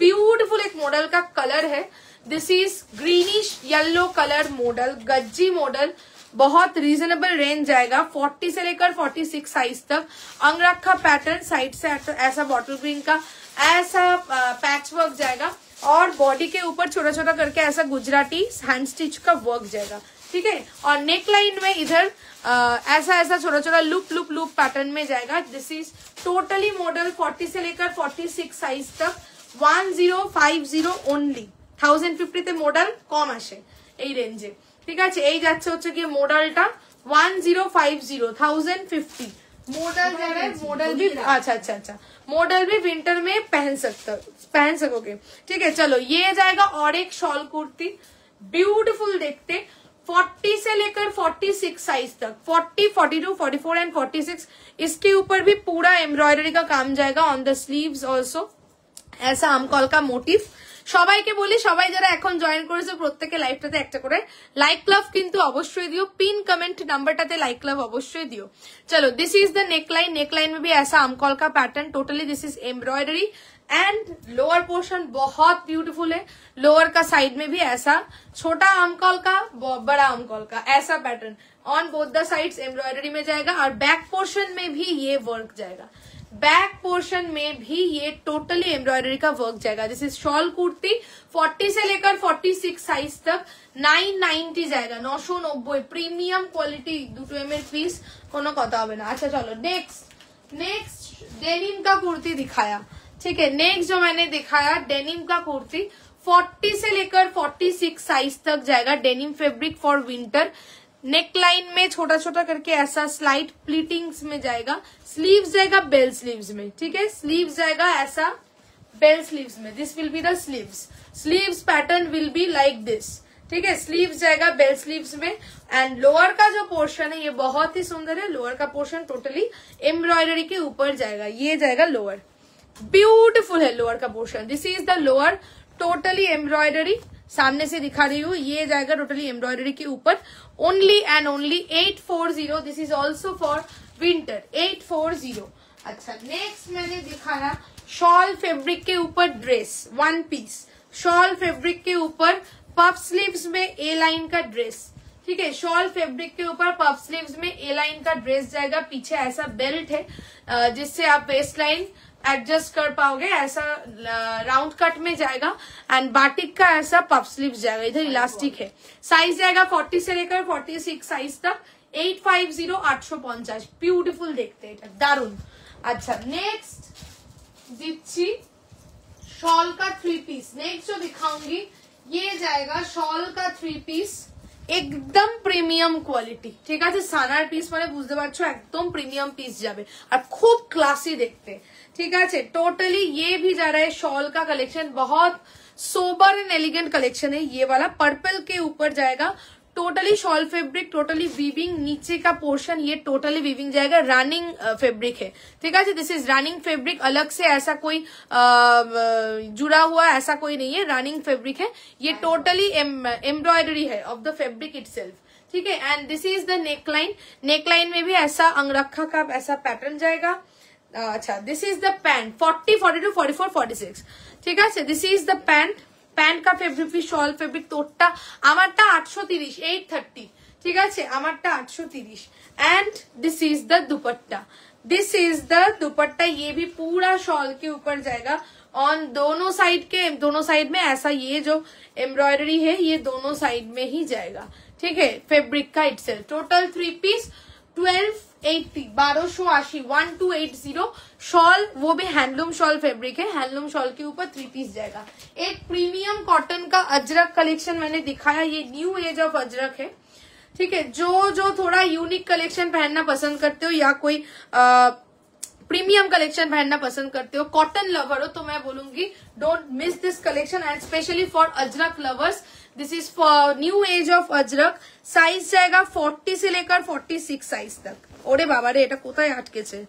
ब्यूटीफुल एक मॉडल का कलर है, this is greenish yellow colour model, Gajji model, बहुत रीजनेबल रेंज जाएगा, 40 से लेकर 46 साइज तक, अंगरखा पैटर्न, साइड से ऐसा बॉटल ग्रीन का ऐसा पैच वर्क जाएगा, और बॉडी के ऊपर छोटा छोटा करके ऐसा गुजराती हैंड स्टिच का वर्क जाएगा, ठीक है। और नेक लाइन में इधर ऐसा छोटा छोटा लूप पैटर्न में जाएगा। दिस इज टोटली मॉडल 40 से लेकर 46 साइज तक, 1050 ओनली, 1050 তে মডেল কম আসে এই রেঞ্জে, ঠিক আছে। এই যাচ্ছে হচ্ছে কি মডেলটা 1050 1050 मॉडल जा रहा है, मॉडल भी अच्छा मॉडल भी विंटर में पहन सकोगे, ठीक है। चलो ये जाएगा और एक शॉल कुर्ती, ब्यूटीफुल देखते, 40 से लेकर 46 साइज तक, 40 42 44 एंड 46, इसके ऊपर भी पूरा एम्ब्रॉयडरी का काम जाएगा, ऑन द स्लीव्स ऑल्सो ऐसा আমকল का मोटिव। সবাইকে বলি, সবাই যারা এখন জয়েন করেছে প্রত্যেকে লাইভটাতে একটা করে লাইক লাভ কিন্তু অবশ্যই দিও, পিন कमेंट नंबरটাতে लाइक लव अवश्य दियो। चलो this is the neckline, neckline में भी ऐसा আমকল का pattern, totally this is embroidery, and lower portion बहुत ब्यूटीफुल है, लोअर का साइड में भी ऐसा छोटा আমকল का बड़ा আমকল का ऐसा pattern on both the sides embroidery में जाएगा, और बैक पोर्शन में भी ये वर्क जाएगा, बैक पोर्शन में भी ये टोटली एम्ब्रॉयडरी का वर्क जाएगा। दिस इज शॉल कुर्ती, 40 से लेकर 46 साइज तक, 990 जाएगा, 990, प्रीमियम क्वालिटी, 2 ml पीस, कोनो कथा होबे ना। अच्छा चलो नेक्स्ट डेनिम का कुर्ती दिखाया, ठीक है। नेक्स्ट जो मैंने दिखाया डेनिम का कुर्ती 40 से लेकर 46 साइज तक जाएगा, denim fabric for winter, neckline में छोटा छोटा करके ऐसा स्लाइड प्लीटिंग्स में जाएगा, स्लीव्स जाएगा बेल स्लीव्स में, ठीक है, स्लीव्स जाएगा ऐसा बेल स्लीव्स में, this will be the sleeves pattern will be like this, ठीक है, स्लीव्स जाएगा बेल स्लीव्स में। एंड लोअर का जो पोर्शन है ये बहुत ही सुंदर है, लोअर का पोर्शन टोटली एम्ब्रॉयडरी के ऊपर जाएगा, ये जाएगा लोअर, ब्यूटीफुल है लोअर का portion, this is the lower, totally embroidery, सामने से दिखा रही हूँ, ये जाएगा टोटली एम्ब्रॉयडरी के ऊपर, only and only 840, this is also for winter 840। अच्छा नेक्स्ट मैंने दिखाया शॉल फैब्रिक के ऊपर ड्रेस, 1 पीस शॉल फैब्रिक के ऊपर पफ स्लीव्स में ए लाइन का ड्रेस, ठीक है, शॉल फैब्रिक के ऊपर पफ स्लीव्स में ए लाइन का ड्रेस जाएगा, पीछे ऐसा बेल्ट है जिससे आप वेस्ट लाइन एडजस्ट कर पाओगे, ऐसा राउंड कट में जाएगा, एंड बाटिक का ऐसा पफ स्लीव्स जाएगा, इधर इलास्टिक है, साइज जाएगा 40 से लेकर 46 साइज तक, 850 850, ब्यूटीफुल देखते हैं दारुण। अच्छा नेक्स्ट दिच्छी शॉल का 3 पीस, नेक्स्ट जो दिखाऊंगी ये जाएगा शॉल का 3 पीस, একদম প্রিমিয়াম কোয়ালিটি, ঠিক আছে। সানার পিস মানে বুঝতে পারছো একদম প্রিমিয়াম পিस যাবে और खूब क्लासी देखते, ठीक है। टोटली ये भी जा रहा है शॉल का कलेक्शन, बहुत सोबर एंड एलिगेंट कलेक्शन है ये वाला। पर्पल के ऊपर जाएगा, totally shawl fabric, totally weaving, नीचे का पोर्शन ये टोटली वीविंग जाएगा, रनिंग फैब्रिक है, ठीक है। दिस इज रनिंग फैब्रिक, अलग से ऐसा कोई जुड़ा हुआ ऐसा कोई नहीं है, रनिंग फैब्रिक है ये, टोटली एम्ब्रॉयडरी है ऑफ द फैब्रिक इटसेल्फ, ठीक है। And this is the neckline, neckline में भी ऐसा अंगरखा का ऐसा पैटर्न जाएगा। अच्छा, दिस इज द पैंट 40, 42, 44, 46, ठीक है। This is the pant, pant কা ফেব্রিক भी शॉल फैब्रिक, তোরটা আমারটা 830, 830, ঠিক আছে, আমারটা 830। And this is the dupatta, this is the दुपट्टा, ये भी पूरा शॉल के ऊपर जाएगा ऑन दोनों साइड के, दोनों साइड में ऐसा ये जो एम्ब्रॉयडरी है ये दोनों साइड में ही जाएगा, ठीक है। फैब्रिक का इटसेल्फ टोटल 3 पीस 1280, 1280, 1280 शॉल, वो भी हैंडलूम शॉल फैब्रिक है, हैंडलूम शॉल के ऊपर 3 पीस जाएगा। एक प्रीमियम कॉटन का अजरक कलेक्शन मैंने दिखाया, ये न्यू एज ऑफ अजरक है, ठीक है। जो थोड़ा यूनिक कलेक्शन पहनना पसंद करते हो या कोई प्रीमियम कलेक्शन पहनना पसंद करते हो, कॉटन लवर हो, तो मैं बोलूंगी don't miss this collection and specially for Ajrak lovers. This is for new age of Ajrak. Size जाएगा 40 से लेकर 46 साइज तक। ओरे बाबा रे, এটা কোথায় আটকেছে,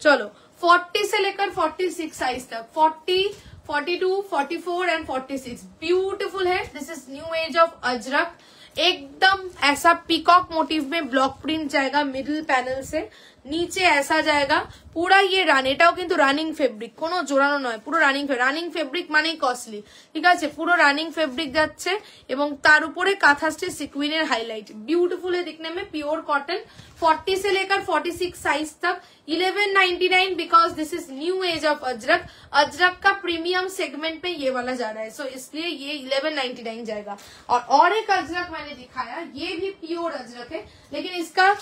চলো 40 से लेकर 46 साइज तक, 40, 42, 44 एंड 46 ब्यूटीफुल है। This is new age of Ajrak, एकदम ऐसा पीकॉक मोटिव में ब्लॉक प्रिंट जाएगा, मिडिल पैनल से नीचे ऐसा जाएगा पूरा। ये রান, এটাও কিন্তু রানিং ফেব্রিক, কোনো জোড়ানো নয়, পুরো রানিং ফেব্রিক মানেই কস্টলি, ঠিক আছে। পুরো রানিং ফেব্রিক যাচ্ছে এবং তার উপরে কাঁথা স্টিচ সিকুইনের हाईलाइट, ब्यूटीफुल है दिखने में, प्योर कॉटन। 40 से लेकर 46 साइज तक 1199, because this is new age of Ajrak. Ajrak का प्रीमियम सेगमेंट पे ये वाला जा रहा है, सो इसलिए ये 1199 जाएगा। और एक अजरक मैंने दिखाया, ये भी प्योर अजरक है, लेकिन इसका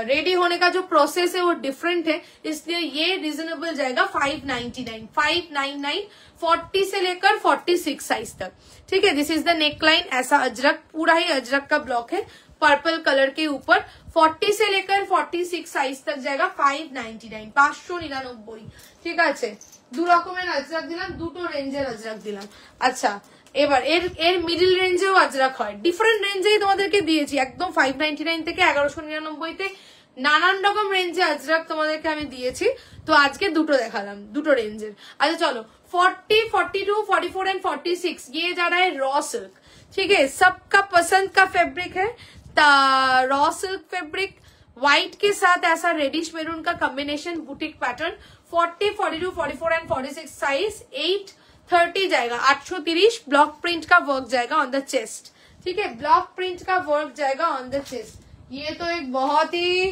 रेडी होने का जो प्रोसेस है वो डिफरेंट है, इसलिए ये रिजनेबल जाएगा 599, 599, 40 से लेकर 46 साइज तक, ठीक है। दिस इज द नेकलाइन, ऐसा अजरक, पूरा ही अजरक का ब्लॉक है पर्पल कलर के ऊपर। 40 से लेकर 46 साइज तक जाएगा 599, 599, ঠিক আছে। দু রকমের আজরাক দিলাম, দুটো রেঞ্জের আজরাক দিলাম। আচ্ছা, এবার এর মিডল রেঞ্জেও আজরাক হয়, ডিফারেন্ট রেঞ্জেই তোমাদেরকে দিয়েছি, একদম 599 থেকে 1199 তে নানান রকম রেঞ্জে আজরাক তোমাদেরকে আমি দিয়েছি। তো আজকে দুটো দেখালাম, দুটো রেঞ্জের। আচ্ছা চলো, 40, 42, 44 एंड 46 ये जा रहा है रॉ सिल्क, ठीक है। सबका पसंद का फैब्रिक है, रॉ सिल्क फैब्रिक, व्हाइट के साथ ऐसा रेडिश मेरून का combination, boutique pattern. 40, 42, 44 and 46 size 830 जाएगा, 830। ब्लॉक प्रिंट का वर्क जाएगा ऑन द चेस्ट, ठीक है, ब्लॉक प्रिंट का वर्क जाएगा ऑन द चेस्ट। ये तो एक बहुत ही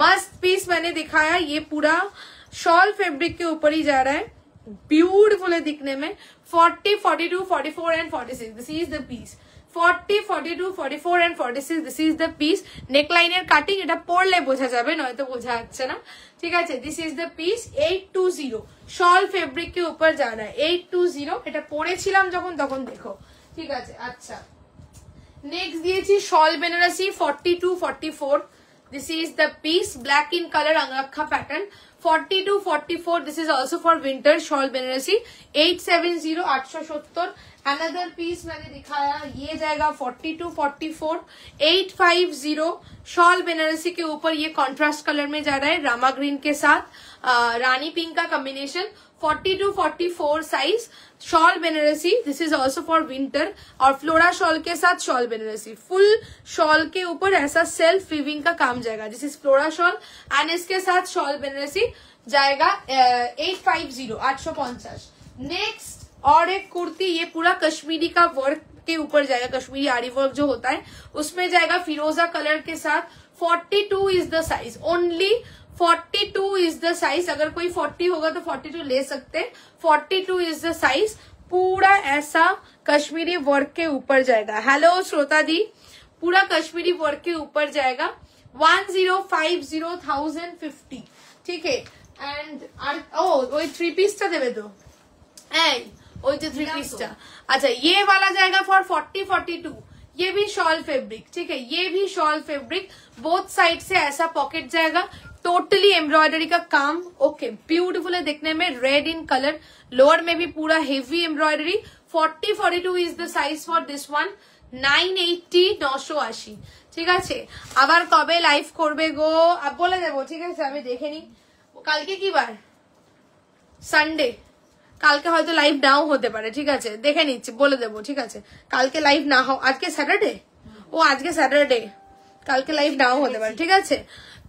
मस्त पीस मैंने दिखाया, ये पूरा शॉल फैब्रिक के ऊपर ही जा रहा है, ब्यूटीफुल है दिखने में। 40, 42, 44 and 46, this is the piece. 40, 42, 44 and 46, this is the piece. नेकलाइনের কাটিং এটা পরলে বোঝা যাবে, নয়তো বোঝা যাচ্ছে না, ঠিক আছে। This is the piece 820 shawl fabric के ऊपर जा रहा है, 820। এটা পরেছিলাম যখন, তখন দেখো, ঠিক আছে। আচ্ছা, नेक्स्ट दिएছি shawl Banarasi 42, 44, this is the piece, black in colour angrakha pattern. 42, 44, this is also for winter, shawl Banarasi 870, 870। Another piece मैंने दिखाया, ये जाएगा 42, 44, 850 शॉल बेनारसी के ऊपर। ये कॉन्ट्रास्ट कलर में जा रहा है, रामा ग्रीन के साथ रानी पिंक का combination. 42, 44 size shawl Banarasi, this is also for winter, और फ्लोरा शॉल के साथ शॉल बेनारसी। फुल शॉल के ऊपर ऐसा सेल्फ वीविंग का काम जाएगा, this is flora shawl and इसके साथ शॉल बेनारसी जाएगा 850, 850। नेक्स्ट और एक कुर्ती, ये पूरा कश्मीरी का वर्क के ऊपर जाएगा, कश्मीरी आरी वर्क जो होता है उसमें जाएगा, फिरोजा कलर के साथ। 42 is the size, only 42 is the size. अगर कोई 40 होगा तो 42 ले सकते हैं, 42 इज द साइज। पूरा ऐसा कश्मीरी वर्क के ऊपर जाएगा, हेलो श्रोता दी, पूरा कश्मीरी वर्क के ऊपर जाएगा। 1050,050, ठीक है। एंड ওই 3 পিসটা দেবে তো, এই ওই যে 3 পিসটা। अच्छा, ये वाला जाएगा फॉर 40, 42, ये भी शॉल फैब्रिक, ठीक है, ये भी शॉल फैब्रिक, बोथ साइड से ऐसा पॉकेट जाएगा, टोटली एम्ब्रॉयडरी का काम, ओके, ब्यूटीफुल है देखने में, रेड इन कलर, लोअर में भी पूरा heavy embroidery, 40-42 is the size for this one, 980 980, ঠিক আছে। আবার কবে লাইভ করবে গো বলে দেবো, ঠিক আছে, আমি দেখে নি কালকে কি বার, সানডে, কালকে হয়তো লাইভ নাও হতে পারে, ঠিক আছে, দেখে নিচ্ছি, বলে দেবো, ঠিক আছে, কালকে লাইভ না হোক, আজকে স্যাটারডে, ও আজকে স্যাটারডে, কালকে লাইভ নাও হতে পারে, ঠিক আছে,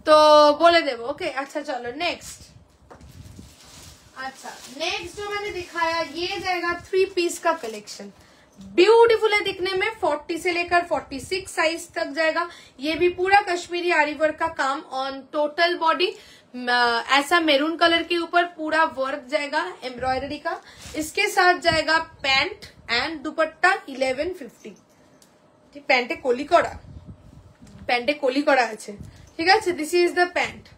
তো বলে দেবো, ओके। अच्छा चलो नेक्स्ट, अच्छा नेक्स्ट जो मैंने दिखाया ये जाएगा 3 पीस का कलेक्शन, ब्यूटीफुल है दिखने में, 40 से लेकर 46 साइज तक जाएगा, ये भी पूरा कश्मीरी आरी वर्क का काम ऑन टोटल बॉडी, ऐसा मेरून कलर के ऊपर पूरा वर्क जाएगा एम्ब्रॉयडरी का, इसके साथ जाएगा पैंट एंड दुपट्टा 1150, पैंटे कोली करा, पैंटे कोली करा আছে, ठीक है, दिस इज द पैंट,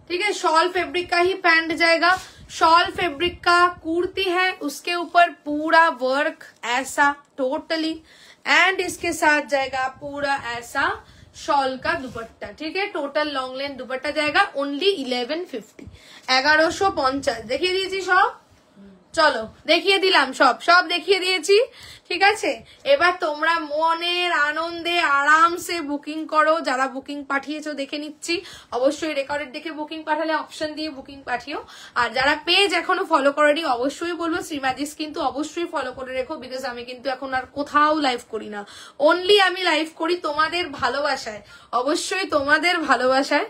ठीक है, शॉल फैब्रिक का ही पैंट जाएगा, शॉल फैब्रिक का कुर्ती है, उसके ऊपर पूरा वर्क ऐसा टोटली, एंड इसके साथ जाएगा पूरा ऐसा शॉल का दुपट्टा, ठीक है, टोटल लॉन्ग लेंथ दुपट्टा जाएगा, ओनली 1150, 1150 দেখিয়ে দিয়েছি সব, চলো দেখিয়ে দিলাম সব দেখিয়ে দিয়েছি, ঠিক আছে। এবার তোমরা মনের আনন্দে আরামসে বুকিং করো, যারা বুকিং পাঠিয়েছো দেখে নিচ্ছি, অবশ্যই রেকর্ডেড দেখে বুকিং পাঠালে অপশন দিয়ে বুকিং পাঠিও, আর যারা পেজ এখনো ফলো করেনি অবশ্যই বলবো শ্রী ম্যাজিক্স কিন্তু অবশ্যই ফলো করে রেখো, বিকজ আমি কিন্তু এখন আর কোথাও লাইভ করি না, অনলি আমি লাইভ করি তোমাদের ভালোবাসায়, অবশ্যই তোমাদের ভালোবাসায়,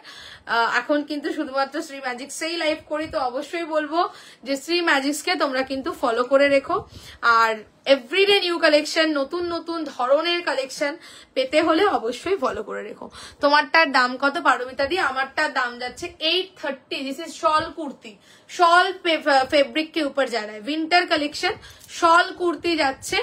এখন কিন্তু শুধুমাত্র শ্রী ম্যাজিক্সেই লাইভ করি, তো অবশ্যই বলবো যে শ্রী ম্যাজিক্সকে তোমরা কিন্তু ফলো করে রেখো, আর এভরিডে নিউ কালেকশন, নতুন নতুন ধরনের কালেকশন পেতে হলে অবশ্যই ফলো করে রেখো। তোমারটার দাম কত পারমিতা দি? আমারটার দাম যাচ্ছে 830, this is shawl kurti, shawl fabric के ऊपर जा रहा है, विंटर कलेक्शन, शॉल कुर्ती যাচ্ছে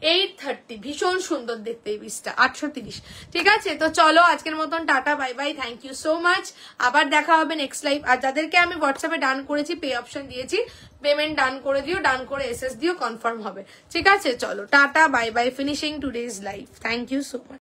830, ভীষণ সুন্দর দেখতে এই পিসটা, 830, ঠিক আছে। তো চলো আজকের মতন টাটা, bye bye, thank you so much, আবার দেখা হবে নেক্সট লাইভ, আর যাদেরকে আমি হোয়াটসঅ্যাপে ডান করেছি, পে অপশন দিয়েছি, পেমেন্ট ডান করে দিও, ডান করে এসএস দিও, কনফার্ম হবে, ঠিক আছে। চলো টাটা, bye bye, finishing today's live, thank you so much.